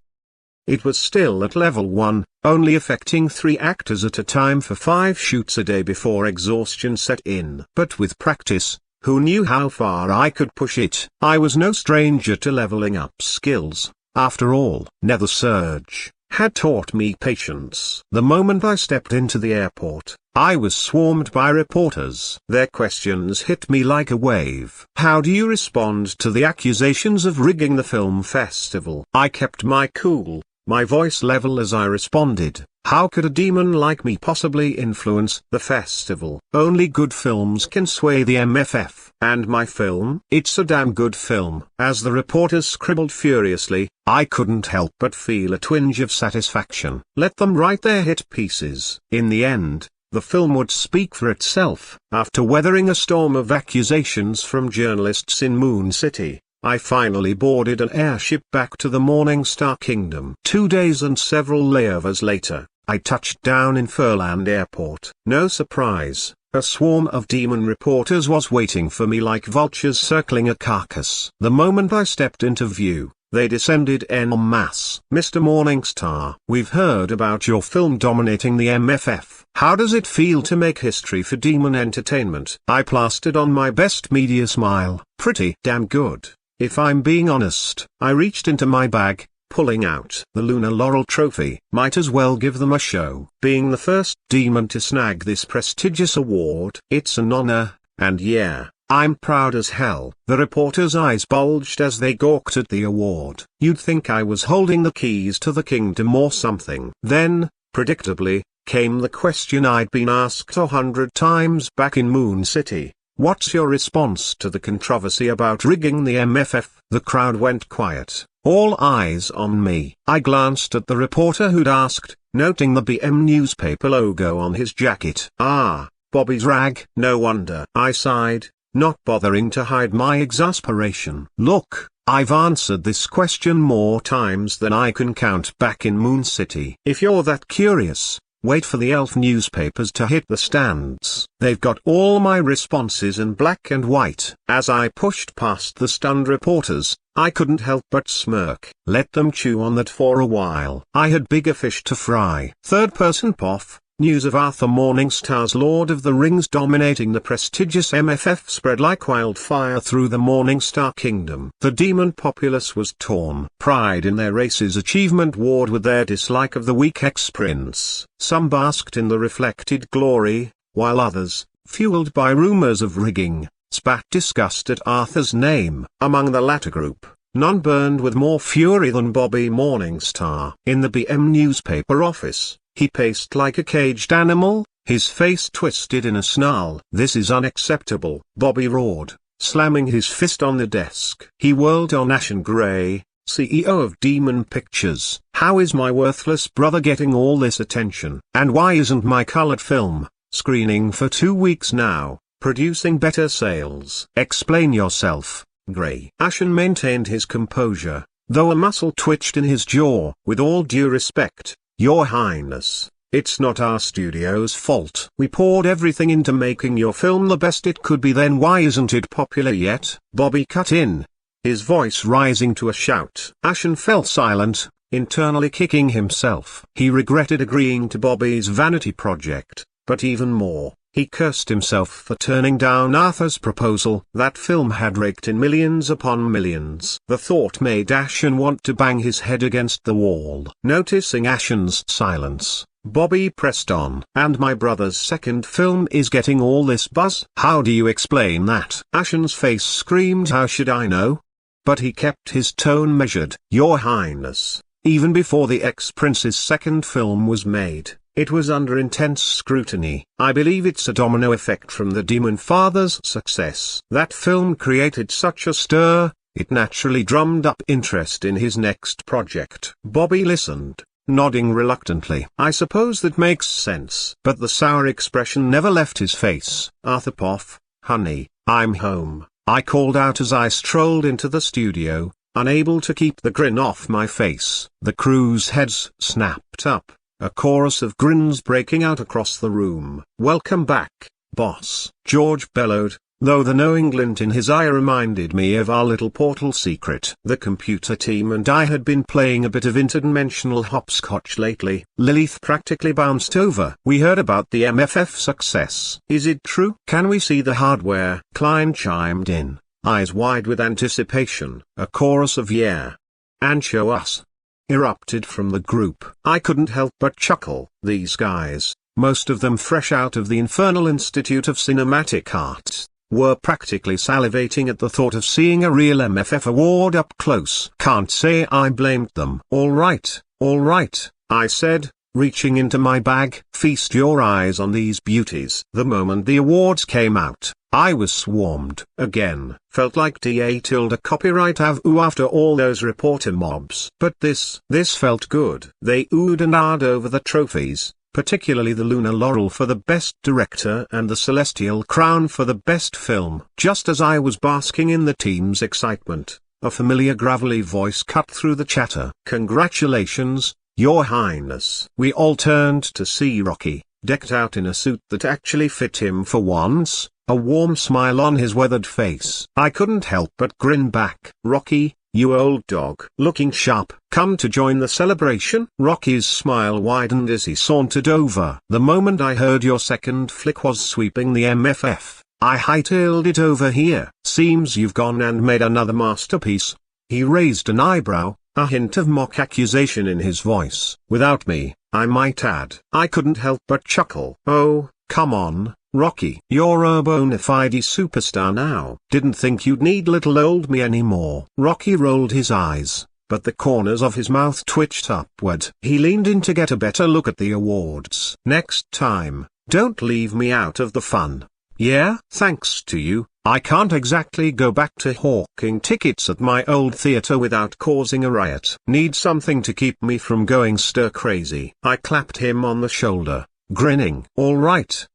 It was still at level 1, only affecting 3 actors at a time for 5 shoots a day before exhaustion set in. But with practice, who knew how far I could push it? I was no stranger to leveling up skills. After all, Nether Surge had taught me patience. The moment I stepped into the airport, I was swarmed by reporters. Their questions hit me like a wave. How do you respond to the accusations of rigging the film festival? I kept my cool, my voice level as I responded. How could a demon like me possibly influence the festival? Only good films can sway the MFF. And my film? It's a damn good film. As the reporters scribbled furiously, I couldn't help but feel a twinge of satisfaction. Let them write their hit pieces. In the end, the film would speak for itself. After weathering a storm of accusations from journalists in Moon City, I finally boarded an airship back to the Morningstar Kingdom. 2 days and several layovers later, I touched down in Furland Airport. No surprise, a swarm of demon reporters was waiting for me like vultures circling a carcass. The moment I stepped into view, they descended en masse. "Mr. Morningstar, we've heard about your film dominating the MFF. How does it feel to make history for demon entertainment?" I plastered on my best media smile. "Pretty damn good, if I'm being honest." I reached into my bag, pulling out the Lunar Laurel Trophy. Might as well give them a show. Being the first demon to snag this prestigious award, it's an honor, and yeah, I'm proud as hell. The reporters' eyes bulged as they gawked at the award. You'd think I was holding the keys to the kingdom or something. Then, predictably, came the question I'd been asked 100 times back in Moon City. "What's your response to the controversy about rigging the MFF?" The crowd went quiet, all eyes on me. I glanced at the reporter who'd asked, noting the BM newspaper logo on his jacket. "Ah, Bobby's rag." No wonder. I sighed, not bothering to hide my exasperation. "Look, I've answered this question more times than I can count back in Moon City. If you're that curious, wait for the elf newspapers to hit the stands. They've got all my responses in black and white." As I pushed past the stunned reporters, I couldn't help but smirk. Let them chew on that for a while. I had bigger fish to fry. Third person POF. News of Arthur Morningstar's Lord of the Rings dominating the prestigious MFF spread like wildfire through the Morningstar Kingdom. The demon populace was torn. Pride in their race's achievement warred with their dislike of the weak ex-prince. Some basked in the reflected glory, while others, fueled by rumors of rigging, spat disgust at Arthur's name. Among the latter group, none burned with more fury than Bobby Morningstar. In the BM newspaper office, he paced like a caged animal, his face twisted in a snarl. "This is unacceptable," Bobby roared, slamming his fist on the desk. He whirled on Ashen Grey, CEO of Demon Pictures. "How is my worthless brother getting all this attention? And why isn't my colored film, screening for 2 weeks now, producing better sales? Explain yourself, Grey." Ashen maintained his composure, though a muscle twitched in his jaw. "With all due respect, Your Highness, it's not our studio's fault. We poured everything into making your film the best it could be. Then why isn't it popular yet?" Bobby cut in, his voice rising to a shout. Ashen fell silent, internally kicking himself. He regretted agreeing to Bobby's vanity project, but even more, he cursed himself for turning down Arthur's proposal. That film had raked in millions upon millions. The thought made Ashen want to bang his head against the wall. Noticing Ashen's silence, Bobby pressed on. "And my brother's second film is getting all this buzz? How do you explain that?" Ashen's face screamed, "How should I know?" But he kept his tone measured. "Your Highness, even before the ex-prince's second film was made, it was under intense scrutiny. I believe it's a domino effect from the Demonfather's success. That film created such a stir, it naturally drummed up interest in his next project." Bobby listened, nodding reluctantly. "I suppose that makes sense." But the sour expression never left his face. "Arthur Poff, honey, I'm home," I called out as I strolled into the studio, unable to keep the grin off my face. The crew's heads snapped up, a chorus of grins breaking out across the room. "Welcome back, boss," George bellowed, though the knowing glint in his eye reminded me of our little portal secret. The computer team and I had been playing a bit of interdimensional hopscotch lately. Lilith practically bounced over. "We heard about the MFF success. Is it true? Can we see the hardware?" Klein chimed in, eyes wide with anticipation. A chorus of "yeah" and "show us" erupted from the group. I couldn't help but chuckle. These guys, most of them fresh out of the Infernal Institute of Cinematic Arts, were practically salivating at the thought of seeing a real MFF award up close. Can't say I blamed them. All right, I said, reaching into my bag. "Feast your eyes on these beauties." The moment the awards came out, I was swarmed. Again, felt like DA tilde copyright after all those reporter mobs. But this felt good. They oohed and ahed over the trophies, particularly the Lunar Laurel for the Best Director and the Celestial Crown for the Best Film. Just as I was basking in the team's excitement, a familiar gravelly voice cut through the chatter. "Congratulations, Your Highness." We all turned to see Rocky, decked out in a suit that actually fit him for once, a warm smile on his weathered face. I couldn't help but grin back. "Rocky, you old dog. Looking sharp. Come to join the celebration?" Rocky's smile widened as he sauntered over. "The moment I heard your second flick was sweeping the MFF, I hightailed it over here. Seems you've gone and made another masterpiece." He raised an eyebrow, a hint of mock accusation in his voice. "Without me, I might add." I couldn't help but chuckle. "Oh, come on, Rocky. You're a bona fide superstar now. Didn't think you'd need little old me anymore." Rocky rolled his eyes, but the corners of his mouth twitched upward. He leaned in to get a better look at the awards. "Next time, don't leave me out of the fun. Yeah, thanks to you, I can't exactly go back to hawking tickets at my old theater without causing a riot. Need something to keep me from going stir crazy." I clapped him on the shoulder, grinning. All right.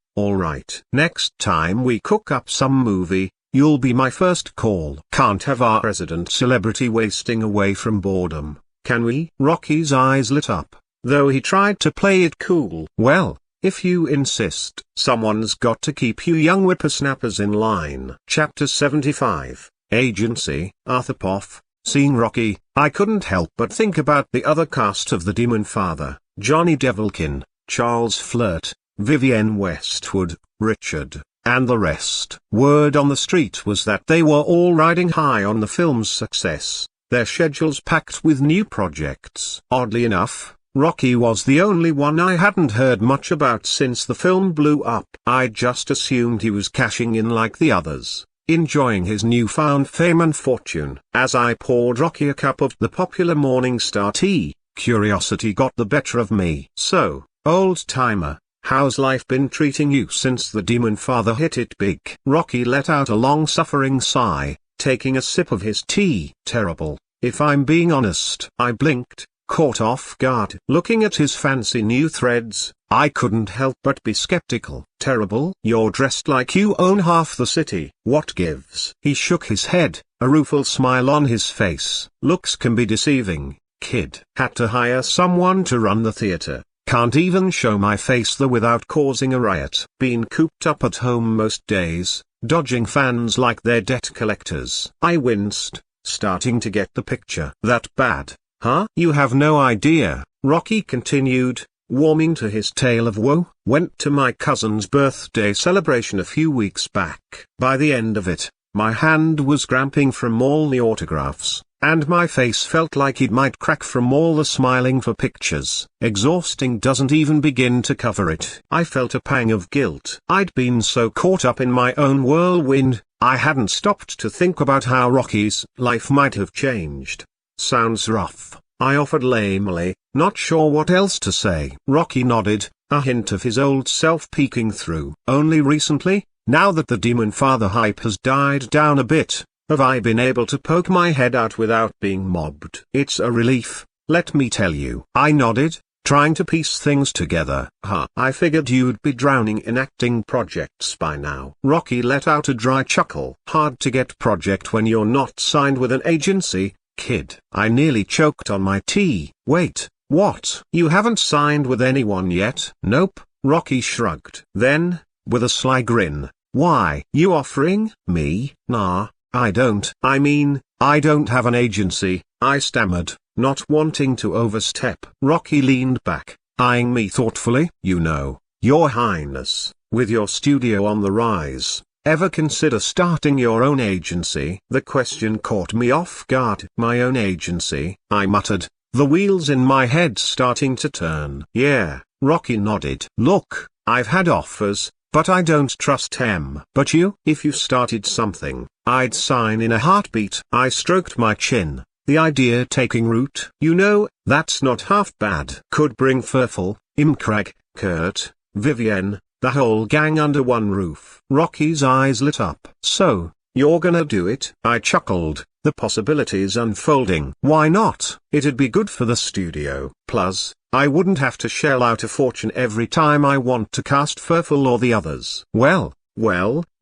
Next time we cook up some movie, you'll be my first call." Can't have our resident celebrity wasting away from boredom, can we? Rocky's eyes lit up, though he tried to play it cool. "Well, if you insist, someone's got to keep you young whippersnappers in line." Chapter 75, Agency. Arthur Poff. Seeing Rocky, I couldn't help but think about the other cast of the Demonfather: Johnny Devilkin, Charles Flirt, Vivienne Westwood, Richard, and the rest. Word on the street was that they were all riding high on the film's success, their schedules packed with new projects. Oddly enough, Rocky was the only one I hadn't heard much about since the film blew up. I just assumed he was cashing in like the others, enjoying his newfound fame and fortune. As I poured Rocky a cup of the popular Morningstar tea, curiosity got the better of me. "So, old-timer, how's life been treating you since the Demonfather hit it big?" Rocky let out a long-suffering sigh, taking a sip of his tea. "Terrible, if I'm being honest." I blinked, caught off guard. Looking at his fancy new threads, I couldn't help but be skeptical. "Terrible? You're dressed like you own half the city. What gives?" He shook his head, a rueful smile on his face. "Looks can be deceiving, kid. Had to hire someone to run the theater. Can't even show my face there without causing a riot. Been cooped up at home most days, dodging fans like they're debt collectors." I winced, starting to get the picture. "That bad, huh?" "You have no idea," Rocky continued, warming to his tale of woe. "Went to my cousin's birthday celebration a few weeks back. By the end of it, my hand was cramping from all the autographs, and my face felt like it might crack from all the smiling for pictures. Exhausting doesn't even begin to cover it." I felt a pang of guilt. I'd been so caught up in my own whirlwind, I hadn't stopped to think about how Rocky's life might have changed. "Sounds rough," I offered lamely, not sure what else to say. Rocky nodded, a hint of his old self peeking through. "Only recently, now that the Demonfather hype has died down a bit, have I been able to poke my head out without being mobbed. It's a relief, let me tell you." I nodded, trying to piece things together. I figured you'd be drowning in acting projects by now." Rocky let out a dry chuckle. "Hard to get project when you're not signed with an agency, kid." I nearly choked on my tea. "Wait, what? You haven't signed with anyone yet?" "Nope," Rocky shrugged. Then, with a sly grin, "Why? You offering me?" "Nah, I don't. I mean, I don't have an agency," I stammered, not wanting to overstep. Rocky leaned back, eyeing me thoughtfully. "You know, Your Highness, with your studio on the rise, ever consider starting your own agency?" The question caught me off guard. "My own agency?" I muttered, the wheels in my head starting to turn. "Yeah," Rocky nodded. "Look, I've had offers, but I don't trust them." "But you?" "If you started something, I'd sign in a heartbeat." I stroked my chin, the idea taking root. "You know, that's not half bad. Could bring Furful, Imcrag, Kurt, Vivienne, the whole gang under one roof." Rocky's eyes lit up. "So, you're gonna do it?" I chuckled, the possibilities unfolding. "Why not? It'd be good for the studio. Plus, I wouldn't have to shell out a fortune every time I want to cast Furful or the others. Well,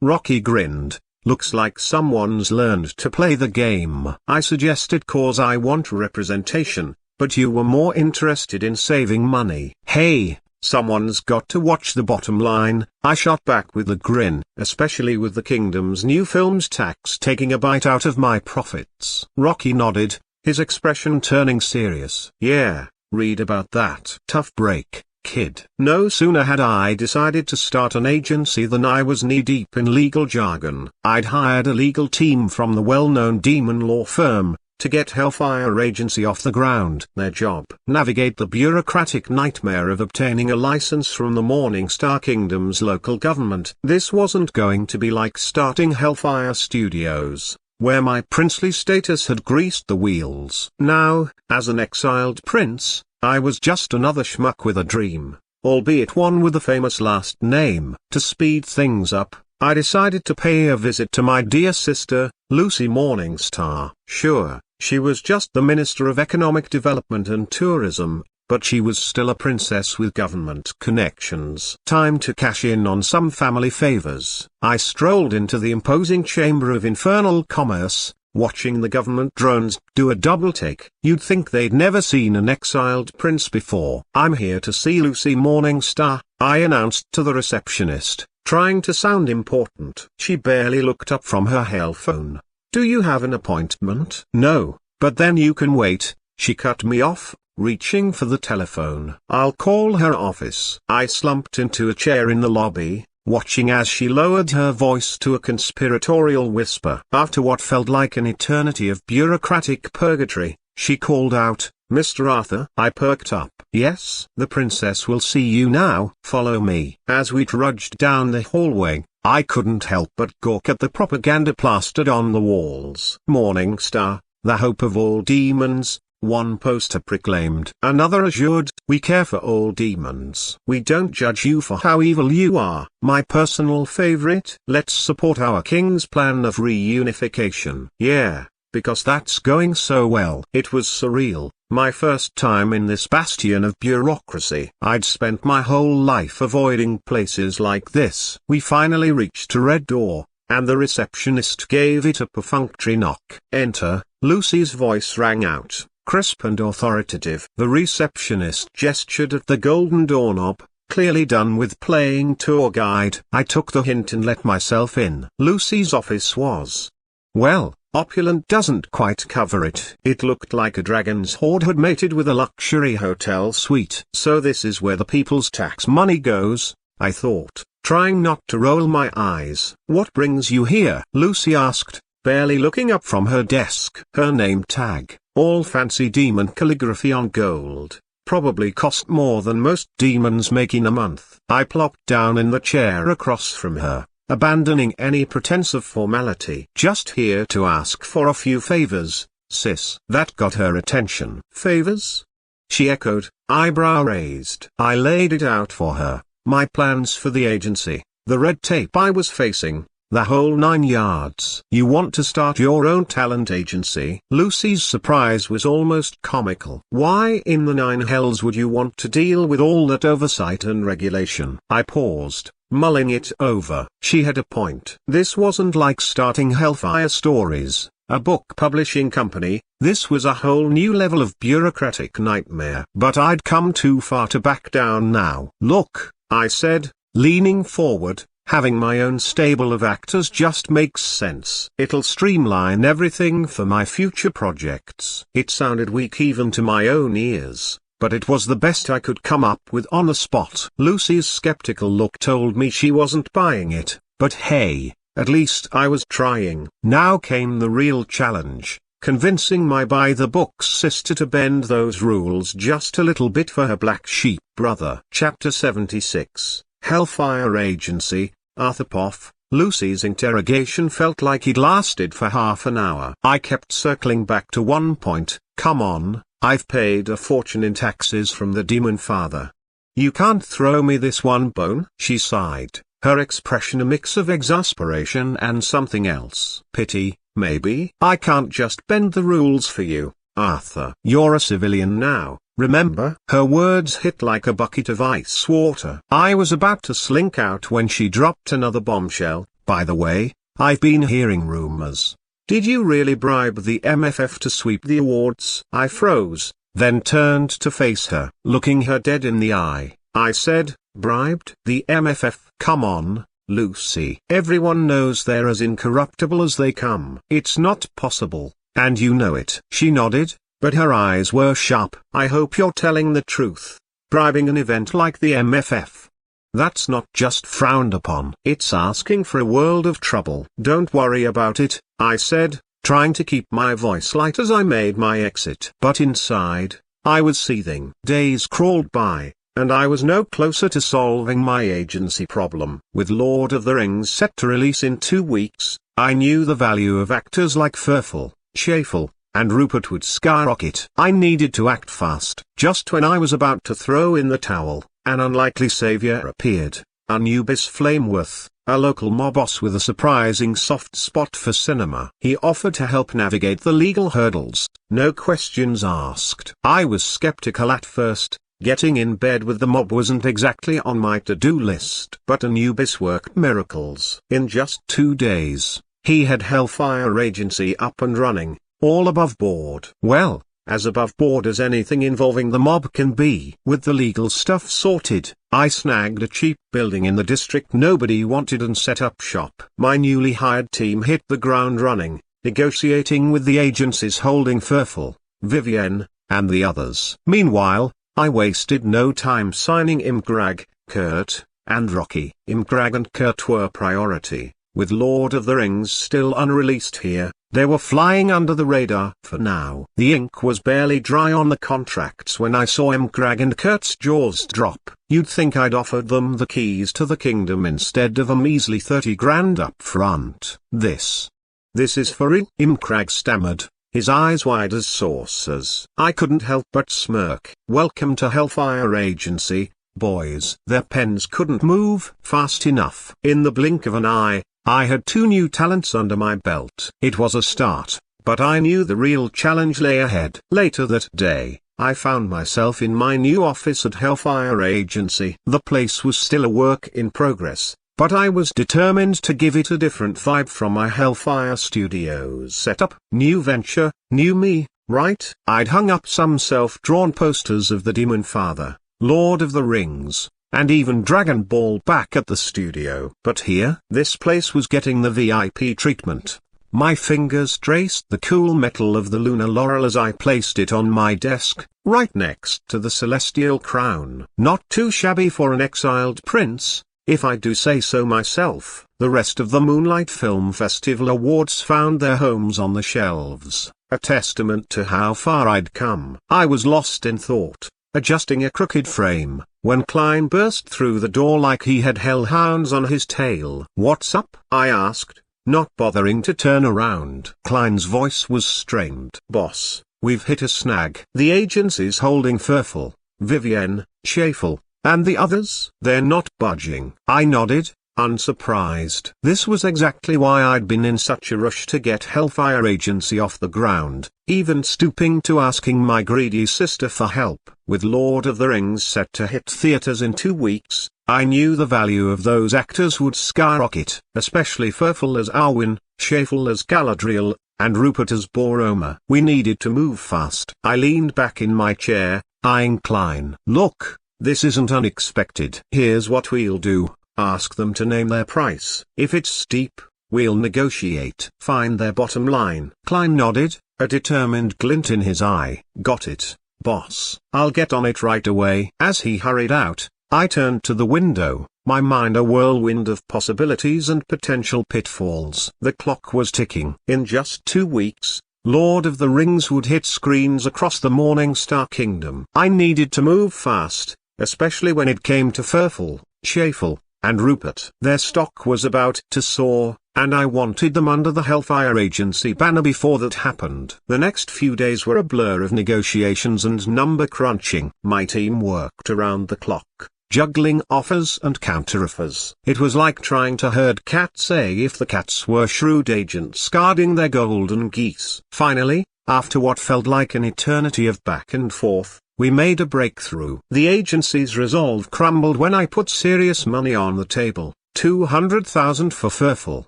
Rocky grinned. Looks like someone's learned to play the game. I suggested cause I want representation, but you were more interested in saving money. Hey, someone's got to watch the bottom line, I shot back with a grin, especially with the kingdom's new films tax taking a bite out of my profits. Rocky nodded, his expression turning serious. Yeah, read about that. Tough break, kid. No sooner had I decided to start an agency than I was knee-deep in legal jargon. I'd hired a legal team from the well-known demon law firm to get Hellfire Agency off the ground. Their job: navigate the bureaucratic nightmare of obtaining a license from the Morningstar Kingdom's local government. This wasn't going to be like starting Hellfire Studios, where my princely status had greased the wheels. Now, as an exiled prince, I was just another schmuck with a dream, albeit one with a famous last name. To speed things up, I decided to pay a visit to my dear sister, Lucy Morningstar. Sure, she was just the Minister of Economic Development and Tourism, but she was still a princess with government connections. Time to cash in on some family favors. I strolled into the imposing chamber of infernal commerce, watching the government drones do a double take. You'd think they'd never seen an exiled prince before. I'm here to see Lucy Morningstar, I announced to the receptionist, trying to sound important. She barely looked up from her hell phone. Do you have an appointment? No, but then you can wait, she cut me off, reaching for the telephone. I'll call her office. I slumped into a chair in the lobby, watching as she lowered her voice to a conspiratorial whisper. After what felt like an eternity of bureaucratic purgatory, she called out, Mr. Arthur. I perked up. Yes? The princess will see you now. Follow me. As we trudged down the hallway, I couldn't help but gawk at the propaganda plastered on the walls. Morningstar, the hope of all demons, one poster proclaimed. Another assured, we care for all demons. We don't judge you for how evil you are. My personal favorite, let's support our king's plan of reunification. Yeah, because that's going so well. It was surreal, my first time in this bastion of bureaucracy. I'd spent my whole life avoiding places like this. We finally reached a red door, and the receptionist gave it a perfunctory knock. Enter. Lucy's voice rang out, crisp and authoritative. The receptionist gestured at the golden doorknob, clearly done with playing tour guide. I took the hint and let myself in. Lucy's office was, well, opulent doesn't quite cover it. It looked like a dragon's hoard had mated with a luxury hotel suite. So this is where the people's tax money goes, I thought, trying not to roll my eyes. What brings you here? Lucy asked, barely looking up from her desk. Her name tag, all fancy demon calligraphy on gold, probably cost more than most demons make in a month. I plopped down in the chair across from her, abandoning any pretense of formality. Just here to ask for a few favors, sis. That got her attention. Favors? She echoed, eyebrow raised. I laid it out for her, my plans for the agency, the red tape I was facing, the whole 9 yards. You want to start your own talent agency? Lucy's surprise was almost comical. Why in the 9 hells would you want to deal with all that oversight and regulation? I paused, mulling it over. She had a point. This wasn't like starting Hellfire Stories, a book publishing company. This was a whole new level of bureaucratic nightmare. But I'd come too far to back down now. Look, I said, leaning forward, having my own stable of actors just makes sense. It'll streamline everything for my future projects. It sounded weak even to my own ears, but it was the best I could come up with on the spot. Lucy's skeptical look told me she wasn't buying it, but hey, at least I was trying. Now came the real challenge, convincing my by-the-books sister to bend those rules just a little bit for her black sheep brother. Chapter 76, Hellfire Agency, Arthur Poff. Lucy's interrogation felt like it lasted for half an hour. I kept circling back to one point. Come on, I've paid a fortune in taxes from the Demonfather. You can't throw me this one bone? She sighed, her expression a mix of exasperation and something else. Pity, maybe? I can't just bend the rules for you, Arthur. You're a civilian now, remember?" Her words hit like a bucket of ice water. I was about to slink out when she dropped another bombshell. "By the way, I've been hearing rumors. Did you really bribe the MFF to sweep the awards?" I froze, then turned to face her. Looking her dead in the eye, I said, "Bribed? The MFF? Come on, Lucy. Everyone knows they're as incorruptible as they come. It's not possible, and you know it." She nodded, but her eyes were sharp. "I hope you're telling the truth. Bribing an event like the MFF. That's not just frowned upon. It's asking for a world of trouble." "Don't worry about it," I said, trying to keep my voice light as I made my exit. But inside, I was seething. Days crawled by, and I was no closer to solving my agency problem. With Lord of the Rings set to release in 2 weeks, I knew the value of actors like Furful, Shafel, and Rupert would skyrocket. I needed to act fast. Just when I was about to throw in the towel, an unlikely savior appeared, Anubis Flameworth, a local mob boss with a surprising soft spot for cinema. He offered to help navigate the legal hurdles, no questions asked. I was skeptical at first. Getting in bed with the mob wasn't exactly on my to-do list. But Anubis worked miracles. In just 2 days, he had Hellfire Agency up and running, all above board. Well, as above board as anything involving the mob can be. With the legal stuff sorted, I snagged a cheap building in the district nobody wanted and set up shop. My newly hired team hit the ground running, negotiating with the agencies holding Furful, Vivienne, and the others. Meanwhile, I wasted no time signing Imgrag, Kurt, and Rocky. Imgrag and Kurt were priority. With Lord of the Rings still unreleased here, they were flying under the radar for now. The ink was barely dry on the contracts when I saw Imgrag and Kurt's jaws drop. You'd think I'd offered them the keys to the kingdom instead of a measly 30 grand up front. This is for real?" Imgrag stammered, his eyes wide as saucers. I couldn't help but smirk. "Welcome to Hellfire Agency, boys." Their pens couldn't move fast enough. In the blink of an eye, I had 2 new talents under my belt. It was a start, but I knew the real challenge lay ahead. Later that day, I found myself in my new office at Hellfire Agency. The place was still a work in progress, but I was determined to give it a different vibe from my Hellfire Studios setup. New venture, new me, right? I'd hung up some self-drawn posters of the Demonfather, Lord of the Rings, and even Dragon Ball back at the studio. But here, this place was getting the VIP treatment. My fingers traced the cool metal of the lunar laurel as I placed it on my desk, right next to the celestial crown. Not too shabby for an exiled prince, if I do say so myself. The rest of the Moonlight Film Festival awards found their homes on the shelves, a testament to how far I'd come. I was lost in thought, adjusting a crooked frame, when Klein burst through the door like he had hellhounds on his tail. "What's up?" I asked, not bothering to turn around. Klein's voice was strained. "Boss, we've hit a snag. The agency's holding Furful, Vivienne, Shafel, and the others. They're not budging." I nodded, unsurprised. This was exactly why I'd been in such a rush to get Hellfire Agency off the ground, even stooping to asking my greedy sister for help. With Lord of the Rings set to hit theaters in 2 weeks, I knew the value of those actors would skyrocket, especially Furful as Arwen, Shafel as Galadriel, and Rupert as Boromir. We needed to move fast. I leaned back in my chair, eyeing Klein. "Look, this isn't unexpected. Here's what we'll do. Ask them to name their price. If it's steep, we'll negotiate. Find their bottom line." Klein nodded, a determined glint in his eye. "Got it, boss. I'll get on it right away." As he hurried out, I turned to the window, my mind a whirlwind of possibilities and potential pitfalls. The clock was ticking. In just 2 weeks, Lord of the Rings would hit screens across the Morningstar Kingdom. I needed to move fast, especially when it came to Furful, Shafel, and Rupert. Their stock was about to soar, and I wanted them under the Hellfire Agency banner before that happened. The next few days were a blur of negotiations and number crunching. My team worked around the clock, juggling offers and counteroffers. It was like trying to herd cats if the cats were shrewd agents guarding their golden geese. Finally, after what felt like an eternity of back and forth, we made a breakthrough. The agency's resolve crumbled when I put serious money on the table. 200,000 for Furful,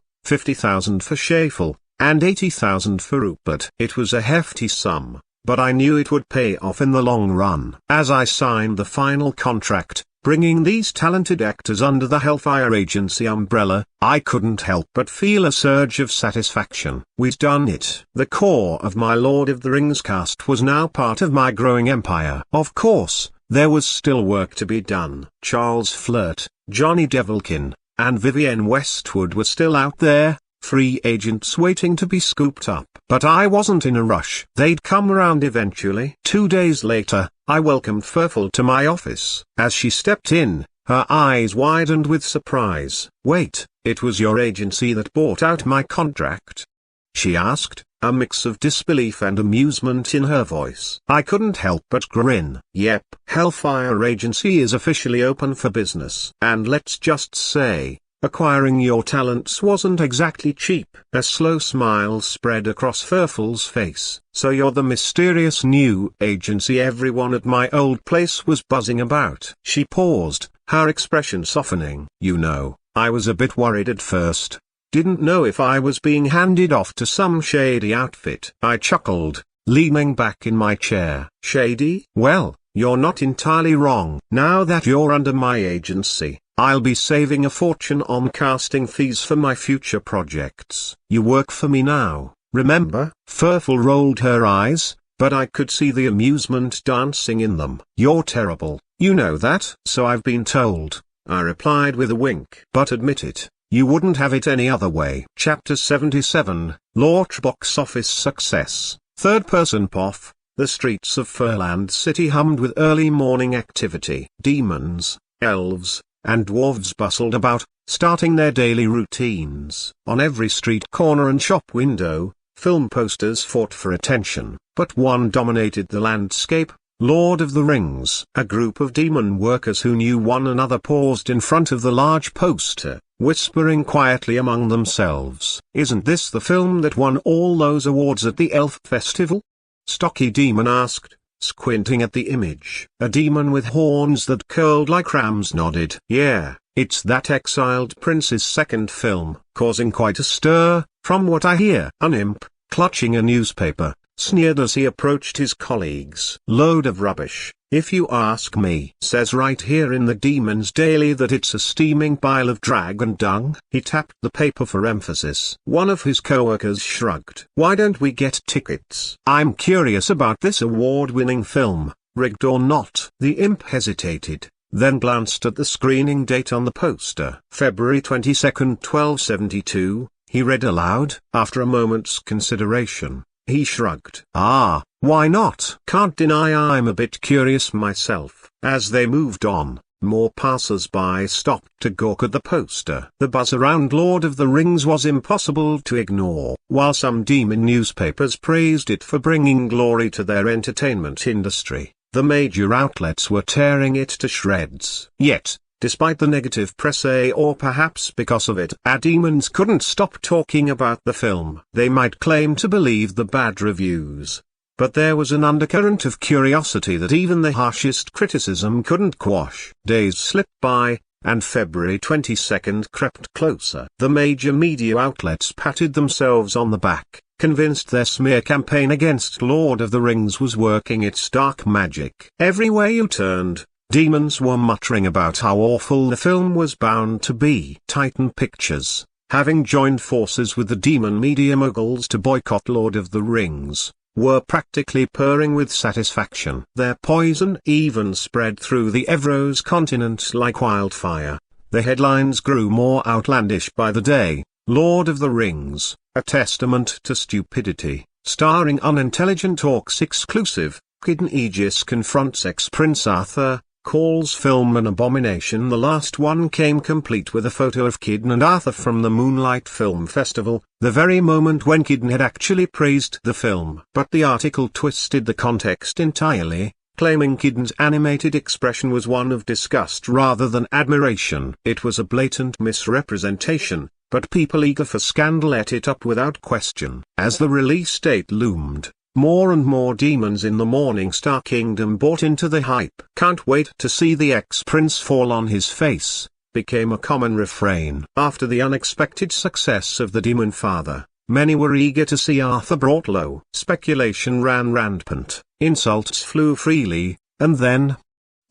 50,000 for Shafel, and 80,000 for Rupert. It was a hefty sum, but I knew it would pay off in the long run. As I signed the final contract, bringing these talented actors under the Hellfire Agency umbrella, I couldn't help but feel a surge of satisfaction. We'd done it. The core of my Lord of the Rings cast was now part of my growing empire. Of course, there was still work to be done. Charles Flirt, Johnny Devilkin, and Vivienne Westwood were still out there, free agents waiting to be scooped up. But I wasn't in a rush. They'd come around eventually. 2 days later, I welcomed Furful to my office. As she stepped in, her eyes widened with surprise. "Wait, it was your agency that bought out my contract?" she asked, a mix of disbelief and amusement in her voice. I couldn't help but grin. "Yep, Hellfire Agency is officially open for business. And let's just say, acquiring your talents wasn't exactly cheap." A slow smile spread across Furful's face. "So you're the mysterious new agency everyone at my old place was buzzing about." She paused, her expression softening. "You know, I was a bit worried at first. Didn't know if I was being handed off to some shady outfit." I chuckled, leaning back in my chair. "Shady? Well, you're not entirely wrong. Now that you're under my agency, I'll be saving a fortune on casting fees for my future projects. You work for me now, remember?" Furful rolled her eyes, but I could see the amusement dancing in them. "You're terrible, you know that?" "So I've been told," I replied with a wink. "But admit it, you wouldn't have it any other way." Chapter 77, Launch Box Office Success. Third-person POF. The streets of Furland City hummed with early morning activity. Demons, elves, and dwarves bustled about, starting their daily routines. On every street corner and shop window, film posters fought for attention, but one dominated the landscape: Lord of the Rings. A group of demon workers who knew one another paused in front of the large poster, whispering quietly among themselves. "Isn't this the film that won all those awards at the Elf Festival?" Stocky Demon asked, squinting at the image. A demon with horns that curled like rams nodded. "Yeah, it's that exiled prince's second film." Causing quite a stir, from what I hear. An imp, clutching a newspaper, sneered as he approached his colleagues. "Load of rubbish, if you ask me. Says right here in the Demon's Daily that it's a steaming pile of dragon dung." He tapped the paper for emphasis. One of his coworkers shrugged. "Why don't we get tickets? I'm curious about this award-winning film, rigged or not." The imp hesitated, then glanced at the screening date on the poster. "February 22nd, 1272, he read aloud. After a moment's consideration, he shrugged. Why not? Can't deny I'm a bit curious myself." As they moved on, more passers-by stopped to gawk at the poster. The buzz around Lord of the Rings was impossible to ignore. While some demon newspapers praised it for bringing glory to their entertainment industry, the major outlets were tearing it to shreds. Yet, despite the negative press, or perhaps because of it, our demons couldn't stop talking about the film. They might claim to believe the bad reviews, but there was an undercurrent of curiosity that even the harshest criticism couldn't quash. Days slipped by, and February 22nd crept closer. The major media outlets patted themselves on the back, convinced their smear campaign against Lord of the Rings was working its dark magic. Everywhere you turned, demons were muttering about how awful the film was bound to be. Titan Pictures, having joined forces with the demon media moguls to boycott Lord of the Rings, were practically purring with satisfaction. Their poison even spread through the Evros continent like wildfire. The headlines grew more outlandish by the day. Lord of the Rings, a testament to stupidity, starring unintelligent orcs exclusive. Kidden Aegis confronts ex-Prince Arthur, calls film an abomination. The last one came complete with a photo of Kidden and Arthur from the Moonlight Film Festival, the very moment when Kidden had actually praised the film. But the article twisted the context entirely, claiming Kidden's animated expression was one of disgust rather than admiration. It was a blatant misrepresentation, but people eager for scandal ate it up without question. As the release date loomed, More and more demons in the Morning Star Kingdom bought into the hype. "Can't wait to see the ex-prince fall on his face," became a common refrain. After the unexpected success of the Demonfather, many were eager to see Arthur brought low. Speculation ran rampant, insults flew freely, and then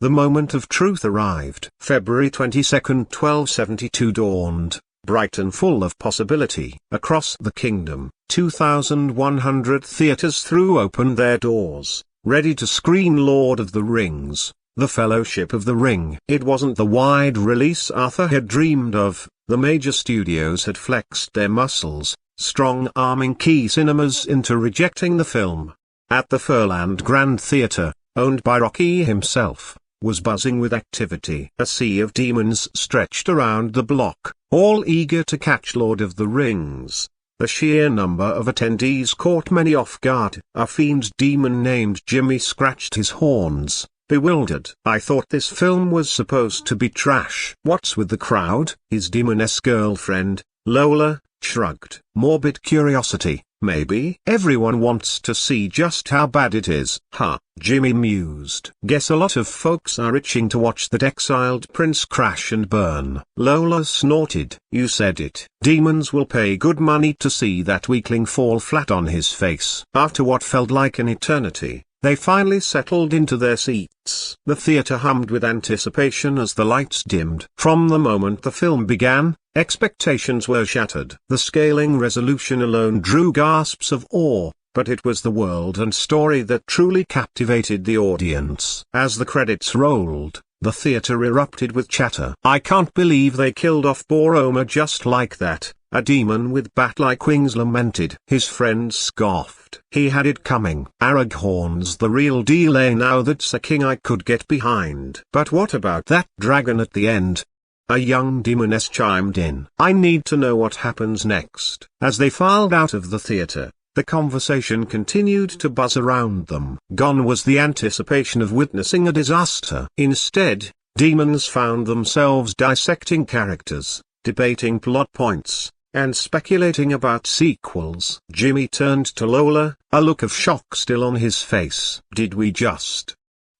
the moment of truth arrived. February 22, 1272 dawned, bright and full of possibility. Across the kingdom, 2,100 theaters threw open their doors, ready to screen Lord of the Rings, The Fellowship of the Ring. It wasn't the wide release Arthur had dreamed of. The major studios had flexed their muscles, strong-arming key cinemas into rejecting the film. At the Furland Grand Theatre, owned by Rocky himself, was buzzing with activity. A sea of demons stretched around the block, all eager to catch Lord of the Rings. The sheer number of attendees caught many off guard. A fiend demon named Jimmy scratched his horns, bewildered. "I thought this film was supposed to be trash." "What's with the crowd?" His demoness girlfriend, Lola, shrugged. "Morbid curiosity, maybe." "Everyone wants to see just how bad it is." "Huh," Jimmy mused. "Guess a lot of folks are itching to watch that exiled prince crash and burn." Lola snorted. "You said it. Demons will pay good money to see that weakling fall flat on his face." After what felt like an eternity, they finally settled into their seats. The theater hummed with anticipation as the lights dimmed. From the moment the film began, expectations were shattered. The scaling resolution alone drew gasps of awe, but it was the world and story that truly captivated the audience. As the credits rolled, the theater erupted with chatter. "I can't believe they killed off Boromir just like that," a demon with bat-like wings lamented. His friends scoffed. "He had it coming. Aragorn's the real deal, now that's a king I could get behind." "But what about that dragon at the end?" A young demoness chimed in. "I need to know what happens next." As they filed out of the theater, the conversation continued to buzz around them. Gone was the anticipation of witnessing a disaster. Instead, demons found themselves dissecting characters, debating plot points, and speculating about sequels. Jimmy turned to Lola, a look of shock still on his face. "Did we just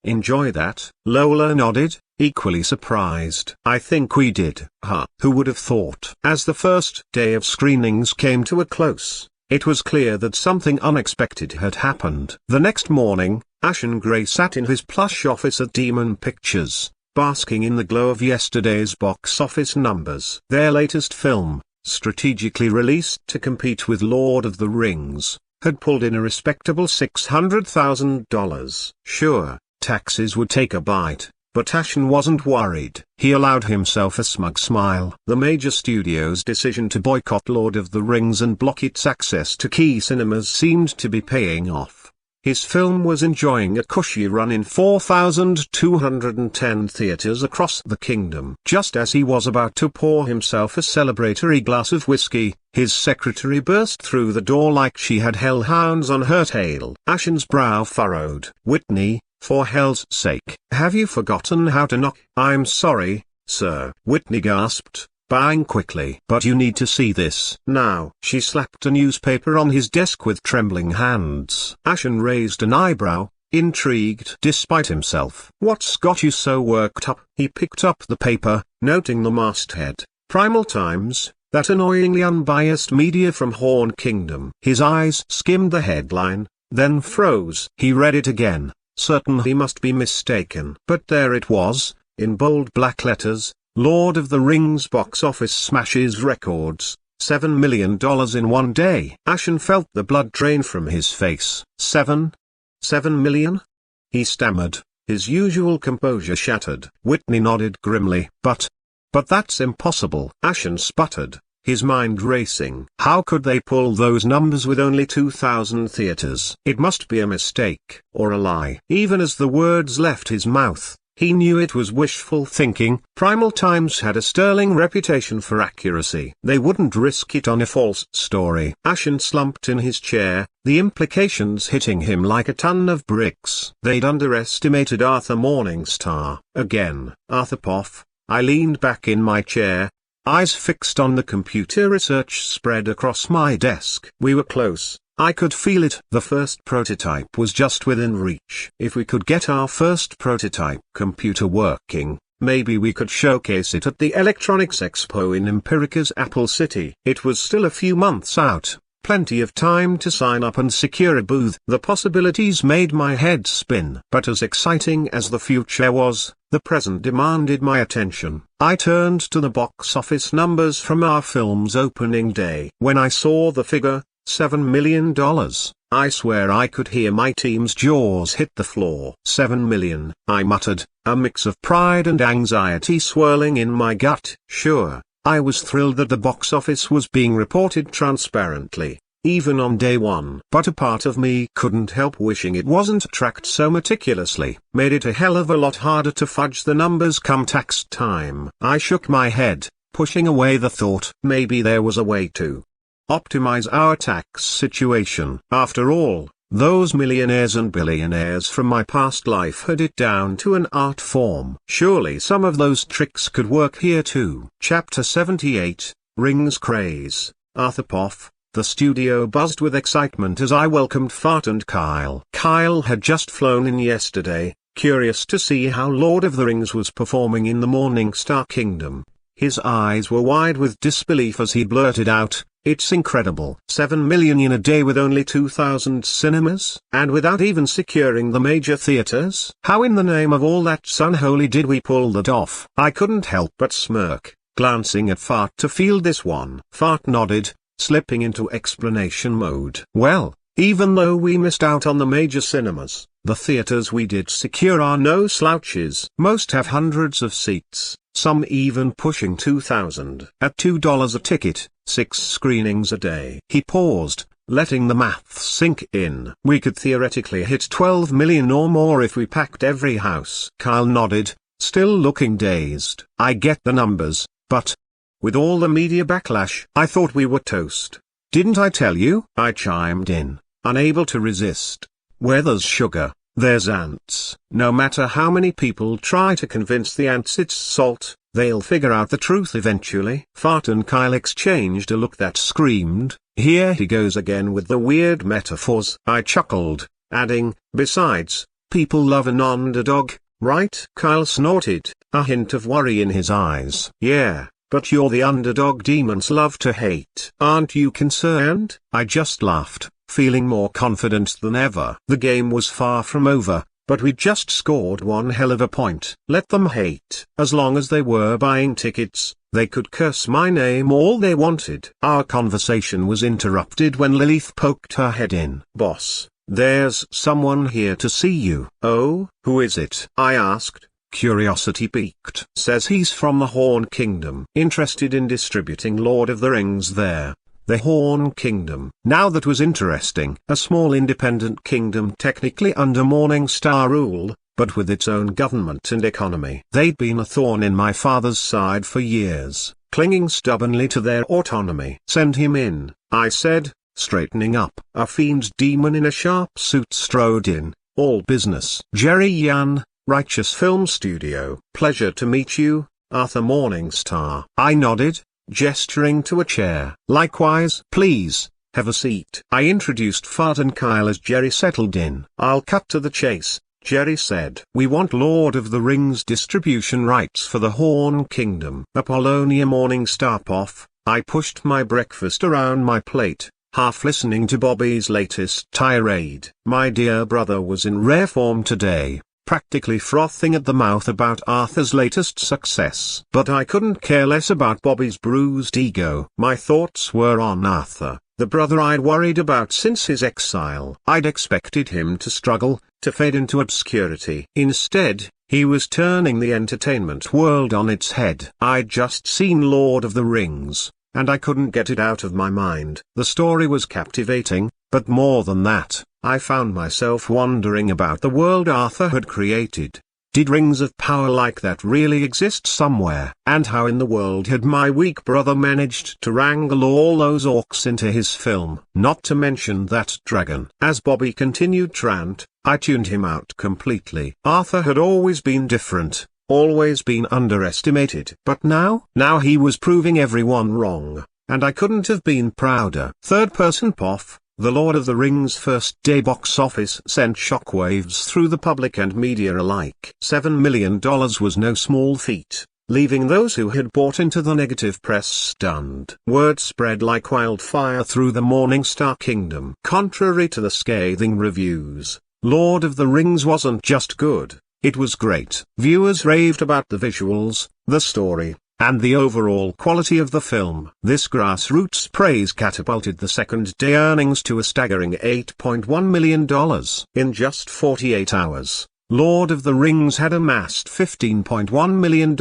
enjoy that?" Lola nodded, equally surprised. "I think we did." "Huh, who would have thought?" As the first day of screenings came to a close, it was clear that something unexpected had happened. The next morning, Ashen Grey sat in his plush office at Demon Pictures, basking in the glow of yesterday's box office numbers. Their latest film, strategically released to compete with Lord of the Rings, had pulled in a respectable $600,000. Sure, taxes would take a bite, but Ashen wasn't worried. He allowed himself a smug smile. The major studio's decision to boycott Lord of the Rings and block its access to key cinemas seemed to be paying off. His film was enjoying a cushy run in 4,210 theaters across the kingdom. Just as he was about to pour himself a celebratory glass of whiskey, his secretary burst through the door like she had hellhounds on her tail. Ashen's brow furrowed. "Whitney, for hell's sake, have you forgotten how to knock?" "I'm sorry, sir," Whitney gasped, bowing quickly. "But you need to see this now." She slapped a newspaper on his desk with trembling hands. Ashen raised an eyebrow, intrigued despite himself. "What's got you so worked up?" He picked up the paper, noting the masthead, "Primal Times, that annoyingly unbiased media from Horn Kingdom." His eyes skimmed the headline, then froze. He read it again, certain he must be mistaken. But there it was, in bold black letters: Lord of the Rings box office smashes records, $7 million in one day. Ashen felt the blood drain from his face. $7 million? He stammered, his usual composure shattered. Whitney nodded grimly. But that's impossible. Ashen sputtered, his mind racing. How could they pull those numbers with only 2,000 theaters? It must be a mistake, or a lie. Even as the words left his mouth, he knew it was wishful thinking. Primal Times had a sterling reputation for accuracy. They wouldn't risk it on a false story. Ashen slumped in his chair, the implications hitting him like a ton of bricks. They'd underestimated Arthur Morningstar. Again. Arthur Poff. I leaned back in my chair, eyes fixed on the computer. Research spread across my desk. We were close, I could feel it. The first prototype was just within reach. If we could get our first prototype computer working, maybe we could showcase it at the Electronics Expo in Empirica's Apple City. It was still a few months out. Plenty of time to sign up and secure a booth. The possibilities made my head spin. But as exciting as the future was, the present demanded my attention. I turned to the box office numbers from our film's opening day. When I saw the figure, $7 million, I swear I could hear my team's jaws hit the floor. 7 million, I muttered, a mix of pride and anxiety swirling in my gut. Sure, I was thrilled that the box office was being reported transparently, even on day one. But a part of me couldn't help wishing it wasn't tracked so meticulously. Made it a hell of a lot harder to fudge the numbers come tax time. I shook my head, pushing away the thought. Maybe there was a way to optimize our tax situation. After all, those millionaires and billionaires from my past life had it down to an art form. Surely some of those tricks could work here too. Chapter 78, Rings Craze. Arthur Poff. The studio buzzed with excitement as I welcomed Fart and Kyle. Kyle had just flown in yesterday, curious to see how Lord of the Rings was performing in the Morning Star Kingdom. His eyes were wide with disbelief as he blurted out, "It's incredible. 7 million in a day with only 2,000 cinemas? And without even securing the major theaters? How in the name of all that's unholy did we pull that off?" I couldn't help but smirk, glancing at Fart to field this one. Fart nodded, slipping into explanation mode. "Well, even though we missed out on the major cinemas, the theaters we did secure are no slouches. Most have hundreds of seats, some even pushing 2,000. At $2 a ticket, 6 screenings a day." He paused, letting the maths sink in. "We could theoretically hit 12 million or more if we packed every house." Kyle nodded, still looking dazed. "I get the numbers, but with all the media backlash, I thought we were toast. Didn't I tell you?" I chimed in, unable to resist. "Where there's sugar, there's ants. No matter how many people try to convince the ants it's salt, they'll figure out the truth eventually." Fart and Kyle exchanged a look that screamed, "Here he goes again with the weird metaphors." I chuckled, adding, "Besides, people love an underdog, right?" Kyle snorted, a hint of worry in his eyes. "Yeah, but you're the underdog demons love to hate. Aren't you concerned?" I just laughed, feeling more confident than ever. The game was far from over, but we'd just scored one hell of a point. Let them hate. As long as they were buying tickets, they could curse my name all they wanted. Our conversation was interrupted when Lilith poked her head in. "Boss, there's someone here to see you." "Oh, who is it?" I asked, curiosity piqued. "Says he's from the Horn Kingdom. Interested in distributing Lord of the Rings there." The Horn Kingdom. Now that was interesting. A small independent kingdom technically under Morning Star rule, but with its own government and economy. They'd been a thorn in my father's side for years, clinging stubbornly to their autonomy. "Send him in," I said, straightening up. A fiend's demon in a sharp suit strode in, all business. "Jerry Yan, Righteous Film Studio. Pleasure to meet you, Arthur Morningstar." I nodded, gesturing to a chair. "Likewise." "Please, have a seat." I introduced Fart and Kyle as Jerry settled in. "I'll cut to the chase," Jerry said. "We want Lord of the Rings distribution rights for the Horn Kingdom." Apollonia Morningstar Poff. I pushed my breakfast around my plate, half listening to Bobby's latest tirade. My dear brother was in rare form today, practically frothing at the mouth about Arthur's latest success. But I couldn't care less about Bobby's bruised ego. My thoughts were on Arthur, the brother I'd worried about since his exile. I'd expected him to struggle, to fade into obscurity. Instead, he was turning the entertainment world on its head. I'd just seen Lord of the Rings, and I couldn't get it out of my mind. The story was captivating, but more than that, I found myself wondering about the world Arthur had created. Did rings of power like that really exist somewhere? And how in the world had my weak brother managed to wrangle all those orcs into his film? Not to mention that dragon. As Bobby continued to rant, I tuned him out completely. Arthur had always been different, always been underestimated. But now he was proving everyone wrong, and I couldn't have been prouder. Third person Poff. The Lord of the Rings' first-day box office sent shockwaves through the public and media alike. $7 million was no small feat, leaving those who had bought into the negative press stunned. Word spread like wildfire through the Morningstar Kingdom. Contrary to the scathing reviews, Lord of the Rings wasn't just good, it was great. Viewers raved about the visuals, the story, and the overall quality of the film. This grassroots praise catapulted the second-day earnings to a staggering $8.1 million. In just 48 hours, Lord of the Rings had amassed $15.1 million,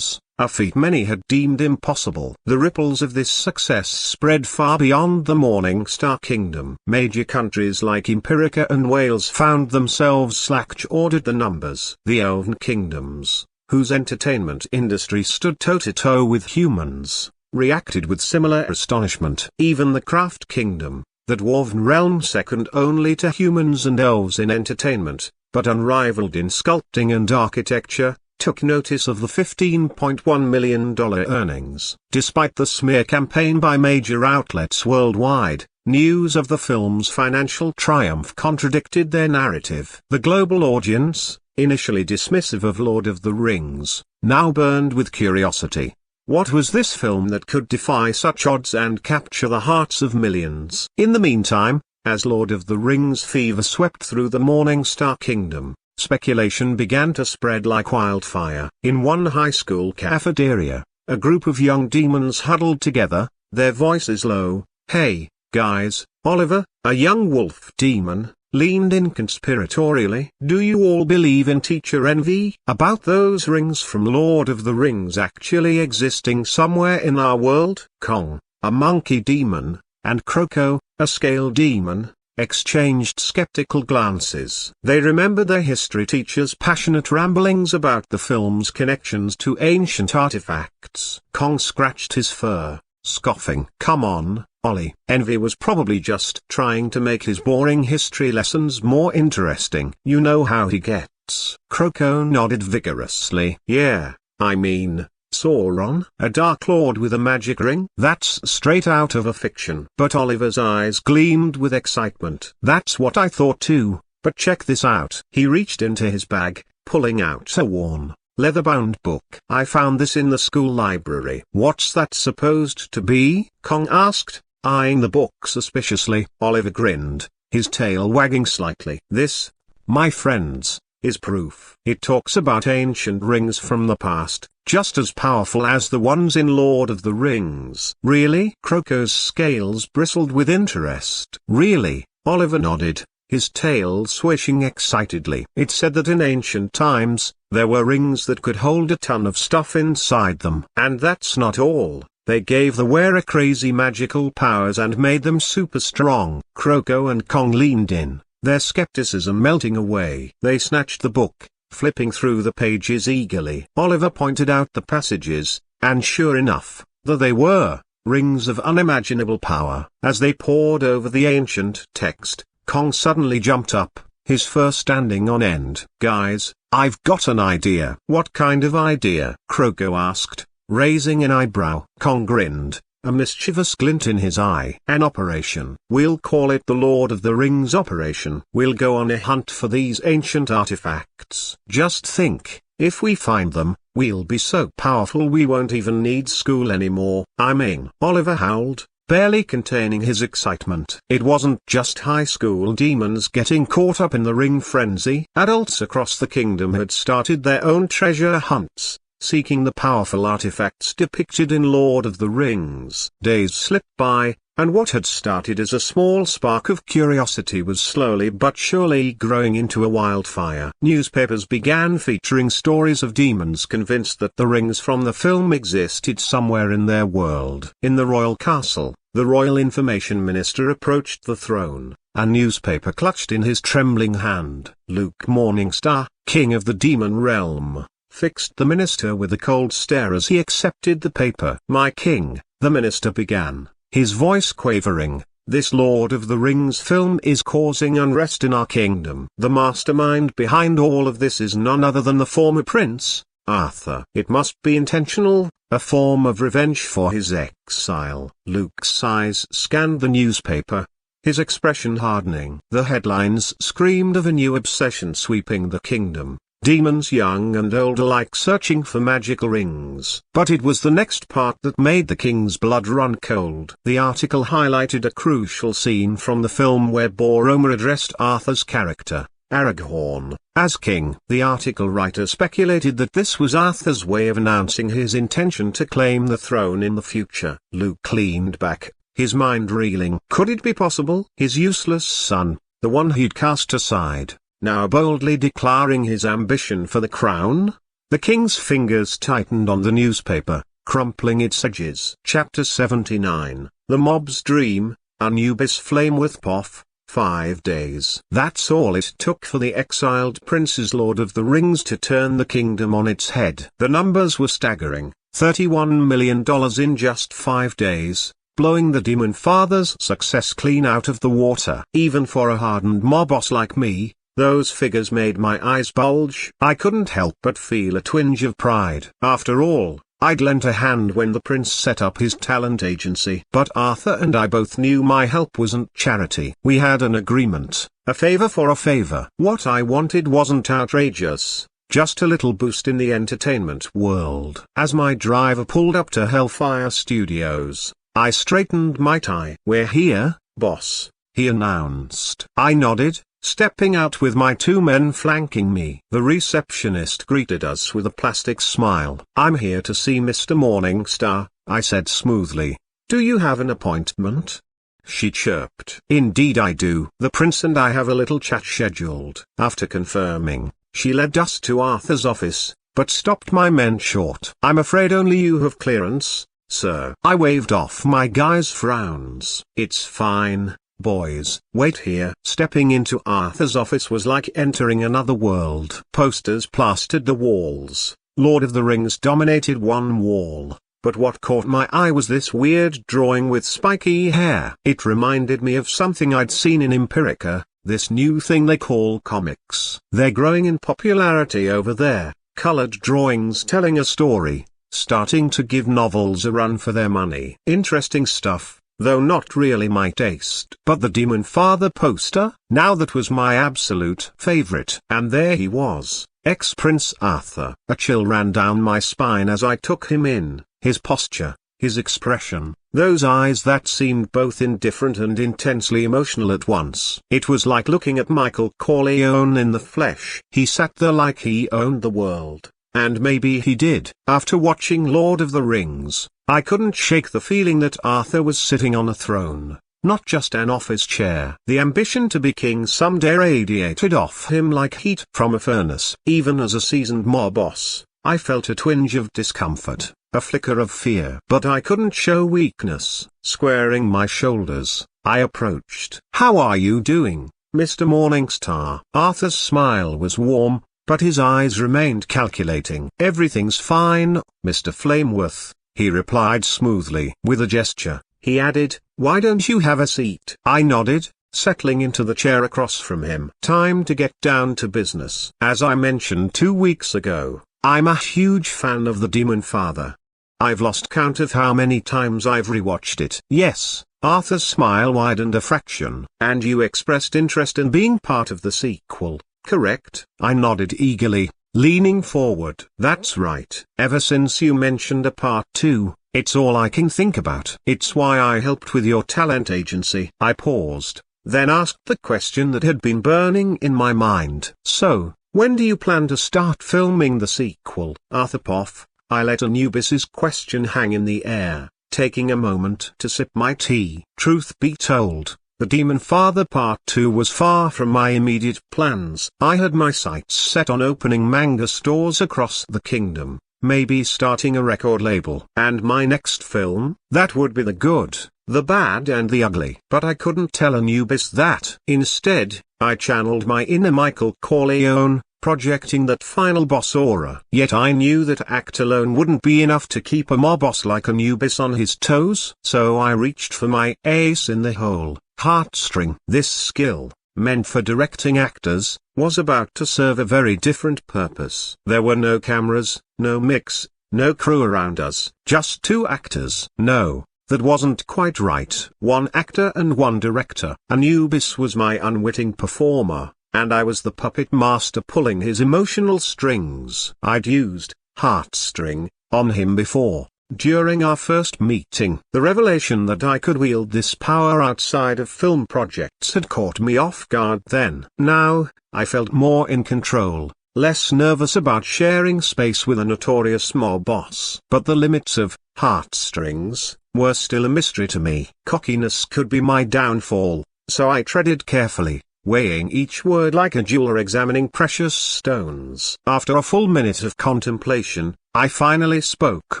a feat many had deemed impossible. The ripples of this success spread far beyond the Morningstar Kingdom. Major countries like Empirica and Wales found themselves slack-jawed at the numbers. The Elven kingdoms, whose entertainment industry stood toe-to-toe with humans, reacted with similar astonishment. Even the Craft Kingdom, the dwarven realm second only to humans and elves in entertainment, but unrivaled in sculpting and architecture, took notice of the $15.1 million earnings. Despite the smear campaign by major outlets worldwide, news of the film's financial triumph contradicted their narrative. The global audience, initially dismissive of Lord of the Rings, now burned with curiosity. What was this film that could defy such odds and capture the hearts of millions? In the meantime, as Lord of the Rings fever swept through the Morningstar Kingdom, speculation began to spread like wildfire. In one high school cafeteria, a group of young demons huddled together, their voices low. "Hey, guys," Oliver, a young wolf demon, leaned in conspiratorially. "Do you all believe in teacher envy? About those rings from Lord of the Rings actually existing somewhere in our world?" Kong, a monkey demon, and Kroko, a scale demon, exchanged skeptical glances. They remembered their history teacher's passionate ramblings about the film's connections to ancient artifacts. Kong scratched his fur, scoffing. "Come on, Ollie." Envy was probably just trying to make his boring history lessons more interesting. "You know how he gets." Kroko nodded vigorously. "Yeah, I mean, Sauron, a Dark Lord with a magic ring? That's straight out of a fiction." But Oliver's eyes gleamed with excitement. "That's what I thought too, but check this out." He reached into his bag, pulling out a worn, leather-bound book. "I found this in the school library." "What's that supposed to be?" Kong asked, eyeing the book suspiciously. Oliver grinned, his tail wagging slightly. "This, my friends, is proof. It talks about ancient rings from the past, just as powerful as the ones in Lord of the Rings." "Really?" Kroko's scales bristled with interest. "Really?" Oliver nodded, his tail swishing excitedly. "It said that in ancient times, there were rings that could hold a ton of stuff inside them. And that's not all. They gave the wearer crazy magical powers and made them super strong." Kroko and Kong leaned in, their skepticism melting away. They snatched the book, flipping through the pages eagerly. Oliver pointed out the passages, and sure enough, there they were, rings of unimaginable power. As they pored over the ancient text, Kong suddenly jumped up, his fur standing on end. "Guys, I've got an idea." "What kind of idea?" Kroko asked, raising an eyebrow. Kong grinned, a mischievous glint in his eye. "An operation. We'll call it the Lord of the Rings operation. We'll go on a hunt for these ancient artifacts. Just think, if we find them, we'll be so powerful we won't even need school anymore." "I mean," Oliver howled, barely containing his excitement. It wasn't just high school demons getting caught up in the ring frenzy. Adults across the kingdom had started their own treasure hunts, seeking the powerful artifacts depicted in Lord of the Rings. Days slipped by, and what had started as a small spark of curiosity was slowly but surely growing into a wildfire. Newspapers began featuring stories of demons convinced that the rings from the film existed somewhere in their world. In the royal castle, the royal information minister approached the throne, a newspaper clutched in his trembling hand. Luke Morningstar, king of the demon realm, fixed the minister with a cold stare as he accepted the paper. "My king," the minister began, his voice quavering, "this Lord of the Rings film is causing unrest in our kingdom. The mastermind behind all of this is none other than the former prince, Arthur. It must be intentional, a form of revenge for his exile." Luke's eyes scanned the newspaper, his expression hardening. The headlines screamed of a new obsession sweeping the kingdom. Demons young and old alike searching for magical rings. But it was the next part that made the king's blood run cold. The article highlighted a crucial scene from the film where Boromir addressed Arthur's character, Aragorn, as king. The article writer speculated that this was Arthur's way of announcing his intention to claim the throne in the future. Luke leaned back, his mind reeling. Could it be possible? His useless son, the one he'd cast aside, now boldly declaring his ambition for the crown? The king's fingers tightened on the newspaper, crumpling its edges. Chapter 79, The Mob's Dream, Anubis Flame with Poff, 5 days. That's all it took for the exiled prince's Lord of the Rings to turn the kingdom on its head. The numbers were staggering, $31 million in just 5 days. Blowing the Demonfather's success clean out of the water. Even for a hardened mob boss like me, those figures made my eyes bulge. I couldn't help but feel a twinge of pride. After all, I'd lent a hand when the prince set up his talent agency. But Arthur and I both knew my help wasn't charity. We had an agreement, a favor for a favor. What I wanted wasn't outrageous, just a little boost in the entertainment world. As my driver pulled up to Hellfire Studios, I straightened my tie. "We're here, boss," he announced. I nodded, stepping out with my 2 men flanking me. The receptionist greeted us with a plastic smile. "I'm here to see Mr. Morningstar," I said smoothly. "Do you have an appointment?" She chirped. "Indeed I do. The prince and I have a little chat scheduled." After confirming, she led us to Arthur's office, but stopped my men short. "I'm afraid only you have clearance, sir." I waved off my guy's frowns. "It's fine, boys. Wait here." Stepping into Arthur's office was like entering another world. Posters plastered the walls. Lord of the Rings dominated one wall, but what caught my eye was this weird drawing with spiky hair. It reminded me of something I'd seen in Empirica, this new thing they call comics. They're growing in popularity over there, colored drawings telling a story, starting to give novels a run for their money. Interesting stuff, though not really my taste. But the Demonfather poster? Now that was my absolute favorite. And there he was, ex-Prince Arthur. A chill ran down my spine as I took him in, his posture, his expression, those eyes that seemed both indifferent and intensely emotional at once. It was like looking at Michael Corleone in the flesh. He sat there like he owned the world. And maybe he did. After watching Lord of the Rings, I couldn't shake the feeling that Arthur was sitting on a throne, not just an office chair. The ambition to be king someday radiated off him like heat from a furnace. Even as a seasoned mob boss, I felt a twinge of discomfort, a flicker of fear. But I couldn't show weakness. Squaring my shoulders, I approached. "How are you doing, Mr. Morningstar?" Arthur's smile was warm, but his eyes remained calculating. "Everything's fine, Mr. Flameworth," he replied smoothly. With a gesture, he added, "Why don't you have a seat?" I nodded, settling into the chair across from him. Time to get down to business. As I mentioned 2 weeks ago, I'm a huge fan of the Demonfather. I've lost count of how many times I've rewatched it. "Yes." Arthur's smile widened a fraction. "And you expressed interest in being part of the sequel, correct?" I nodded eagerly, leaning forward. "That's right. Ever since you mentioned a part 2, it's all I can think about. It's why I helped with your talent agency." I paused, then asked the question that had been burning in my mind. "So, when do you plan to start filming the sequel?" Arthur Poff, I let Anubis's question hang in the air, taking a moment to sip my tea. Truth be told, the Demonfather Part 2 was far from my immediate plans. I had my sights set on opening manga stores across the kingdom, maybe starting a record label. And my next film? That would be the good, the bad and the ugly. But I couldn't tell Anubis that. Instead, I channeled my inner Michael Corleone, projecting that final boss aura. Yet I knew that act alone wouldn't be enough to keep a mob boss like Anubis on his toes. So I reached for my ace in the hole, heartstring. This skill, meant for directing actors, was about to serve a very different purpose. There were no cameras, no mix, no crew around us, just 2 actors. No, that wasn't quite right. One actor and one director. Anubis was my unwitting performer, and I was the puppet master pulling his emotional strings. I'd used heartstring on him before, during our first meeting. The revelation that I could wield this power outside of film projects had caught me off guard then. Now, I felt more in control, less nervous about sharing space with a notorious mob boss. But the limits of heartstrings were still a mystery to me. Cockiness could be my downfall, so I treaded carefully, weighing each word like a jeweler examining precious stones. After a full minute of contemplation, I finally spoke.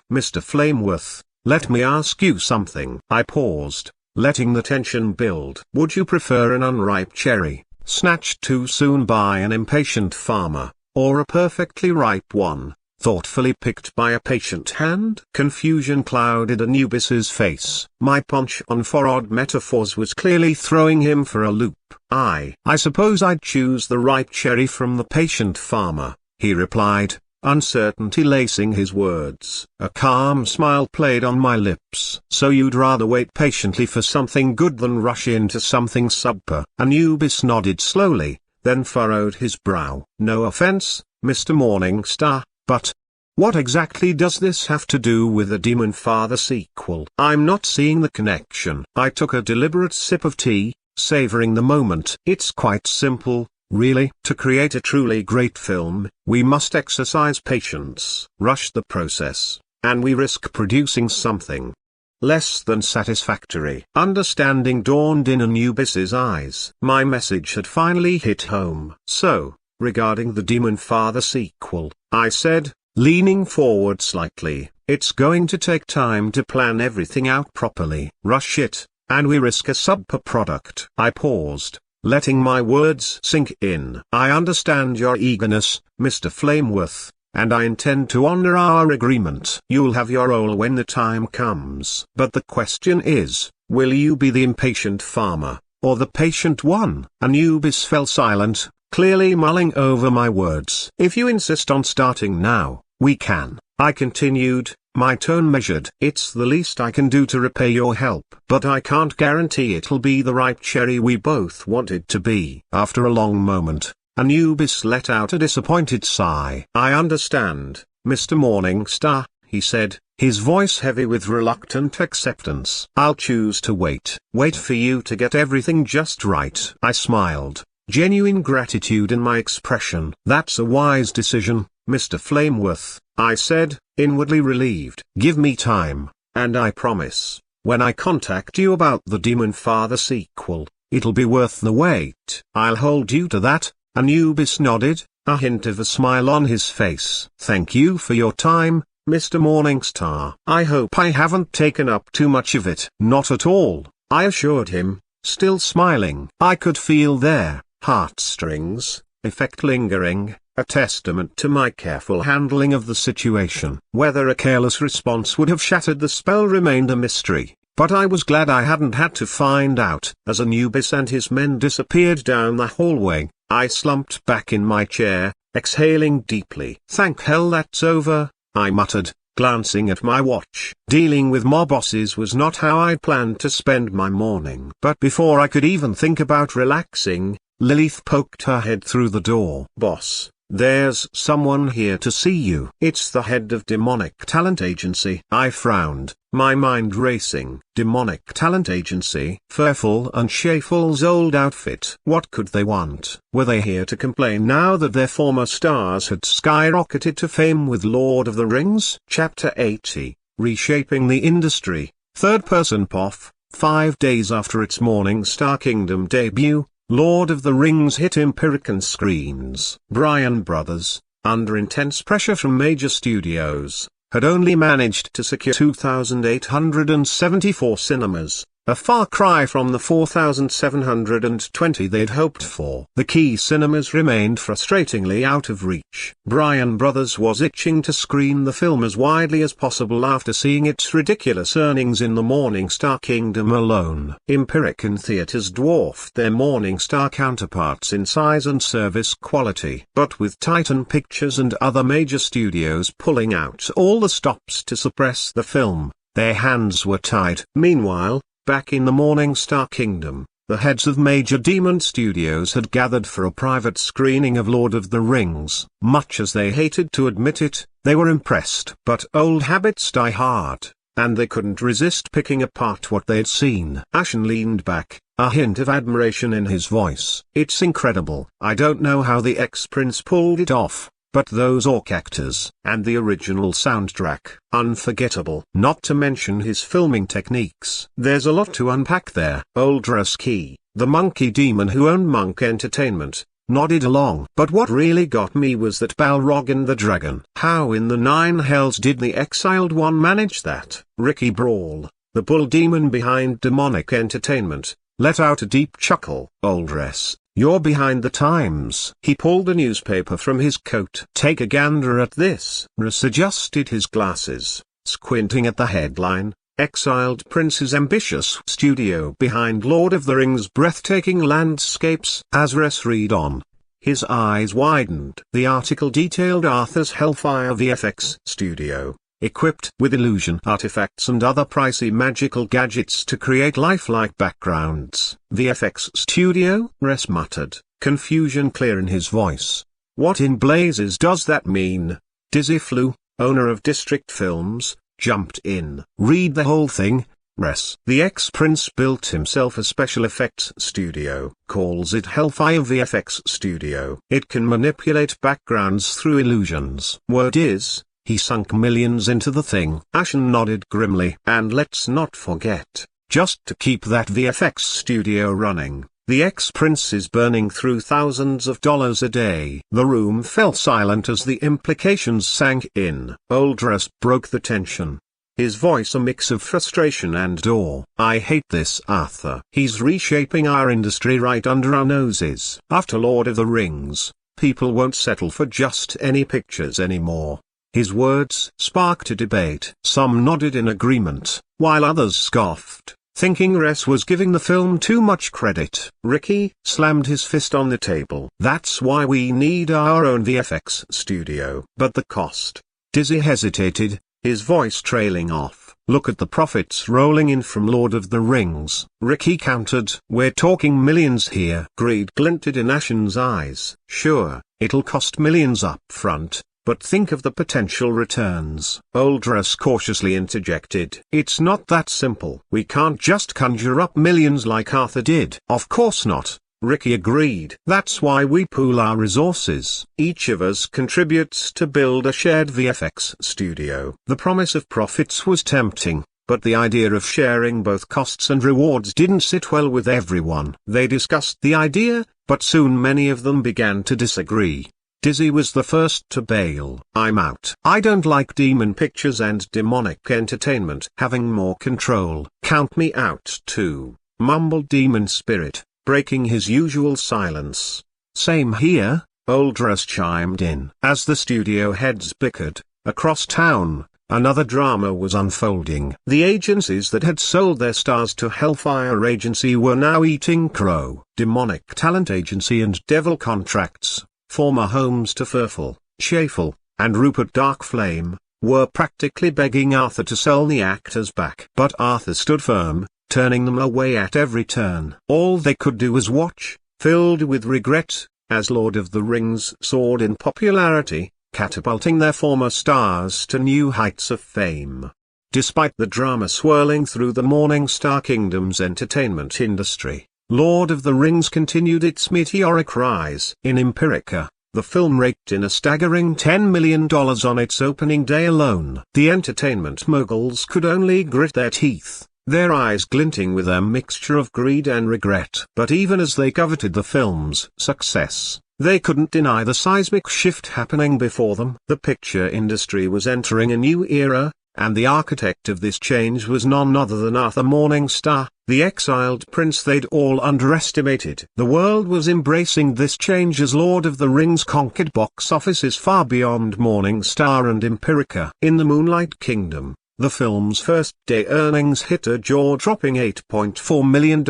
"Mr. Flameworth, let me ask you something." I paused, letting the tension build. "Would you prefer an unripe cherry, snatched too soon by an impatient farmer, or a perfectly ripe one, thoughtfully picked by a patient hand?" Confusion clouded Anubis's face. My punch on for odd metaphors was clearly throwing him for a loop. I suppose I'd choose the ripe cherry from the patient farmer," he replied, uncertainty lacing his words. A calm smile played on my lips. "So you'd rather wait patiently for something good than rush into something subpar?" Anubis nodded slowly, then furrowed his brow. "No offense, Mr. Morningstar, but what exactly does this have to do with the Demonfather sequel?" "I'm not seeing the connection." I took a deliberate sip of tea, savoring the moment. "It's quite simple, really. To create a truly great film, we must exercise patience, rush the process, and we risk producing something less than satisfactory." Understanding dawned in Anubis's eyes. My message had finally hit home. "So, regarding the Demonfather sequel," I said, leaning forward slightly, "it's going to take time to plan everything out properly. Rush it, and we risk a subpar product." I paused, letting my words sink in. "I understand your eagerness, Mr. Flameworth, and I intend to honor our agreement. You'll have your role when the time comes. But the question is, will you be the impatient farmer, or the patient one?" Anubis fell silent, clearly mulling over my words. "If you insist on starting now, we can," I continued, my tone measured. "It's the least I can do to repay your help. But I can't guarantee it'll be the ripe cherry we both want it to be." After a long moment, Anubis let out a disappointed sigh. "I understand, Mr. Morningstar," he said, his voice heavy with reluctant acceptance. "I'll choose to wait for you to get everything just right." I smiled, genuine gratitude in my expression. "That's a wise decision, Mr. Flameworth," I said, inwardly relieved. "Give me time, and I promise, when I contact you about the Demonfather sequel, it'll be worth the wait." "I'll hold you to that," Anubis nodded, a hint of a smile on his face. "Thank you for your time, Mr. Morningstar. I hope I haven't taken up too much of it." "Not at all," I assured him, still smiling. I could feel their heartstrings effect lingering, a testament to my careful handling of the situation. Whether a careless response would have shattered the spell remained a mystery, but I was glad I hadn't had to find out. As Anubis and his men disappeared down the hallway, I slumped back in my chair, exhaling deeply. "Thank hell that's over," I muttered, glancing at my watch. Dealing with mob bosses was not how I'd planned to spend my morning. But before I could even think about relaxing, Lilith poked her head through the door. "Boss, there's someone here to see you." "It's the head of Demonic Talent Agency." I frowned, my mind racing. Demonic Talent Agency? Fearful and Shaful's old outfit. What could they want? Were they here to complain now that their former stars had skyrocketed to fame with Lord of the Rings? Chapter 80, Reshaping the Industry, Third Person POF. 5 days after its Morningstar Kingdom debut, Lord of the Rings hit Empiric on screens. Bryan Brothers, under intense pressure from major studios, had only managed to secure 2,874 cinemas, a far cry from the 4,720 they'd hoped for. The key cinemas remained frustratingly out of reach. Bryan Brothers was itching to screen the film as widely as possible after seeing its ridiculous earnings in the Morningstar Kingdom alone. Empiric and theaters dwarfed their Morningstar counterparts in size and service quality. But with Titan Pictures and other major studios pulling out all the stops to suppress the film, Their hands were tied. Meanwhile, back in the Morning Star Kingdom, the heads of major demon studios had gathered for a private screening of Lord of the Rings. Much as they hated to admit it, they were impressed. But old habits die hard, and they couldn't resist picking apart what they'd seen. Ashen leaned back, a hint of admiration in his voice. "It's incredible. I don't know how the ex-prince pulled it off, but those orc actors, and the original soundtrack, unforgettable. Not to mention his filming techniques. There's a lot to unpack there." Old Rusky, the monkey demon who owned Monk Entertainment, nodded along. "But what really got me was that Balrog the dragon. How in the nine hells did the Exiled One manage that?" Ricky Brawl, the bull demon behind Demonic Entertainment, let out a deep chuckle. "Old Res, you're behind the times." He pulled a newspaper from his coat. "Take a gander at this." Res adjusted his glasses, squinting at the headline, "Exiled Prince's ambitious studio behind Lord of the Rings' breathtaking landscapes." As Res read on, his eyes widened. The article detailed Arthur's Hellfire VFX studio, equipped with illusion artifacts and other pricey magical gadgets to create lifelike backgrounds. "VFX studio?" Res muttered, confusion clear in his voice. "What in blazes does that mean?" Dizzy Flew, owner of District Films, jumped in. "Read the whole thing, Res." "The ex-prince built himself a special effects studio. Calls it Hellfire VFX Studio. It can manipulate backgrounds through illusions. Word is, he sunk millions into the thing." Ashen nodded grimly. "And let's not forget, just to keep that VFX studio running, the ex-prince is burning through thousands of dollars a day." The room fell silent as the implications sank in. Old Russ broke the tension, his voice a mix of frustration and awe. "I hate this Arthur. He's reshaping our industry right under our noses. After Lord of the Rings, people won't settle for just any pictures anymore." His words sparked a debate. Some nodded in agreement, while others scoffed, thinking Res was giving the film too much credit. Ricky slammed his fist on the table. "That's why we need our own VFX studio." "But the cost?" Dizzy hesitated, his voice trailing off. "Look at the profits rolling in from Lord of the Rings." Ricky countered. "We're talking millions here." Greed glinted in Ashen's eyes. "Sure, it'll cost millions up front, but think of the potential returns." Old Russ cautiously interjected. "It's not that simple. We can't just conjure up millions like Arthur did." "Of course not," Ricky agreed. "That's why we pool our resources. Each of us contributes to build a shared VFX studio." The promise of profits was tempting, but the idea of sharing both costs and rewards didn't sit well with everyone. They discussed the idea, but soon many of them began to disagree. Dizzy was the first to bail. "I'm out. I don't like Demon Pictures and Demonic Entertainment having more control." "Count me out too," mumbled Demon Spirit, breaking his usual silence. "Same here," Old Russ chimed in. As the studio heads bickered, across town, another drama was unfolding. The agencies that had sold their stars to Hellfire Agency were now eating crow. Demonic Talent Agency and Devil Contracts, former homes to Furful, Shafel, and Rupert Darkflame, were practically begging Arthur to sell the actors back. But Arthur stood firm, turning them away at every turn. All they could do was watch, filled with regret, as Lord of the Rings soared in popularity, catapulting their former stars to new heights of fame. Despite the drama swirling through the Morning Star Kingdom's entertainment industry, Lord of the Rings continued its meteoric rise. In Empirica, the film raked in a staggering $10 million on its opening day alone. The entertainment moguls could only grit their teeth, their eyes glinting with a mixture of greed and regret. But even as they coveted the film's success, they couldn't deny the seismic shift happening before them. The picture industry was entering a new era, and the architect of this change was none other than Arthur Morningstar, the exiled prince they'd all underestimated. The world was embracing this change as Lord of the Rings conquered box offices far beyond Morningstar and Empirica. In the Moonlight Kingdom, the film's first-day earnings hit a jaw-dropping $8.4 million,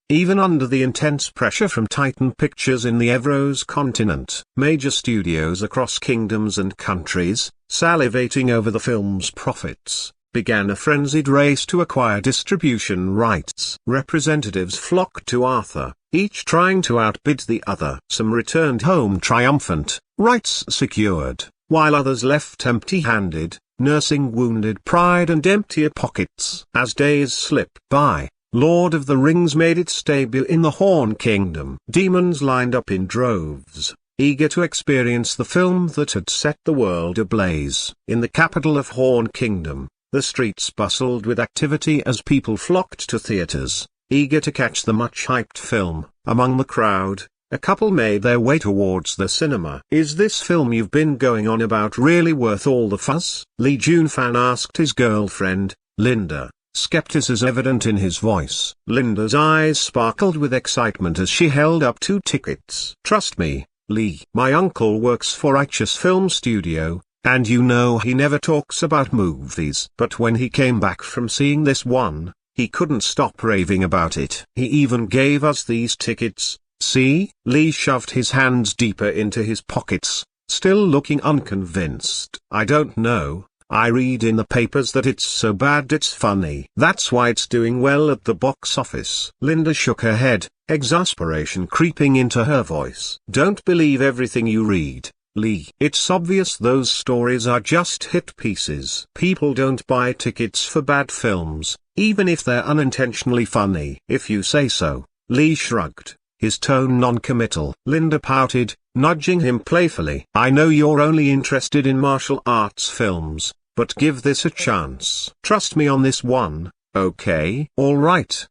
even under the intense pressure from Titan Pictures in the Evros continent. Major studios across kingdoms and countries, salivating over the film's profits, began a frenzied race to acquire distribution rights. Representatives flocked to Arthur, each trying to outbid the other. Some returned home triumphant, rights secured, while others left empty-handed, nursing wounded pride and emptier pockets. As days slipped by, Lord of the Rings made its debut in the Horn Kingdom. Demons lined up in droves, eager to experience the film that had set the world ablaze. In the capital of Horn Kingdom, the streets bustled with activity as people flocked to theaters, eager to catch the much-hyped film. Among the crowd, a couple made their way towards the cinema. "Is this film you've been going on about really worth all the fuss?" Lee Junfan asked his girlfriend, Linda, skepticism evident in his voice. Linda's eyes sparkled with excitement as she held up 2 tickets. "Trust me, Lee. My uncle works for Righteous Film Studio, and you know he never talks about movies. But when he came back from seeing this one, he couldn't stop raving about it. He even gave us these tickets, see?" Lee shoved his hands deeper into his pockets, still looking unconvinced. "I don't know. I read in the papers that it's so bad it's funny. That's why it's doing well at the box office." Linda shook her head, exasperation creeping into her voice. "Don't believe everything you read, Lee. It's obvious those stories are just hit pieces. People don't buy tickets for bad films, even if they're unintentionally funny." "If you say so." Lee shrugged, his tone non-committal. Linda pouted, nudging him playfully. "I know you're only interested in martial arts films, but give this a chance. Trust me on this one, okay?" All right,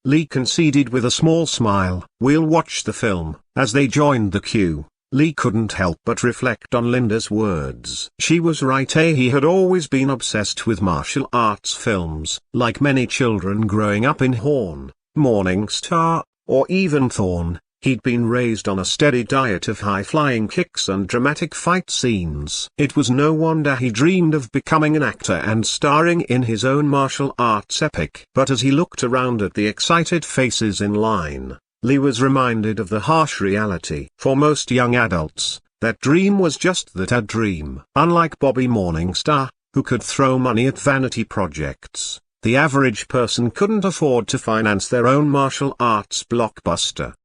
Lee conceded with a small smile. "We'll watch the film." As they joined the queue, Lee couldn't help but reflect on Linda's words. She was right. He had always been obsessed with martial arts films. Like many children growing up in Horn, Morningstar, or even Thorn, he'd been raised on a steady diet of high-flying kicks and dramatic fight scenes. It was no wonder he dreamed of becoming an actor and starring in his own martial arts epic. But as he looked around at the excited faces in line, Lee was reminded of the harsh reality. For most young adults, that dream was just that, a dream. Unlike Bobby Morningstar, who could throw money at vanity projects, the average person couldn't afford to finance their own martial arts blockbuster.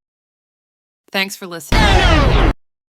Thanks for listening.